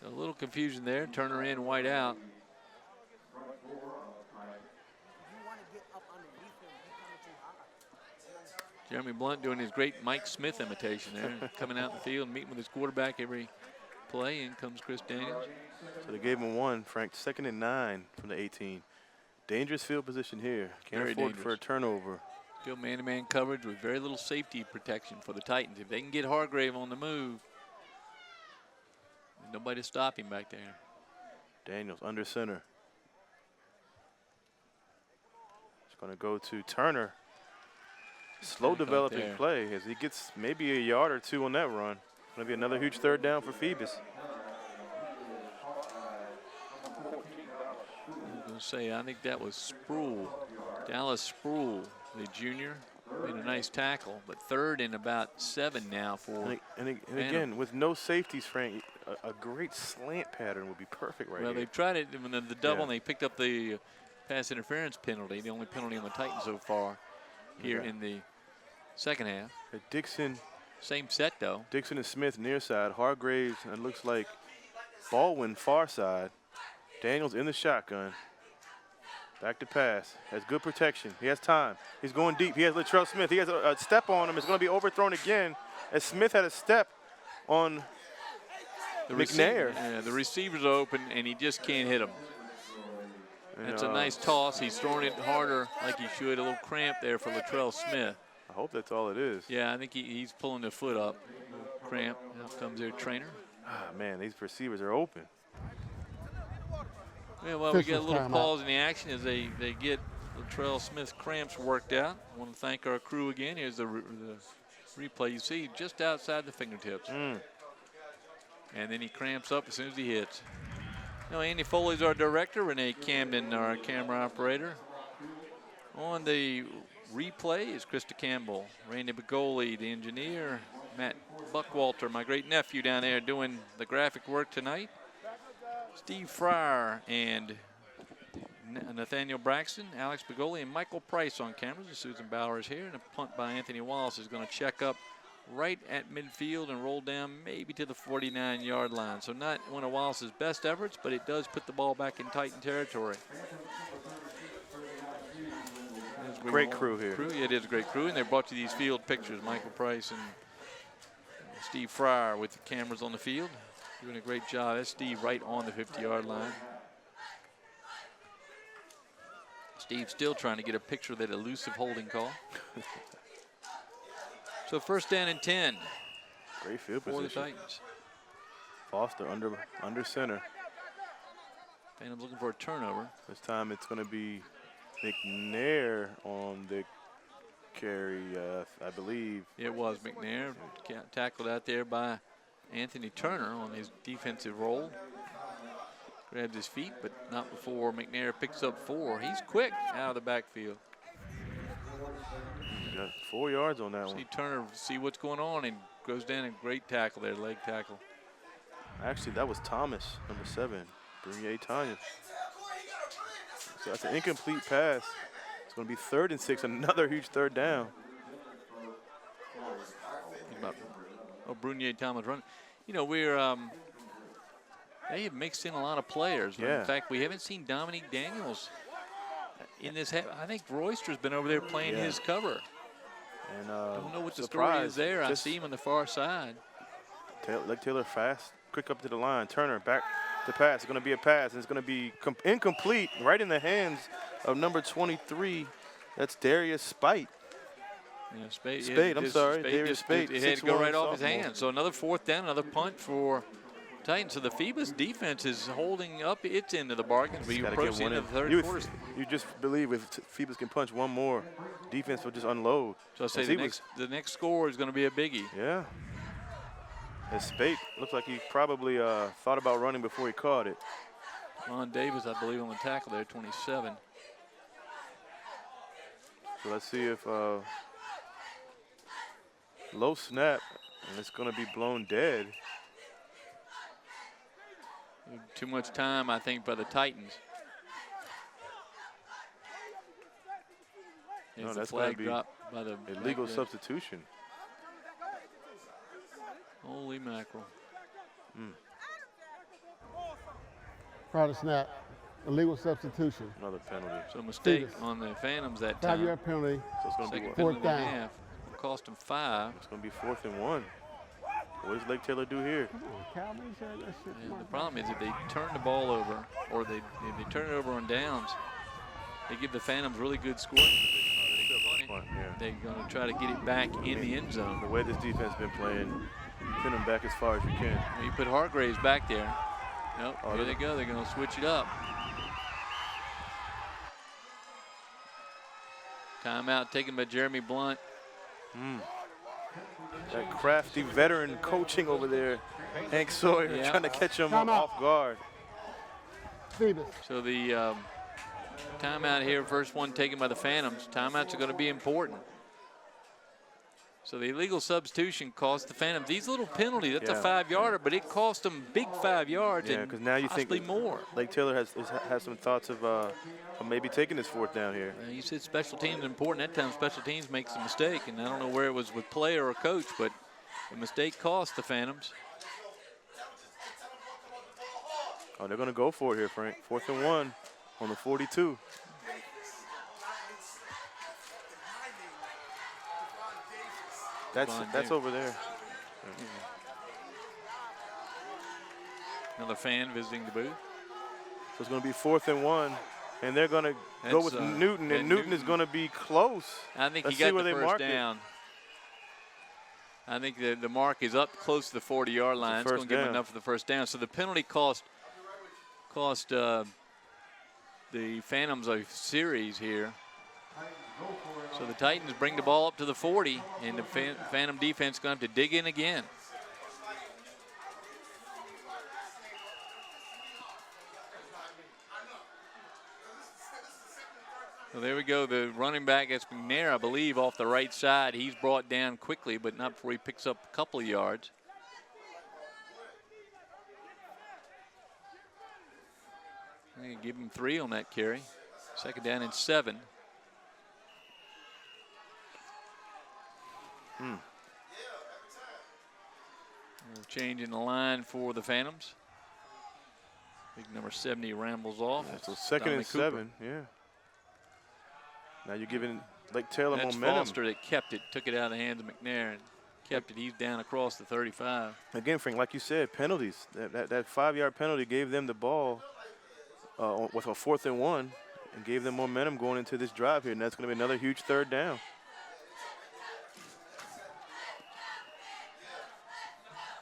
A little confusion there. Turner in, White out. Jeremy Blunt doing his great Mike Smith imitation there, coming out in the field, meeting with his quarterback every play. In comes Chris Daniels. So they gave him one, Frank, 2nd and 9 from the 18. Dangerous field position here. Can't Very afford dangerous. for a turnover. Still man-to-man coverage with very little safety protection for the Titans. If they can get Hargrave on the move, there's nobody to stop him back there. Daniels under center. It's going to go to Turner. Slow developing play as he gets maybe a yard or two on that run. Going to be another huge 3rd down for Phoebus. I'm going to say, I think that was Sproul. Dallas Sproul, the junior, made a nice tackle, but 3rd and about 7 now for. And again, with no safeties, Frank, a great slant pattern would be perfect right Well, here. they've tried it in the double, and they picked up the pass interference penalty, the only penalty on the Titans so far here in the second half. Dixon. Same set, though. Dixon and Smith near side. Hargraves, and it looks like Baldwin far side. Daniels in the shotgun. Back to pass. Has good protection. He has time. He's going deep. He has Latrell Smith. He has a step on him. It's going to be overthrown again as Smith had a step on McNair. Yeah, the receivers are open, and he just can't hit him. That's a nice toss. He's throwing it harder like he should. A little cramp there for Latrell Smith. I hope that's all it is. Yeah, I think he's pulling the foot up. Cramp. Now comes their trainer. Ah, man, these receivers are open. Yeah, well, we get a little pause in the action as they get Latrell Smith's cramps worked out. I want to thank our crew again. Here's the replay. You see just outside the fingertips. And then he cramps up as soon as he hits. Now, Andy Foley's our director. Renee Camden, our camera operator. On the replay is Krista Campbell. Randy Begoli, the engineer. Matt Buckwalter, my great nephew down there, doing the graphic work tonight. Steve Fryer and Nathaniel Braxton, Alex Begoli, and Michael Price on cameras. Susan Bauer is here, and a punt by Anthony Wallace is going to check up right at midfield and roll down maybe to the 49-yard line. So not one of Wallace's best efforts, but it does put the ball back in Titan territory. Great crew here. Yeah, it is a great crew, and they brought you these field pictures. Michael Price and Steve Fryer with the cameras on the field. Doing a great job. That's Steve right on the 50-yard line. Steve's still trying to get a picture of that elusive holding call. So 1st down and 10. Great field for position. the Titans. Foster under center. Phantom's looking for a turnover. This time it's going to be McNair on the carry, I believe. It was McNair tackled out there by Anthony Turner on his defensive roll. Grabs his feet, but not before McNair picks up 4. He's quick out of the backfield. Got 4 yards on that one. See Turner see what's going on and goes down, a great tackle there, leg tackle. Actually, that was Thomas, number 7, Brunier Tanya. So that's an incomplete pass. It's going to be 3rd and 6, another huge 3rd down. Brunier Thomas running. You know, they have mixed in a lot of players. Yeah. In fact, we haven't seen Dominique Daniels in this. I think Royster's been over there playing his cover. And don't know what the story is there. I see him on the far side. Leg Taylor fast, quick up to the line. Turner back to pass. It's going to be a pass, and it's going to be incomplete, right in the hands of number 23. That's Darius Spite. Yeah, Spade. Darius Spade. It had to go right off his hands. So another 4th down, another punt for Titans. So the Phoebus defense is holding up its end of the bargain. We approach the end of the 3rd quarter. You just believe if Phoebus can punch one more, defense will just unload. So I say the next score is going to be a biggie. Yeah. And Spate looks like he probably thought about running before he caught it. Ron Davis, I believe, on the tackle there, 27. So let's see if low snap, and it's going to be blown dead. Too much time, I think, by the Titans. No, that's going to be dropped by the illegal substitution. Holy mackerel. Prior to snap, illegal substitution. Another penalty. So mistake Phoebus. on the Phantoms that time. 5-yard penalty. So it's going to be Second what? 4th down. and a half. Cost him 5. It's going to be 4th and 1. What does Lake Taylor do here? Come on, Calvin, you said that shit. And the problem is if they turn the ball over, or if they turn it over on downs, they give the Phantoms really good scoring. They're going to try to get it back in the end zone. The way this defense has been playing, pin them back as far as you can. You put Hargraves back there. Nope, here they go. They're going to switch it up. Timeout taken by Jeremy Blunt. That crafty veteran coaching over there, Hank Sawyer, trying to catch him off guard. Phoebus. So the timeout here, first one taken by the Phantoms. Timeouts are going to be important. So the illegal substitution cost the Phantoms these little penalties. That's a 5-yarder, but it cost them big 5 yards and because now you possibly think more. Lake Taylor has some thoughts of maybe taking this 4th down here. You said special teams are important. That time special teams makes a mistake, and I don't know where it was with player or coach, but the mistake cost the Phantoms. Oh, they're going to go for it here, Frank. 4th and 1 on the 42. That's over there. Another fan visiting the booth. So it's going to be 4th and 1, and they're going to go with Newton, and Newton is going to be close. I think Let's he got see where the they first mark down. I think the mark is up close to the 40-yard line. It's going to give him enough for the first down. So the penalty cost the Phantoms a series here. So the Titans bring the ball up to the 40, and the Phantom defense is going to have to dig in again. So there we go. The running back is McNair, I believe, off the right side. He's brought down quickly, but not before he picks up a couple of yards. I'm going to give him 3 on that carry. 2nd down and 7. Change in the line for the Phantoms. Big number 70 rambles off. So 2nd and 7, yeah. Now you're giving Lake Taylor That's momentum. Foster that kept it, took it out of the hands of McNair and kept it. He's down across the 35. Again, Frank, like you said, penalties. That 5-yard penalty gave them the ball with a 4th and 1 and gave them momentum going into this drive here, and that's going to be another huge 3rd down.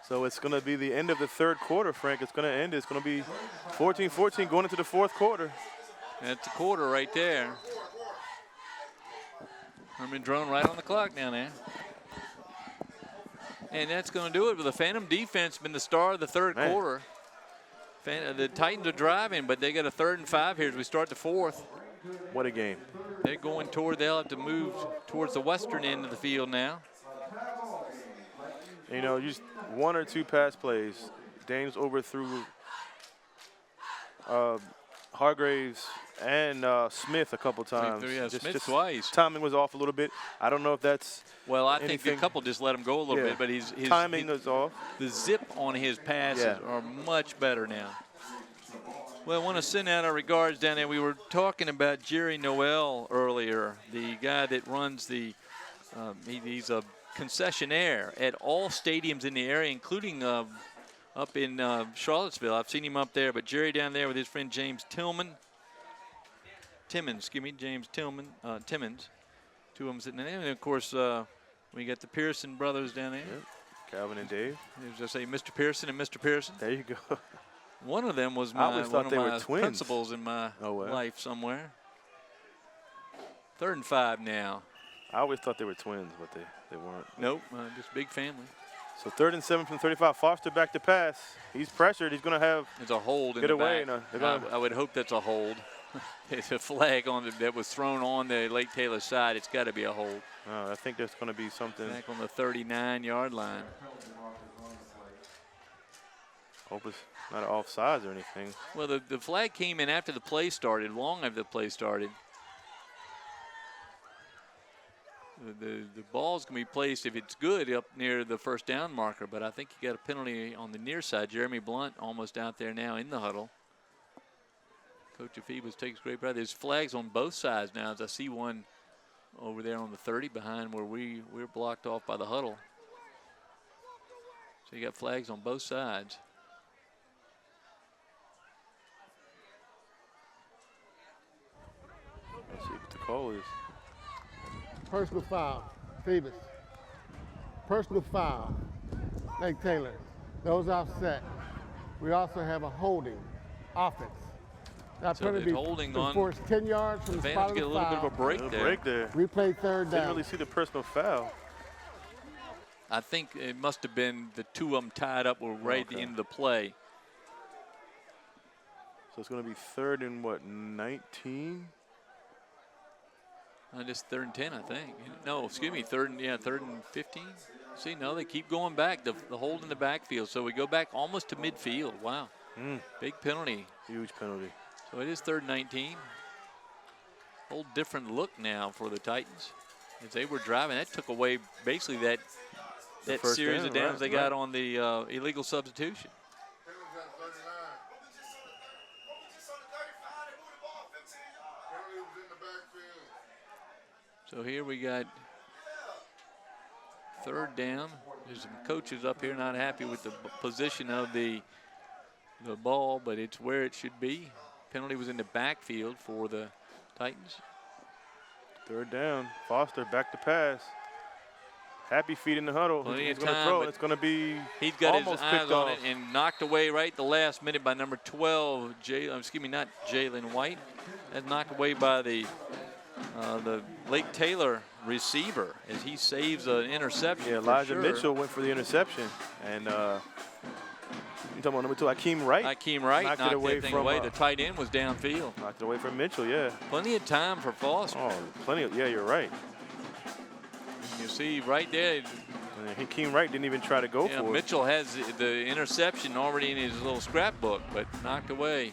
So it's going to be the end of the 3rd quarter, Frank. It's going to end. It's going to be 14-14 going into the 4th quarter. That's a quarter right there. Herman Drone right on the clock down there. And that's going to do it. With the Phantom defense been the star of the third quarter. The Titans are driving, but they got a 3rd and 5 here as we start the 4th. What a game. They're going toward, they'll have to move towards the western end of the field now. You know, just 1 or 2 pass plays. Dames overthrew Hargraves and Smith a couple times. Yeah, Smith twice. Timing was off a little bit. I don't know if that's I think the couple just let him go a little bit, but his timing is off. The zip on his passes are much better now. Well, I want to send out our regards down there. We were talking about Jerry Noel earlier, the guy that runs the, he's a concessionaire at all stadiums in the area, including up in Charlottesville. I've seen him up there, but Jerry down there with his friend James Timmons, James Timmons, 2 of them sitting there. And of course, we got the Pearson brothers down there. Yep. Calvin and Dave. As I say, Mr. Pearson and Mr. Pearson. There you go. One of them was one of my principals in my life somewhere. 3rd and 5 now. I always thought they were twins, but they weren't. Nope, just big family. So 3rd and 7 from 35. Foster back to pass. He's pressured. He's going to have. It's a hold in the back. I would hope that's a hold. It's a flag on that was thrown on the Lake Taylor side. It's got to be a hold. I think there's going to be something. Back on the 39-yard line. Hope it's not offsides or anything. Well, the flag came in after the play started, long after the play started. The ball's going to be placed, if it's good, up near the 1st down marker, but I think you got a penalty on the near side. Jeremy Blunt almost out there now in the huddle. Coach of Phoebus takes great pride. There's flags on both sides now, as I see one over there on the 30 behind where we're blocked off by the huddle. So you got flags on both sides. Let's see what the call is. Personal foul, Phoebus. Personal foul, Lake Taylor. Those offset. We also have a holding offense. That So penalty holding on. force 10 yards from the spot of Get the a little bit foul. of a break there. We play 3rd down. Didn't really see the personal foul. I think it must have been the 2 of them tied up were right at the end of the play. So it's going to be 3rd and what, 19? Just 3rd and 10, I think. No, excuse me, 3rd and 15. See, no, they keep going back. The hold in the backfield. So we go back almost to midfield. Wow. Big penalty. Huge penalty. So it is 3rd and 19. Whole different look now for the Titans. As they were driving, that took away basically that series of downs they got on the illegal substitution. So here we got 3rd down. There's some coaches up here not happy with the position of the ball, but it's where it should be. Penalty was in the backfield for the Titans. 3rd down. Foster back to pass. Happy feet in the huddle. He's going to throw. It's going to be he's got almost his eyes picked on off. it and knocked away right at the last minute by number 12, not Jalen White. That's knocked away by the Lake Taylor receiver as he saves an interception. Yeah, Elijah Mitchell went for the interception. And you talking about number 2, Akeem Wright? Akeem Wright knocked it away that thing from away. The tight end was downfield. Knocked it away from Mitchell, yeah. Plenty of time for Foster. Oh, plenty of, yeah, you're right. You see right there. Akeem Wright didn't even try to go for it. Mitchell has the interception already in his little scrapbook, but knocked away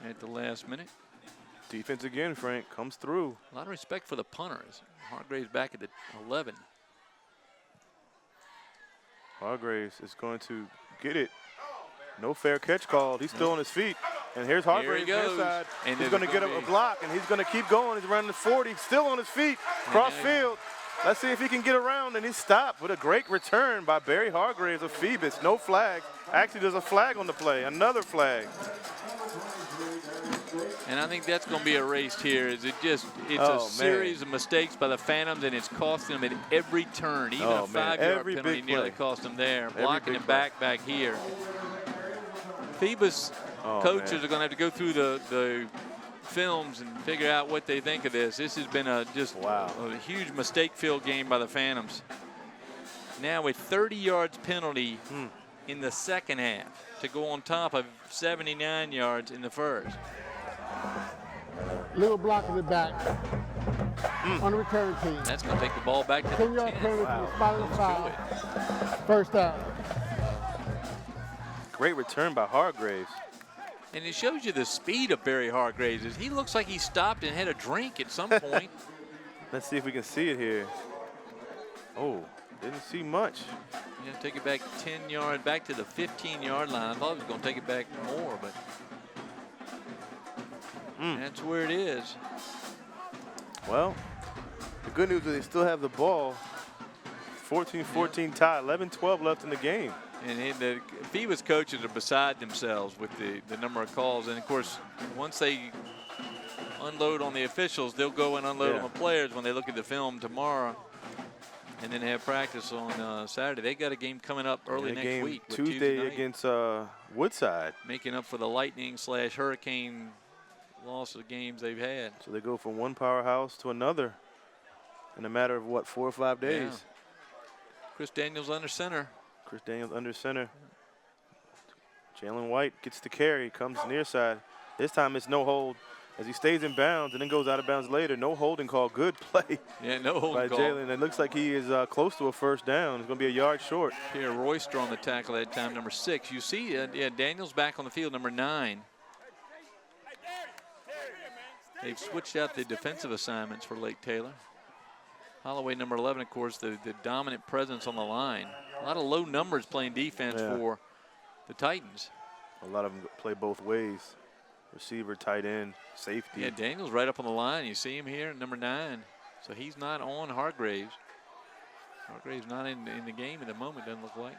at the last minute. Defense again, Frank, comes through. A lot of respect for the punters. Hargraves back at the 11. Hargraves is going to get it. No fair catch called. He's still on his feet. And here's Hargraves inside. And he's going to get a block, and he's going to keep going. He's running the 40, still on his feet, cross field. Let's see if he can get around, and he's stopped with a great return by Barry Hargraves of Phoebus. No flag. Actually, there's a flag on the play, another flag. And I think that's going to be erased here. It's a series of mistakes by the Phantoms, and it's costing them at every turn. Even a 5-yard penalty nearly cost them there. Blocking it back here. Phoebus coaches are going to have to go through the films and figure out what they think of this. This has been a huge mistake-filled game by the Phantoms. Now a 30 yards penalty in the second half to go on top of 79 yards in the first. Little block in the back on the return team. That's going to take the ball back to the 10-yard 10. penalty from the spot of the foul. First down. Great return by Hargraves. And it shows you the speed of Barry Hargraves. He looks like he stopped and had a drink at some point. Let's see if we can see it here. Oh, didn't see much. He's going to take it back 10 yards, back to the 15-yard line. I thought he was going to take it back more, but that's where it is. Well, the good news is they still have the ball. 14-14 tie, 11-12 left in the game. And the Phoebus coaches are beside themselves with the number of calls. And, of course, once they unload on the officials, they'll go and unload on the players when they look at the film tomorrow. And then they have practice on Saturday. They got a game coming up early next week. Tuesday against Woodside. Making up for the lightning/hurricane loss of games they've had. So they go from one powerhouse to another in a matter of, what, 4 or 5 days? Yeah. Chris Daniels under center. Chris Daniels under center. Jalen White gets the carry, comes near side. This time it's no hold as he stays in bounds and then goes out of bounds later. No holding call. Good play. Yeah, no holding call. By Jalen. It looks like he is close to a first down. It's going to be a yard short. Pierre Royster on the tackle that time, number 6. You see, Daniels back on the field, number 9. They've switched out the defensive assignments for Lake Taylor. Holloway, number 11, of course, the dominant presence on the line. A lot of low numbers playing defense for the Titans. A lot of them play both ways. Receiver, tight end, safety. Yeah, Daniels right up on the line. You see him here, number 9. So he's not on Hargraves. Hargraves not in the game at the moment, doesn't look like.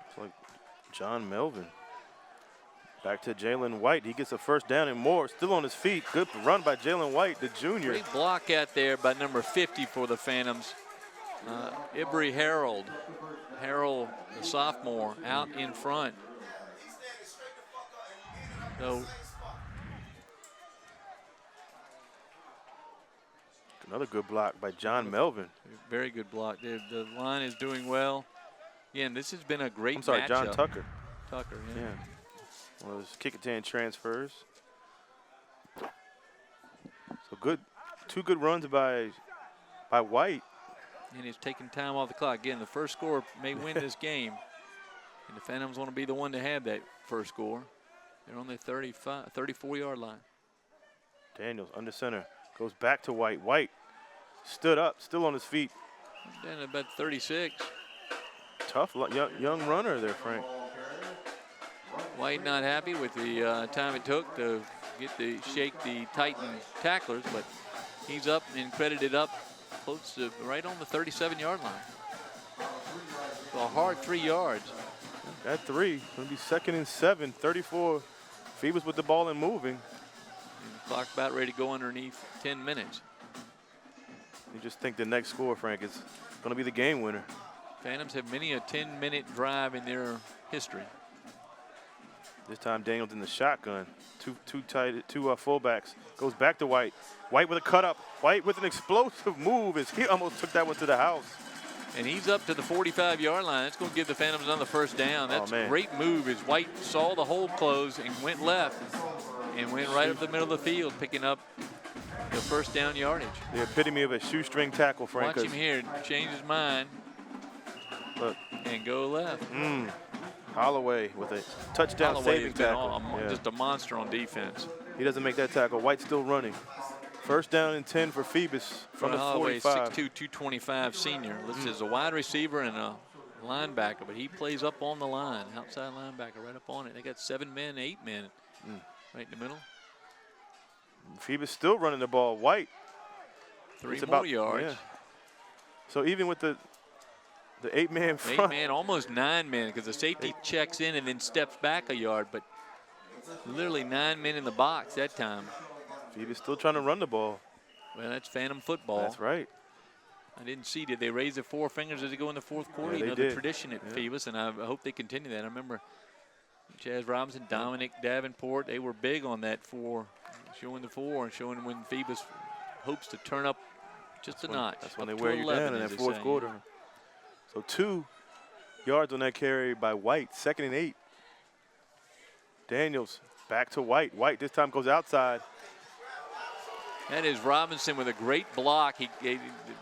It's like John Melvin. Back to Jalen White. He gets a first down and more. Still on his feet. Good run by Jalen White, the junior. Great block out there by number 50 for the Phantoms. Ibry Harold. Harold, the sophomore, out in front. So another good block by John Melvin. Very good block. The line is doing well. Again, this has been a great I'm sorry, matchup. John Tucker. Tucker, Yeah. One of those kick-it-tan transfers. So good, 2 good runs by White. And he's taking time off the clock. Again, the first score may win this game. And the Phantoms want to be the one to have that first score. They're on the 34-yard line. Daniels under center. Goes back to White. White stood up, still on his feet. Down about 36. Tough young runner there, Frank. White not happy with the time it took to shake the Titan tacklers, but he's up and credited up close to right on the 37-yard line. So a hard 3 yards. Got 3. Going to be 2nd and 7. 34. Phoebus with the ball and moving. And the clock about ready to go underneath 10 minutes. You just think the next score, Frank, is going to be the game winner. Phantoms have many a 10-minute drive in their history. This time Daniels in the shotgun. Two fullbacks. Goes back to White. White with a cut up. White with an explosive move as he almost took that one to the house. And he's up to the 45-yard line. That's going to give the Phantoms another first down. That's a great move as White saw the hole close and went left and went right up the middle of the field, picking up the first down yardage. The epitome of a shoestring tackle, Frank. Watch him here, change his mind. Look. And go left. Holloway with a touchdown Holloway saving tackle. Just a monster on defense. He doesn't make that tackle. White's still running. First down and 10 for Phoebus from the 45. 6'2", 225 senior. Listed as a wide receiver and a linebacker, but he plays up on the line. Outside linebacker right up on it. They got 7 men, 8 men right in the middle. Phoebus still running the ball. White. 3 more yards. Yeah. So even with the 8-man front. 8-man, almost 9 men, because the safety checks in and then steps back a yard, but literally 9 men in the box that time. Phoebus still trying to run the ball. Well, that's Phantom football. That's right. I didn't see, did they raise their 4 fingers as they go in the fourth quarter? Yeah, you know, they the did. tradition at Phoebus, and I hope they continue that. I remember Chaz Robinson, Dominic Davenport, they were big on that 4, showing the 4 and showing when Phoebus hopes to turn up just a notch. That's when up they to wear you 11, down in as that they fourth say. quarter. So 2 yards on that carry by White, 2nd and 8. Daniels back to White. White this time goes outside. That is Robinson with a great block.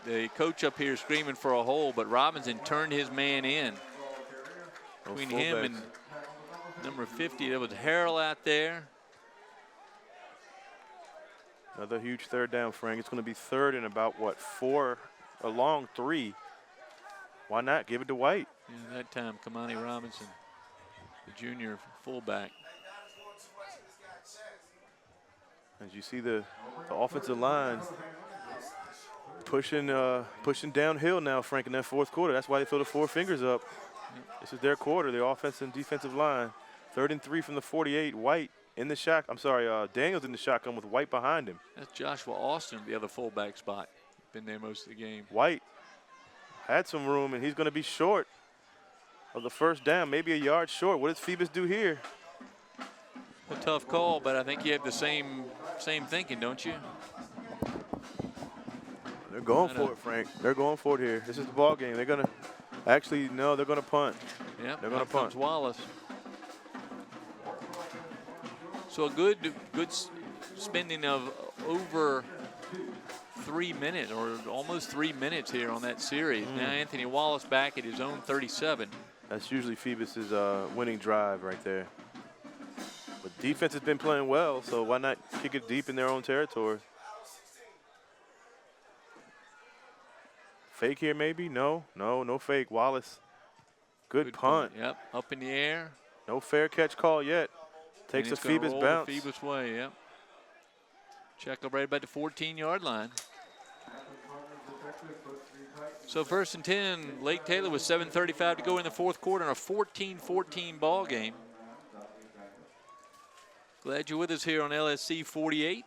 The coach up here screaming for a hole, but Robinson turned his man in. Between him and number 50, there was Harrell out there. Another huge 3rd down, Frank. It's going to be 3rd and about, what, 4, a long 3. Why not give it to White? Yeah, that time, Kamani Robinson, the junior fullback. As you see the offensive line pushing downhill now, Frank, in that 4th quarter. That's why they throw the 4 fingers up. This is their quarter, the offensive and defensive line. 3rd and 3 from the 48. White in the shot. I'm sorry, Daniels in the shotgun with White behind him. That's Joshua Austin, the other fullback spot. Been there most of the game. White had some room, and he's going to be short of the 1st down, maybe a yard short. What does Phoebus do here? A tough call, but I think you have the same thinking, don't you? They're going for it, Frank. They're going for it here. This is the ball game. They're going to actually, no, they're going to punt. Yeah, they're going to punt. Wallace. So a good spending of over 3 minutes, or almost 3 minutes here on that series. Now Anthony Wallace back at his own 37. That's usually Phoebus's winning drive right there. But defense has been playing well, so why not kick it deep in their own territory? Fake here maybe? No fake. Wallace, good punt. Yep, up in the air. No fair catch call yet. Takes a Phoebus bounce. Phoebus way, yep. Check up right about the 14-yard line. So 1st and 10, Lake Taylor with 7:35 to go in the 4th quarter in a 14-14 ball game. Glad you're with us here on LSC 48.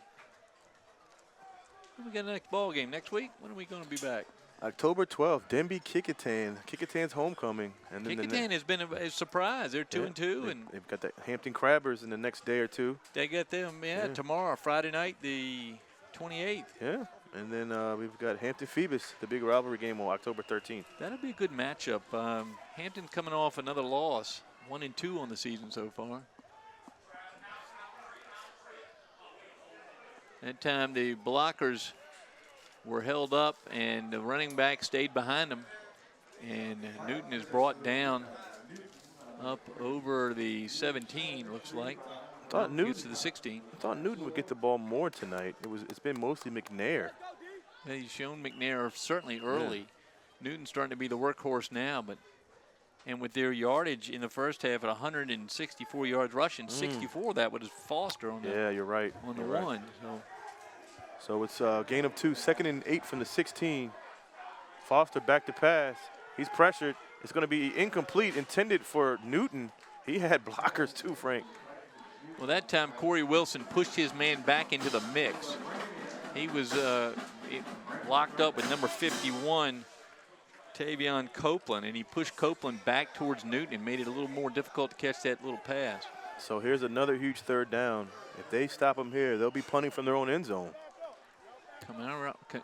When we got the next ball game next week? When are we going to be back? October 12th, Denby Kickoff. Kickoff's homecoming. And then Kickoff has been a surprise. They're 2-2, and they've got the Hampton Crabbers in the next day or 2. They got them, tomorrow, Friday night, the 28th. Yeah, and then we've got Hampton Phoebus, the big rivalry game on October 13th. That'll be a good matchup. Hampton's coming off another loss, 1-2 on the season so far. That time the blockers were held up and the running back stayed behind them. And Newton is brought down up over the 17, looks like. Gets to the 16. I thought Newton would get the ball more tonight. It's been mostly McNair. Yeah, he's shown McNair certainly early. Yeah. Newton's starting to be the workhorse now, and with their yardage in the first half at 164 yards rushing, 64 that was Foster on the you're right. On the one. So it's gain of 2, 2nd and 8 from the 16. Foster back to pass. He's pressured. It's going to be incomplete, intended for Newton. He had blockers too, Frank. Well, that time Corey Wilson pushed his man back into the mix. He was locked up with number 51, Tavion Copeland, and he pushed Copeland back towards Newton and made it a little more difficult to catch that little pass. So here's another huge 3rd down. If they stop him here, they'll be punting from their own end zone.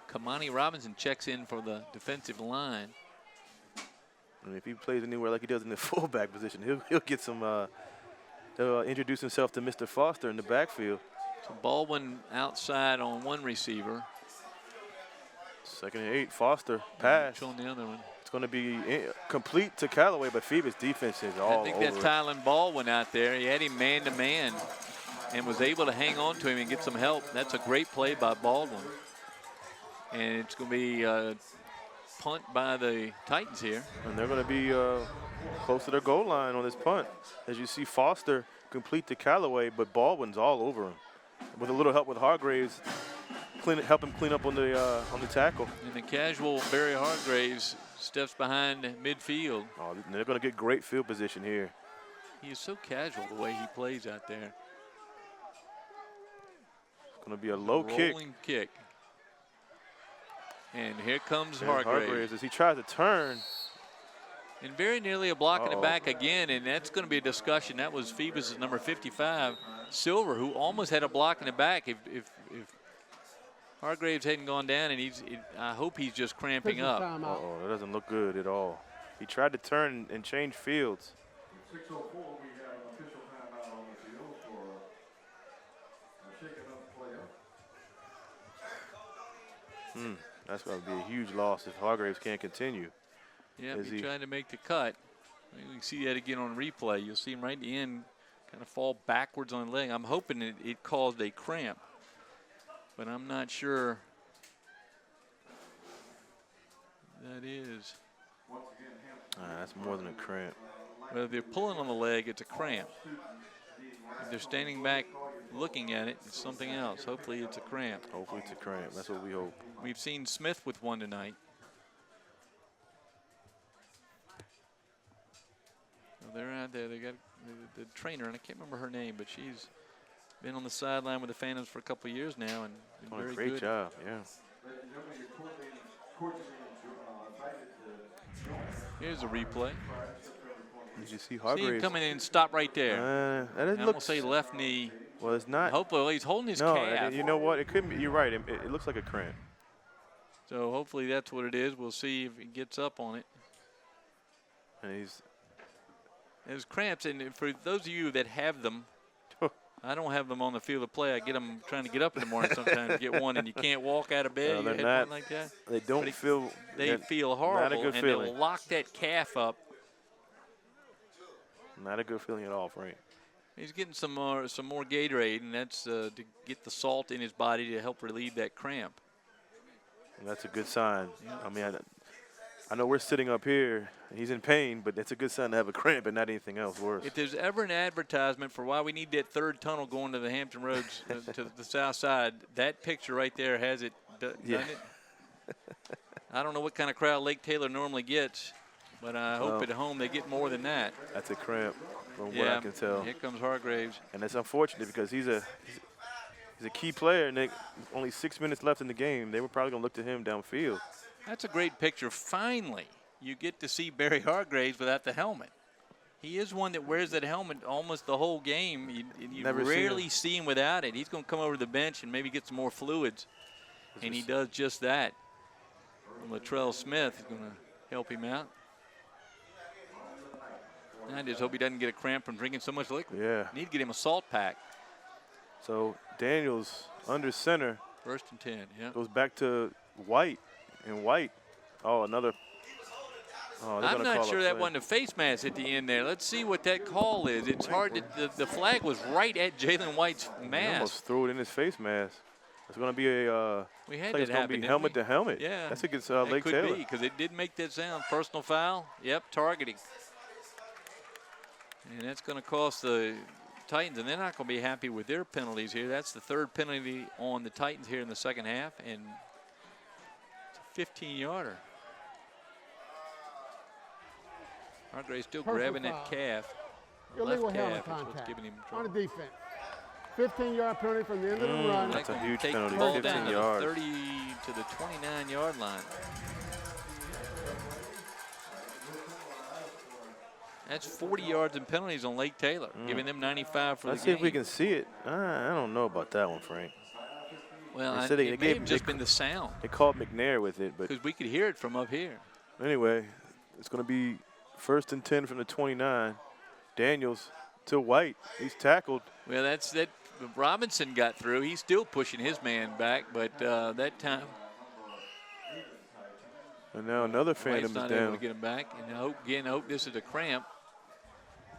Kamani Robinson checks in for the defensive line. And if he plays anywhere like he does in the fullback position, he'll get some. He'll introduce himself to Mr. Foster in the backfield. So Baldwin outside on one receiver. 2nd and 8, Foster pass. On the other one. It's going to be complete to Callaway, but Phoebus defense is all over. I think that's Tylen Baldwin out there. He had him man-to-man and was able to hang on to him and get some help. That's a great play by Baldwin. And it's going to be a punt by the Titans here. And they're going to be close to their goal line on this punt. As you see Foster complete to Callaway, but Baldwin's all over him. With a little help with Hargraves, help him clean up on the tackle. And the casual Barry Hargraves steps behind midfield. Oh, they're going to get great field position here. He is so casual the way he plays out there. It's going to be a low kick. Rolling kick. And here comes Hargraves. As he tries to turn. And very nearly a block in the back again, and that's going to be a discussion. That was Phoebus' number 55, Silver, who almost had a block in the back. If Hargraves hadn't gone down, and I hope he's just cramping up. Uh-oh, that doesn't look good at all. He tried to turn and change fields. 6:04, we have an official timeout on the field for a shaken up player. That's going to be a huge loss if Hargraves can't continue. Yeah, he's trying to make the cut. We can see that again on replay. You'll see him right at the end kind of fall backwards on the leg. I'm hoping it caused a cramp, but I'm not sure that is. That's more than a cramp. Well, if they're pulling on the leg, it's a cramp. If they're standing back looking at it, it's something else. Hopefully it's a cramp. Hopefully it's a cramp. That's what we hope. We've seen Smith with one tonight. Well, they're out there. They got the trainer, and I can't remember her name, but she's been on the sideline with the Phantoms for a couple of years now, and been Doing very a great good. job, yeah. Here's a replay. Did you see See him Hargraves? coming in and stop right there. That doesn't I'm look. gonna say left knee. Well, it's not. Hopefully he's holding his No, calf. you know what? It could be. You're right. It looks like a cramp. So hopefully that's what it is. We'll see if he gets up on it. And he's. There's cramps, and for those of you that have them, I don't have them on the field of play. I get them trying to get up in the morning sometimes to get one, and you can't walk out of bed. No, You they're had not. one like that. They don't feel. They feel horrible, Not a good and feeling. they'll lock that calf up. Not a good feeling at all, Frank. He's getting some more Gatorade, and that's to get the salt in his body to help relieve that cramp. And that's a good sign. Yeah. I mean, I know we're sitting up here. He's in pain, but it's a good sign to have a cramp and not anything else worse. If there's ever an advertisement for why we need that third tunnel going to the Hampton Roads to the south side, that picture right there has it, doesn't it? I don't know what kind of crowd Lake Taylor normally gets, but I hope at home they get more than that. That's a cramp from what I can tell. Here comes Hargraves. And it's unfortunate because he's a key player, and only 6 minutes left in the game. They were probably going to look to him downfield. That's a great picture. Finally, you get to see Barry Hargraves without the helmet. He is one that wears that helmet almost the whole game. You rarely see him without it. He's going to come over to the bench and maybe get some more fluids, and he does just that. And Latrell Smith is going to help him out. I just hope he doesn't get a cramp from drinking so much liquid. Yeah. Need to get him a salt pack. So Daniels under center. 1st and 10, yeah. Goes back to White, and White, another. I'm not sure that wasn't a face mask at the end there. Let's see what that call is. It's hard to, the flag was right at Jalen White's mask. He almost threw it in his face mask. It's going to be a. We had it's going to be helmet to helmet. Yeah, that's against Lake Taylor. Could be because it did make that sound. Personal foul. Yep, targeting. And that's going to cost the Titans, and they're not going to be happy with their penalties here. That's the 3rd penalty on the Titans here in the second half, and it's a 15-yarder. Hargraves still grabbing that calf. Illegal left helmet calf is what's contact giving him on trouble. the defense. 15-yard penalty from the end of the run. That's a huge Take penalty. the ball 15 down to yards. the 30 to the 29-yard line. That's 40 yards in penalties on Lake Taylor, giving them 95 for Let's the see game. if we can see it. I don't know about that one, Frank. Well, They it may have just been the sound. They called McNair with it, but because we could hear it from up here. anyway, it's going to be 1st and 10 from the 29. Daniels to White. He's tackled. Well, that's that. Robinson got through. He's still pushing his man back, but that time. And now another White's Phantom is not able down. to get him back. And I hope this is a cramp.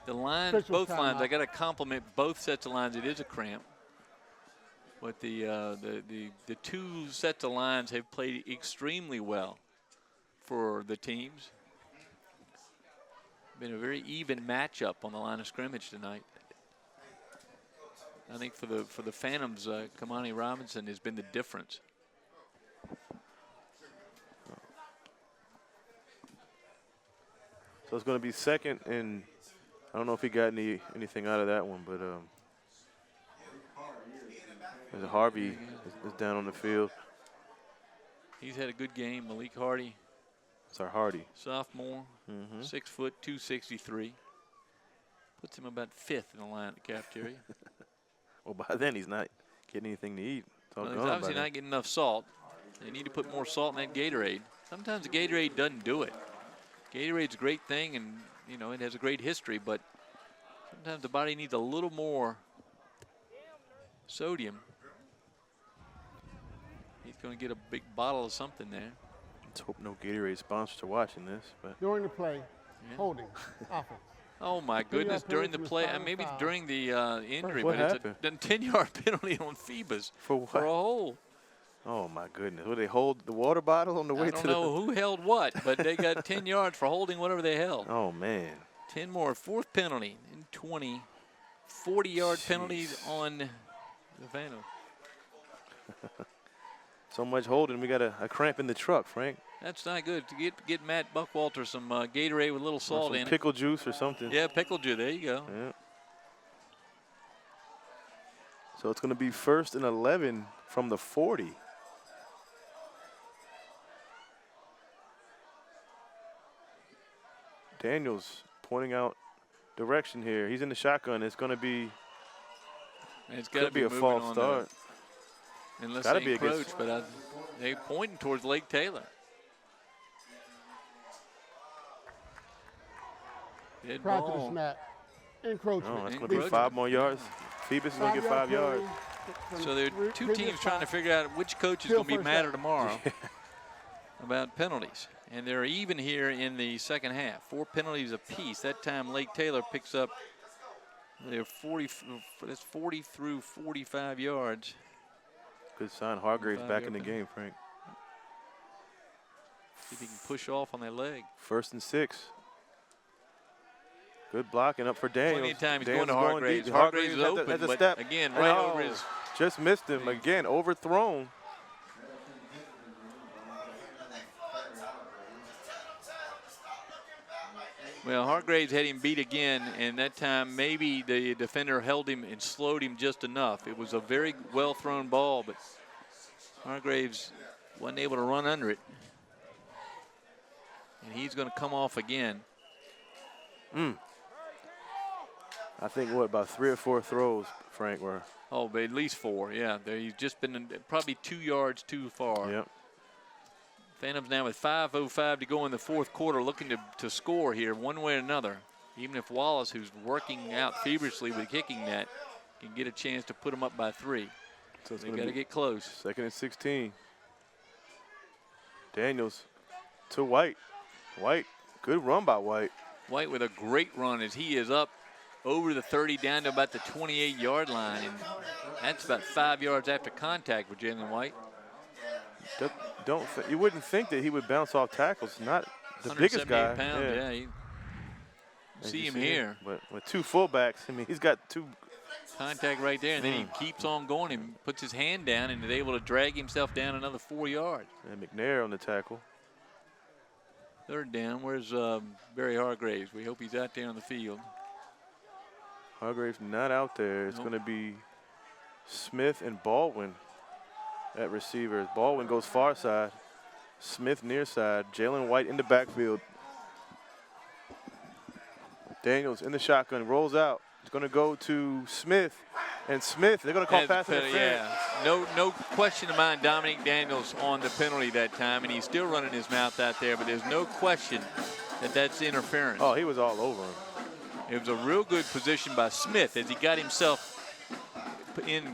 The lines, Official both lines, timeout. I got to compliment both sets of lines. It is a cramp. But the 2 sets of lines have played extremely well for the teams. Been a very even matchup on the line of scrimmage tonight. I think for the Phantoms, Kamani Robinson has been the difference. So it's going to be 2nd, and I don't know if he got anything out of that one, but Harvey is down on the field. He's had a good game. Malik Hardy It's our Hardy. Sophomore, 6 foot, 263. Puts him about 5th in the line at the cafeteria. Well, by then he's not getting anything to eat. It's all Well, gone he's by obviously then. not getting enough salt. They need to put more salt in that Gatorade. Sometimes the Gatorade doesn't do it. Gatorade's a great thing, and you know it has a great history, but sometimes the body needs a little more sodium. He's going to get a big bottle of something there. Let's hope no Gatorade sponsors are watching this. But During the play, holding, offense. Oh my goodness! During the play, maybe during the injury, What but happened? it's a 10-yard penalty on Phoebus For what? for a hold. Oh my goodness! Would they hold the water bottle on the way I to don't the? know who held what, but they got 10 yards for holding whatever they held. Oh man! 10 more, 4th penalty in 20. 40-yard penalties on the Vandals. So much holding, we got a cramp in the truck, Frank. That's not good. To get Matt Buckwalter some Gatorade with a little Or salt some in pickle juice or something. it. Yeah, pickle juice. There you go. Yeah. So it's going to be 1st and 11 from the 40. Daniels pointing out direction here. He's in the shotgun. It's going to be And it's got to be a moving false on start. unless Gotta they be against- encroach, but they're pointing towards Lake Taylor. Dead Prior to the ball. snap, encroachment. Oh, that's going to be Encroachment. 5 more yards. Phoebus is going to get 5 yards. So there are two teams trying to figure out which coach is Still going to be first madder down. tomorrow about penalties. And they're even here in the second half. 4 penalties apiece. That time Lake Taylor picks up their 40. That's 40 through 45 yards. Good sign. Hargrave's 5 back in the yard game, Frank. See if he can push off on that leg. 1st and 6. Good blocking up for Daniels. Plenty of time. He's Daniels going to Hargraves. deep. Hargraves is at the- open, at the but step. again, right Oh, over his. Just missed him again. Overthrown. Well, Hargraves had him beat again, and that time maybe the defender held him and slowed him just enough. It was a very well thrown ball, but Hargraves wasn't able to run under it. And he's going to come off again. I think, what, about 3 or 4 throws, Frank, were. Oh, but at least 4, yeah. He's just been probably 2 yards too far. Yep. Phantoms now with 5:05 to go in the 4th quarter, looking to score here one way or another. Even if Wallace, who's working out feverishly with kicking net, can get a chance to put them up by 3. So it's They going got to to be get close. 2nd and 16. Daniels to White. White, good run by White. White with a great run as he is up over the 30 down to about the 28-yard line. And that's about 5 yards after contact with Jalen White. You wouldn't think that he would bounce off tackles. Not the biggest guy. 178 pounds, yeah. You As see you him here. But with 2 fullbacks, I mean, he's got 2. Contact right there, and then he keeps on going and puts his hand down and is able to drag himself down another 4 yards. And McNair on the tackle. 3rd down. Where's Barry Hargraves? We hope he's out there on the field. Hargraves not out there. It's Nope. going to be Smith and Baldwin at receivers. Baldwin goes far side. Smith near side. Jalen White in the backfield. Daniels in the shotgun, rolls out. It's going to go to Smith. And Smith, they're going to call pass interference. Yeah, no question of mine, Dominic Daniels on the penalty that time, and he's still running his mouth out there, but there's no question that that's interference. Oh, he was all over him. It was a real good position by Smith as he got himself in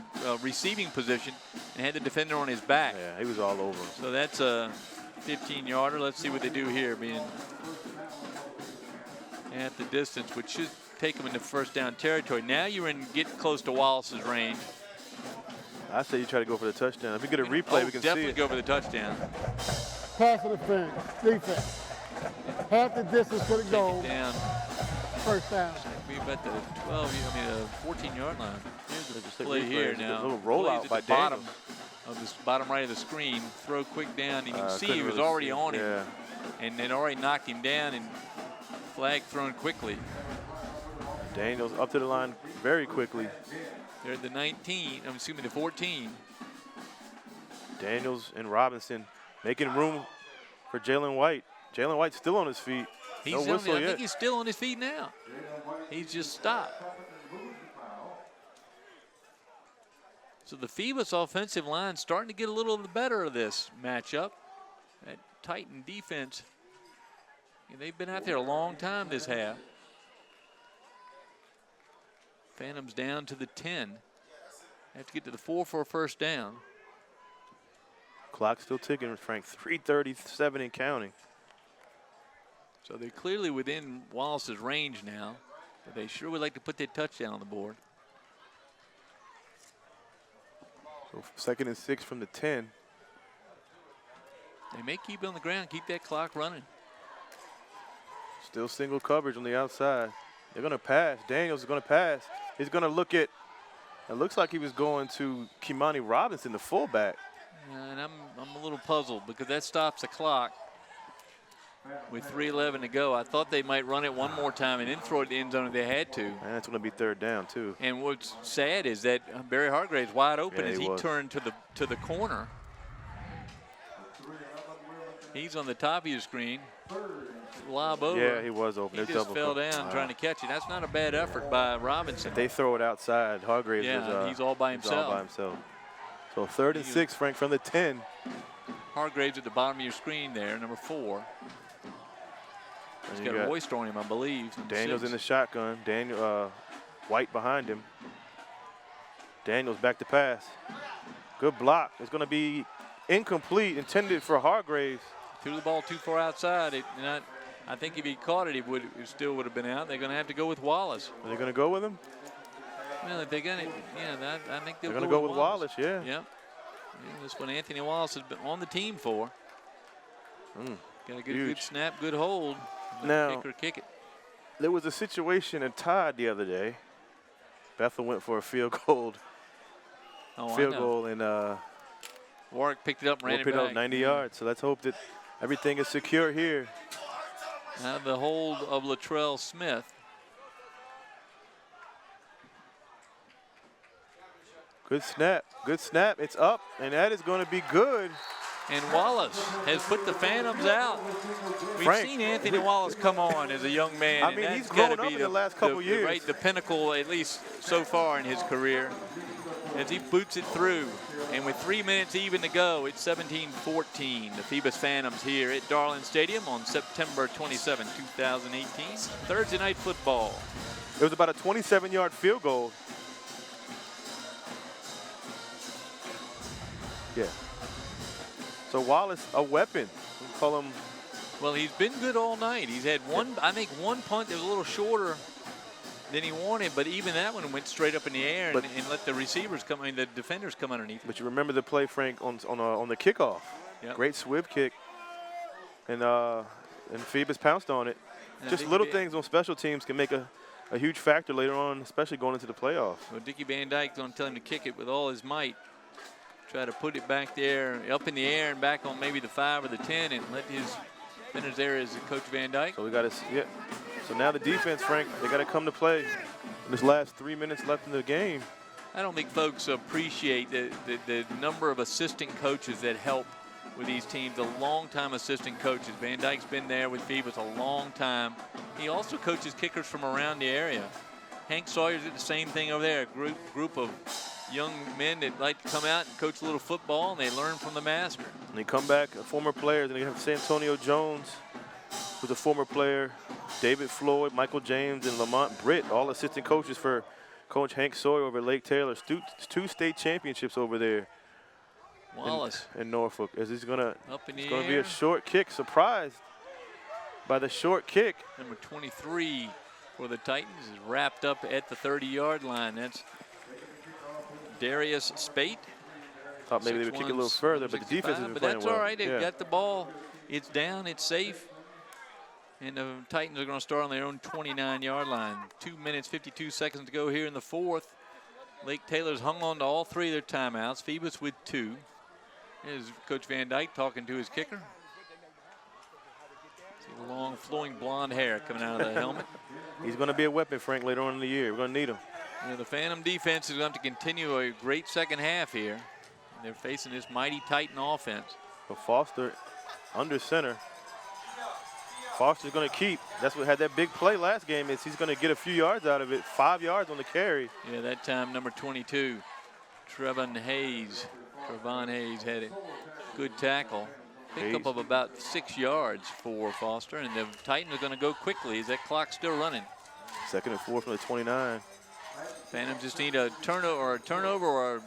receiving position and had the defender on his back. Yeah, he was all over him. So that's a 15-yarder. Let's see what they do here, being at the distance, which should take them into 1st down territory. Now you're in get close to Wallace's range. I say you try to go for the touchdown. If we get a replay, we can see definitely it. go for the touchdown. Pass interference, defense. Half the distance to the goal, Down. 1st down. Be about the 14-yard line. Here's the Just like play replay. here It's a now. little rollout Plays at by the bottom Daniels. of this bottom right of the screen. Throw quick down. You can see Couldn't he was really already see. on him, Yeah. and they'd already knocked him down. And flag thrown quickly. Daniels up to the line very quickly. They're at the 19. I'm assuming the 14. Daniels and Robinson making room for Jalen White. Jalen White's still on his feet. He's No whistle I yet. think he's still on his feet now. He's just stopped. So the Phoebus offensive line starting to get a little better of this matchup. That Titan defense, they've been out there a long time this half. Phantoms down to the 10. Have to get to the 4 for a first down. Clock still ticking, Frank. 3:37 and counting. So they're clearly within Wallace's range now, but they sure would like to put their touchdown on the board. So 2nd and 6 from the 10. They may keep it on the ground, keep that clock running. Still single coverage on the outside. They're going to pass. Daniels is going to pass. He's going to look at, it looks like he was going to Kimani Robinson, the fullback. And I'm a little puzzled because that stops the clock with 3:11 to go. I thought they might run it one more time and then throw it in the end zone if they had to. And that's going to be 3rd down, too. And what's sad is that Barry Hargrave's wide open Yeah, as he was. turned to the corner. He's on the top of your screen. Lob over. Yeah, he was open. He There's just double fell coverage. down trying to catch it. That's not a bad effort by Robinson. They throw it outside. Hargraves Yeah, he's all by he's all by himself. So 3rd and 6, Frank, from the 10. Hargraves at the bottom of your screen there, number 4. He's And got you a got hoist on him, I believe. Daniels in the shotgun. White behind him. Daniels back to pass. Good block. It's going to be incomplete, intended for Hargraves. Threw the ball too far outside. I think if he caught it, it still would have been out. They're going to have to go with Wallace. Are they going to go with him? Well, if they're going to, I think They're going to go with Wallace, yeah. Yep. Yeah, that's what Anthony Wallace has been on the team for. Got a good snap, good hold. Now, Kicker kick it. there was a situation in Todd the other day. Bethel went for a field goal. And Warwick picked it up and ran it picked back. up 90 yards. So let's hope that everything is secure here. Now the hold of Latrell Smith. Good snap. Good snap. It's up, and that is going to be good. And Wallace has put the Phantoms out. We've Frank, seen Anthony Wallace come on as a young man. I mean, and he's that's gotta grown up be in the last couple years. Right, the pinnacle, at least so far in his career, as he boots it through. And with 3 minutes even to go, it's 17-14. The Phoebus Phantoms here at Darling Stadium on September 27, 2018. Thursday night football. It was about a 27-yard field goal. Yeah. So Wallace, a weapon. We call him. Well, he's been good all night. He's had one, I think one punt that was a little shorter than he wanted, but even that one went straight up in the air and let the receivers come, the defenders come underneath. But you remember the play, Frank, on the kickoff. Yep. Great swib kick. And Phoebus pounced on it. And Just little things on special teams can make a huge factor later on, especially going into the playoffs. Well, Dickie Van Dyke's going to tell him to kick it with all his might. Try to put it back there, up in the air and back on maybe the 5 or the 10 and let his defenders there as Coach Van Dyke. So we got to, yeah. So now the defense, Frank, they got to come to play in this last 3 minutes left in the game. I don't think folks appreciate the number of assistant coaches that help with these teams, the long-time assistant coaches. Van Dyke's been there with Phoebus a long time. He also coaches kickers from around the area. Hank Sawyer's did the same thing over there, a group of young men that like to come out and coach a little football, and they learn from the master. And they come back, former players, and they have Santonio Jones, who's a former player, David Floyd, Michael James, and Lamont Britt, all assistant coaches for Coach Hank Sawyer over at Lake Taylor. 2 state championships over there. Wallace in Norfolk. As he's gonna, up in the it's gonna air. be a short kick. Surprised by the short kick. Number 23 for the Titans is wrapped up at the 30-yard line. That's Darius Spate. Thought maybe they would kick it a little further, but the defense has been But playing that's well. all right. They've Yeah. got the ball. It's down. It's safe. And the Titans are going to start on their own 29-yard line. 2 minutes, 52 seconds to go here in the 4th. Lake Taylor's hung on to all 3 of their timeouts. Phoebus with 2. Here's Coach Van Dyke talking to his kicker. See the long flowing blonde hair coming out of the helmet. He's going to be a weapon, Frank, later on in the year. We're going to need him. You know, the Phantom defense is going to continue a great second half here. And they're facing this mighty Titan offense. So Foster under center. Foster's going to keep. That's what had that big play last game is he's going to get a few yards out of it. 5 yards on the carry. Yeah, that time number 22, Trevon Hayes had a good tackle. Pickup of about 6 yards for Foster, and the Titans are going to go quickly as that clock's still running. 2nd and 4 from the 29. Phantoms just need a turnover or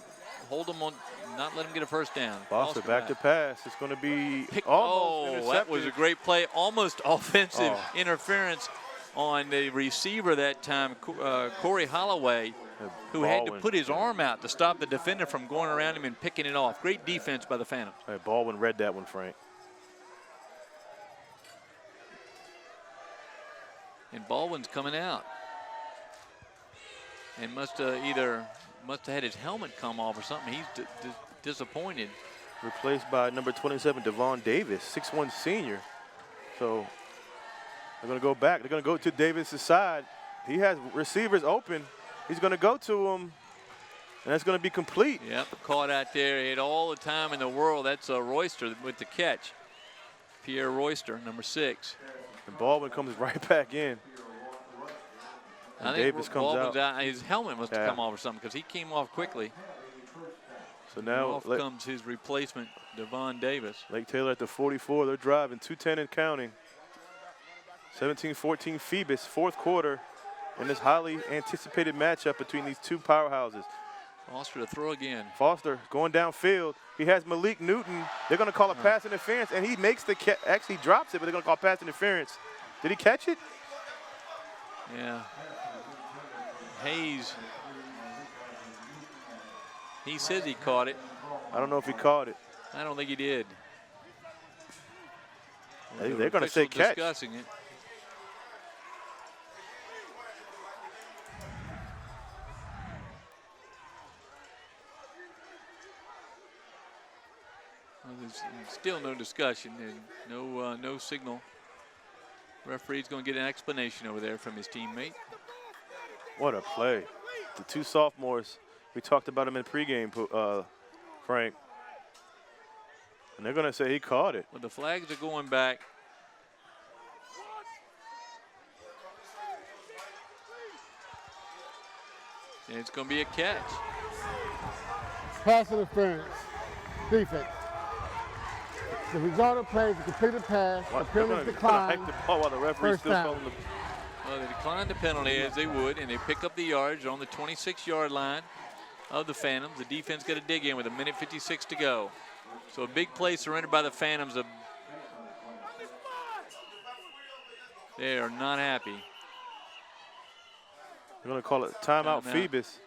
hold them on, not let them get a first down. Foster back to pass. It's going to be Oh, that was a great play. Almost offensive interference on the receiver that time, Corey Holloway, who had to put his arm out to stop the defender from going around him and picking it off. Great defense by the Phantoms. Hey, Baldwin read that one, Frank. And Baldwin's coming out. And must have had his helmet come off or something. He's disappointed. Replaced by number 27, Devon Davis, 6'1" senior. So they're going to go back. They're going to go to Davis' side. He has receivers open. He's going to go to him, and that's going to be complete. Yep, caught out there. He had all the time in the world. That's Royster with the catch. Pierre Royster, number 6. And Baldwin comes right back in. And I think Davis comes out. His helmet must have come off or something because he came off quickly. So now off comes his replacement, Devon Davis. Lake Taylor at the 44. They're driving 2:10 and counting. 17-14 Phoebus, 4th quarter. In this highly anticipated matchup between these two powerhouses. Foster to throw again. Foster going downfield. He has Malik Newton. They're going to call a pass interference, and he makes the catch. Actually drops it, but they're going to call pass interference. Did he catch it? Yeah. Hayes. He says he caught it. I don't know if he caught it. I don't think he did. They're going to say catch. Discussing it. There's still no discussion and no signal. Referee's going to get an explanation over there from his teammate. What a play. The two sophomores, we talked about them in pregame, Frank. And they're going to say he caught it. Well, the flags are going back. And it's going to be a catch. Pass interference. Defense. The result of play is a completed pass. The penalty declined. Hike the ball while the referee's still calling the. Well, they declined the penalty as they would, and they pick up the yards on the 26-yard line of the Phantoms. The defense got to dig in with 1:56 to go. So a big play surrendered by the Phantoms. They are not happy. They're going to call it timeout, Phoebus.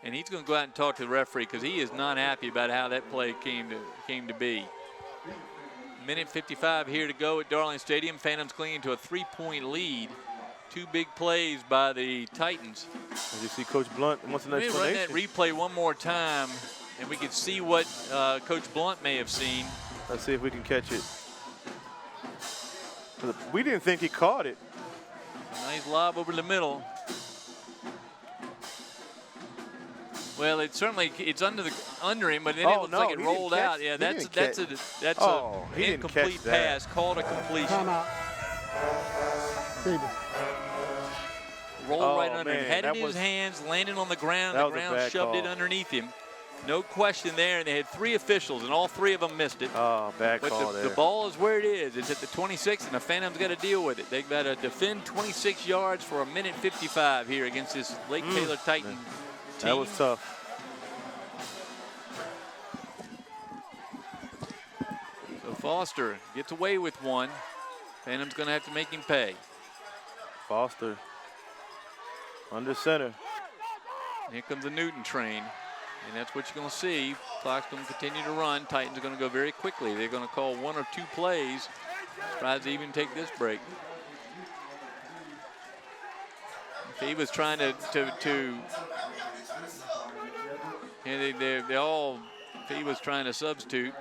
And he's going to go out and talk to the referee because he is not happy about how that play came to be. 1:55 here to go at Darling Stadium. Phantoms clinging to a 3-point lead. Two big plays by the Titans. As you see, Coach Blunt wants an explanation. Let me run that replay one more time, and we can see what Coach Blunt may have seen. Let's see if we can catch it. We didn't think he caught it. Nice lob over the middle. Well, it's under him, but then it looks like it rolled out. Yeah, that's an incomplete pass called a completion. Timeout. Phoebus. Rolled right under him. Had it in his hands, landed on the ground. The ground shoved it underneath him. No question there. And they had 3 officials, and all 3 of them missed it. Oh, bad call there. The ball is where it is. It's at the 26, and the Phantoms got to deal with it. They've got to defend 26 yards for 1:55 here against this Lake Taylor Titan team. That was tough. So Foster gets away with one. Phantom's going to have to make him pay. Foster under center. Here comes the Newton train. And that's what you're going to see. Clock's going to continue to run. Titans are going to go very quickly. They're going to call 1 or 2 plays. Tries to even take this break. He was trying to he was trying to substitute.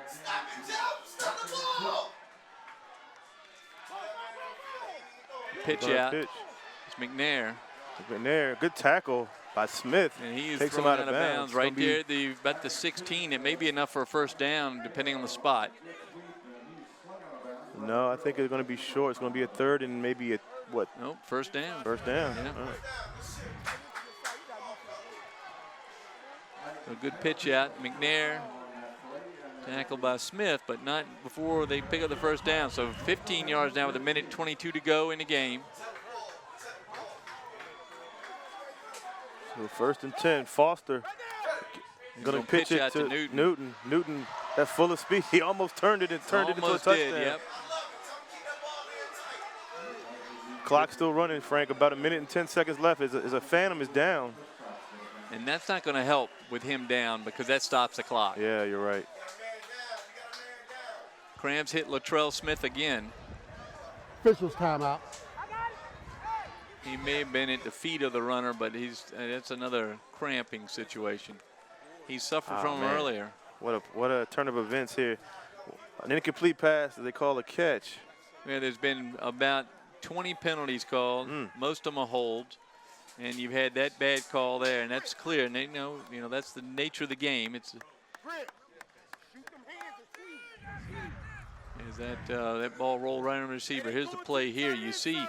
Pitch out. It's McNair. McNair, good tackle by Smith. And he is takes him thrown out of bounds right there at about the 16. It may be enough for a first down, depending on the spot. No, I think it's going to be short. It's going to be a third and maybe a, what? Nope, first down. First down. Yeah. All right. A good pitch out. McNair tackled by Smith, but not before they pick up the first down. So 15 yards now with 1:22 to go in the game. So first and 10. Foster going to pitch it out to Newton. Newton. Newton at full of speed. He almost turned it and turned it into a Almost touchdown. did, yep. Clock still running, Frank. About 1 minute and 10 seconds left. As a Phantom is down. And that's not going to help with him down because that stops the clock. Yeah, you're right. Crams hit Latrell Smith again. Officials timeout. He may have been at the feet of the runner, but that's another cramping situation. He suffered from him earlier. What a turn of events here. An incomplete pass that they call a catch. Yeah, there's been about 20 penalties called. Most of them are holds. And you've had that bad call there, and that's clear. And they know, that's the nature of the game. It's that ball rolled right on the receiver. Here's the play here. You see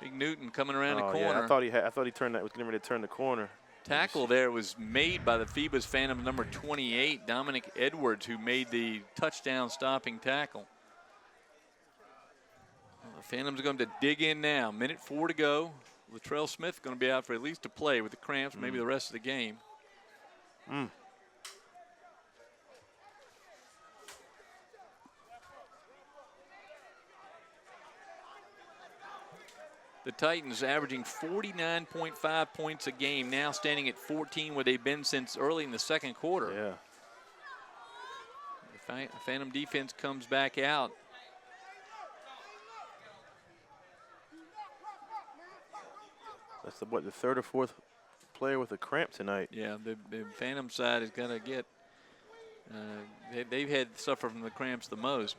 Big Newton coming around the corner. Yeah, I thought he turned that was getting ready to turn the corner. Tackle there was made by the Phoebus Phantom number 28, Dominic Edwards, who made the touchdown stopping tackle. The Phantoms are going to dig in now. 1:04 to go. Latrell Smith going to be out for at least a play with the cramps, maybe the rest of the game. The Titans averaging 49.5 points a game, now standing at 14 where they've been since early in the second quarter. Yeah. The Phantom defense comes back out. That's the third or fourth player with a cramp tonight. Yeah, the Phantom side has got to get. They've had suffer from the cramps the most.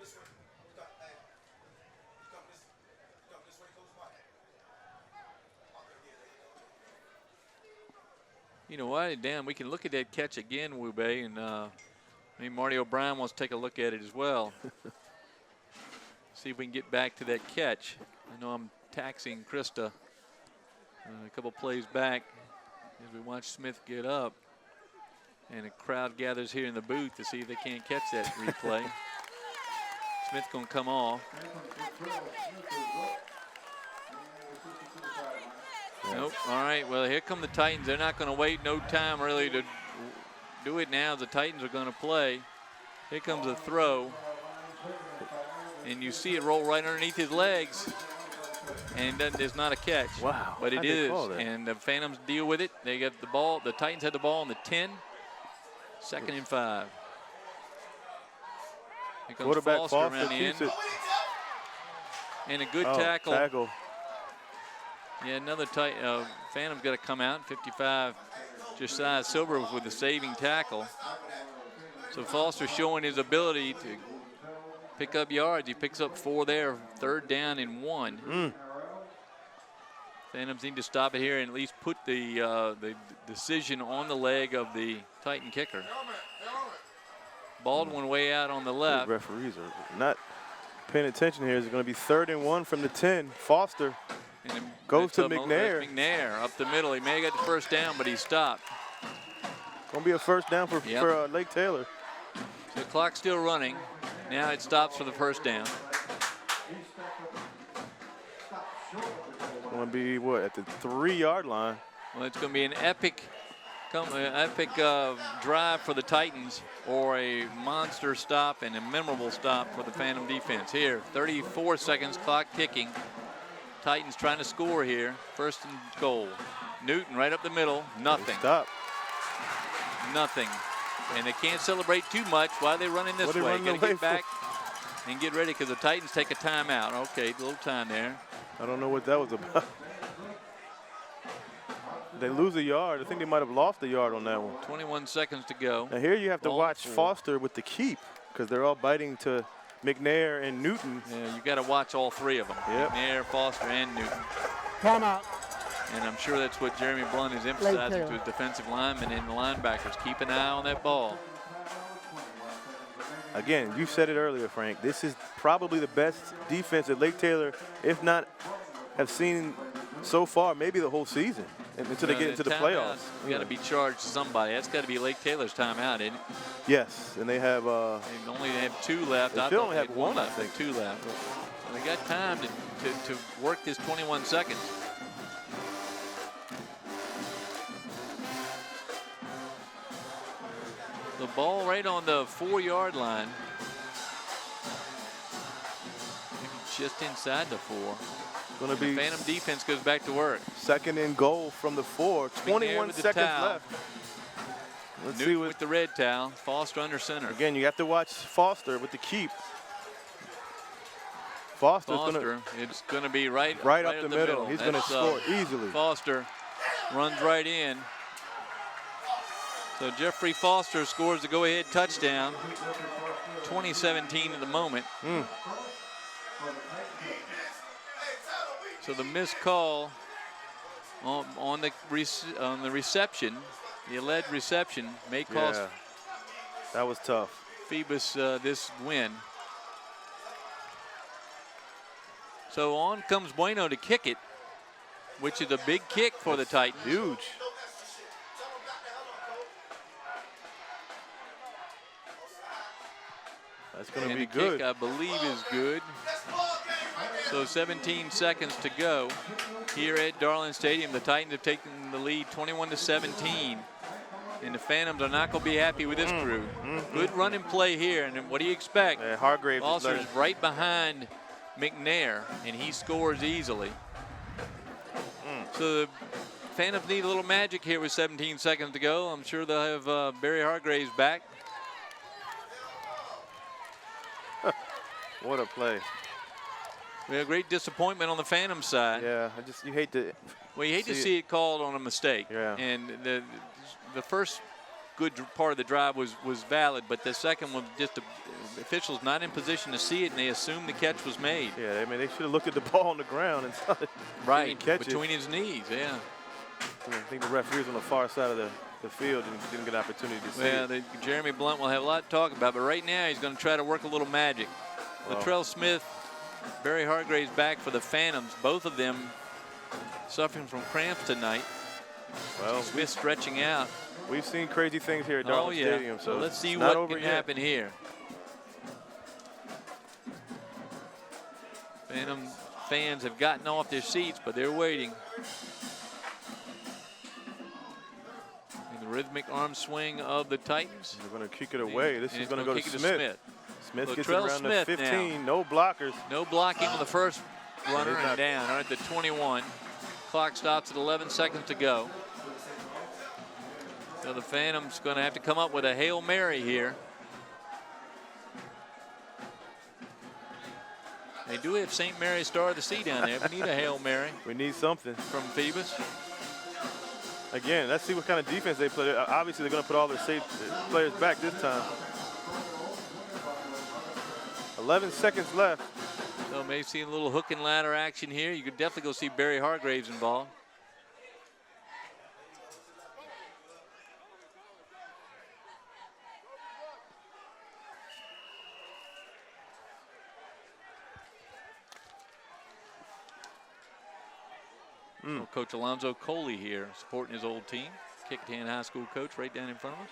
You know what, Dan? We can look at that catch again, Wube, and maybe Marty O'Brien wants to take a look at it as well. See if we can get back to that catch. I know I'm taxing Krista. A couple plays back as we watch Smith get up, and a crowd gathers here in the booth to see if they can't catch that replay. Smith gonna come off. Nope. All right. Well, here come the Titans. They're not going to wait no time really to do it now. The Titans are going to play. Here comes a throw, and you see it roll right underneath his legs. And there's not a catch. Wow. But it is. And the Phantoms deal with it. They got the ball. The Titans had the ball on the 10. 2nd and 5. Here comes Quarterback Foster around the end. And a good tackle. Yeah, another Phantom's got to come out. 55, Josiah Silver with the saving tackle. So Foster showing his ability to pick up yards. He picks up 4 there, 3rd down and 1. Phantoms need to stop it here and at least put the decision on the leg of the Titan kicker. Baldwin way out on the left. The referees are not paying attention here. It's going to be 3rd and 1 from the 10. Foster goes to McNair. McNair up the middle. He may have got the first down, but he stopped. Going to be a first down for Lake Taylor. So the clock's still running. Now it stops for the first down. Going to be what, at the 3-yard line? Well, it's going to be an epic drive for the Titans, or a monster stop and a memorable stop for the Phantom defense. Here, 34 seconds, clock ticking. Titans trying to score here. 1st and goal. Newton right up the middle. Nothing. Stop. Nothing. And they can't celebrate too much. Why are they running this way? Got to get back and get ready because the Titans take a timeout. Okay, a little time there. I don't know what that was about. They lose a yard. I think they might have lost a yard on that one. 21 seconds to go. Now here you have to watch Foster with the keep because they're all biting to McNair and Newton. Yeah, you got to watch all 3 of them. Yep. McNair, Foster, and Newton. Timeout. And I'm sure that's what Jeremy Blunt is emphasizing to his defensive linemen and the linebackers. Keep an eye on that ball. Again, you said it earlier, Frank. This is probably the best defense that Lake Taylor, if not, have seen so far, maybe the whole season, until they get into the playoffs. You got to be charged to somebody. That's got to be Lake Taylor's timeout, isn't it? Yes, and they have. They only have 2 left. They I still thought only they have had 1 left. I think. 2 left. So they got time to work this 21 seconds. The ball right on the 4-yard line. Maybe just inside the 4. Going to be Phantom defense goes back to work. 2nd and goal from the 4. 21 seconds left. Let's see with the red towel. Foster under center. Again, you have to watch Foster with the keep. Foster's It's going to be right up the middle. He's going to score easily. Foster runs right in. So Jeffrey Foster scores the go-ahead touchdown. 2017 at the moment. So the missed call on the reception, the alleged reception, may cost that was tough. Phoebus this win. So on comes Bueno to kick it, which is a big kick for the Titans. Huge. That's going to be good. Kick, I believe, is good. So 17 seconds to go here at Darling Stadium. The Titans have taken the lead 21-17. And the Phantoms are not going to be happy with this crew. Good run and play here. And what do you expect? Hargraves Foster's right behind McNair, and he scores easily. So the Phantoms need a little magic here with 17 seconds to go. I'm sure they'll have Barry Hargraves back. What a play. We have great disappointment on the Phantom side. Yeah, you hate to. Well, you hate to see it called on a mistake. Yeah. And the first good part of the drive was valid, but the second one, just the officials not in position to see it, and they assumed the catch was made. Yeah, I mean, they should have looked at the ball on the ground and saw it. Right, catch between his knees, yeah. I think the referee's on the far side of the field and didn't get an opportunity to see it. Jeremy Blunt will have a lot to talk about, but right now he's going to try to work a little magic. Latrell Smith, Barry Hargraves back for the Phantoms. Both of them suffering from cramps tonight. Well, Smith stretching out. We've seen crazy things here at Darling Stadium. So let's see what can happen here. Phantom fans have gotten off their seats, but they're waiting. And the rhythmic arm swing of the Titans. They're going to kick it away. This is going to go to Smith. Smith gets it Latrell around Smith the 15. now. No blockers. No blocking on the first runner and down. All right, the 21. Clock stops at 11 seconds to go. So the Phantom's going to have to come up with a Hail Mary here. They do have St. Mary's Star of the Sea down there. We need a Hail Mary. We need something. From Phoebus. Again, let's see what kind of defense they play. Obviously, they're going to put all their safe players back this time. 11 seconds left. So maybe see a little hook and ladder action here. You could definitely go see Barry Hargraves involved. Coach Alonzo Coley here supporting his old team. Kickingham High School coach right down in front of us.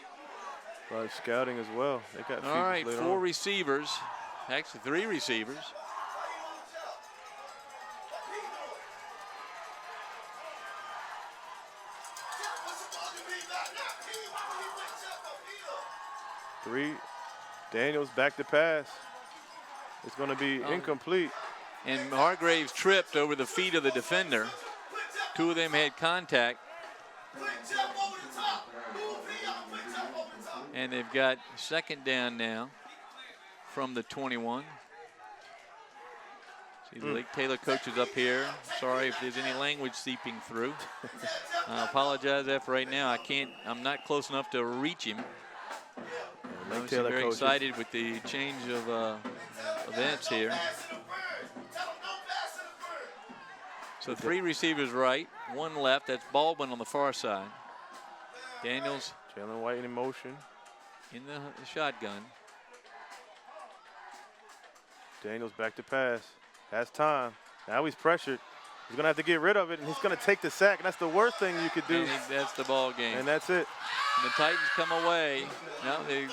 A lot of scouting as well. They got all right, 4 receivers. Actually, 3 receivers. Daniels back to pass. It's going to be incomplete. And Hargraves tripped over the feet of the defender. 2 of them had contact. And they've got second down now from the 21. See the Lake Taylor coaches up here. Sorry if there's any language seeping through. I apologize for right now. I'm not close enough to reach him. I'm very excited with the change of events here. So 3 receivers right, 1 left. That's Baldwin on the far side. Daniels. Jalen White in motion. In the shotgun. Daniels back to pass. Has time. Now he's pressured. He's going to have to get rid of it, and he's going to take the sack, and that's the worst thing you could do. And that's the ball game. And that's it. And the Titans come away. No, they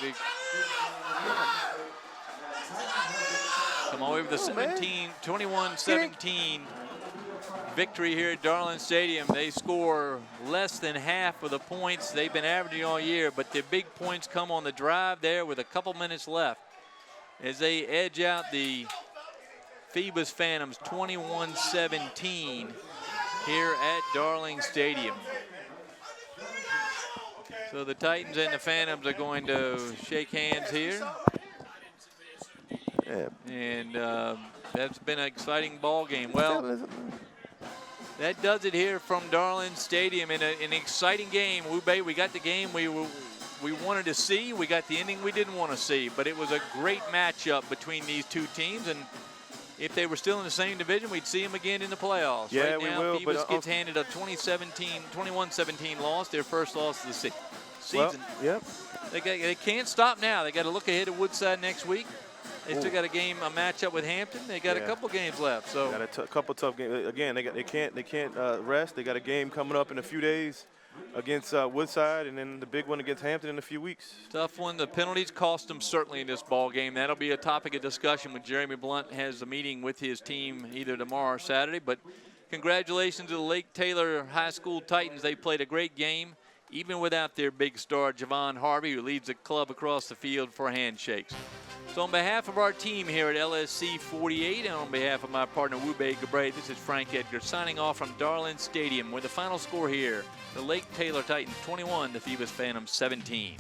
come away with the 21-17 victory here at Darling Stadium. They score less than half of the points they've been averaging all year, but their big points come on the drive there with a couple minutes left as they edge out the Phoebus Phantoms 21-17 here at Darling Stadium. So the Titans and the Phantoms are going to shake hands here. Yeah. And that's been an exciting ball game. Well, that does it here from Darling Stadium in an exciting game. We got the game we wanted to see. We got the ending we didn't want to see. But it was a great matchup between these two teams. And if they were still in the same division, we'd see them again in the playoffs. Yeah, right now, we will. Phoebus gets handed a 21-17 loss, their first loss of the season. Well, yep. They can't stop now. They got to look ahead at Woodside next week. They still got a matchup with Hampton. They got a couple games left. So got a couple tough games. Again, they can't rest. They got a game coming up in a few days against Woodside, and then the big one against Hampton in a few weeks. Tough one. The penalties cost them certainly in this ball game. That'll be a topic of discussion when Jeremy Blunt has a meeting with his team either tomorrow or Saturday. But congratulations to the Lake Taylor High School Titans. They played a great game, even without their big star, Javon Harvey, who leads the club across the field for handshakes. So on behalf of our team here at LSC 48 and on behalf of my partner Wube Gabray, this is Frank Edgar signing off from Darling Stadium with the final score here. The Lake Taylor Titans 21, the Phoebus Phantoms 17.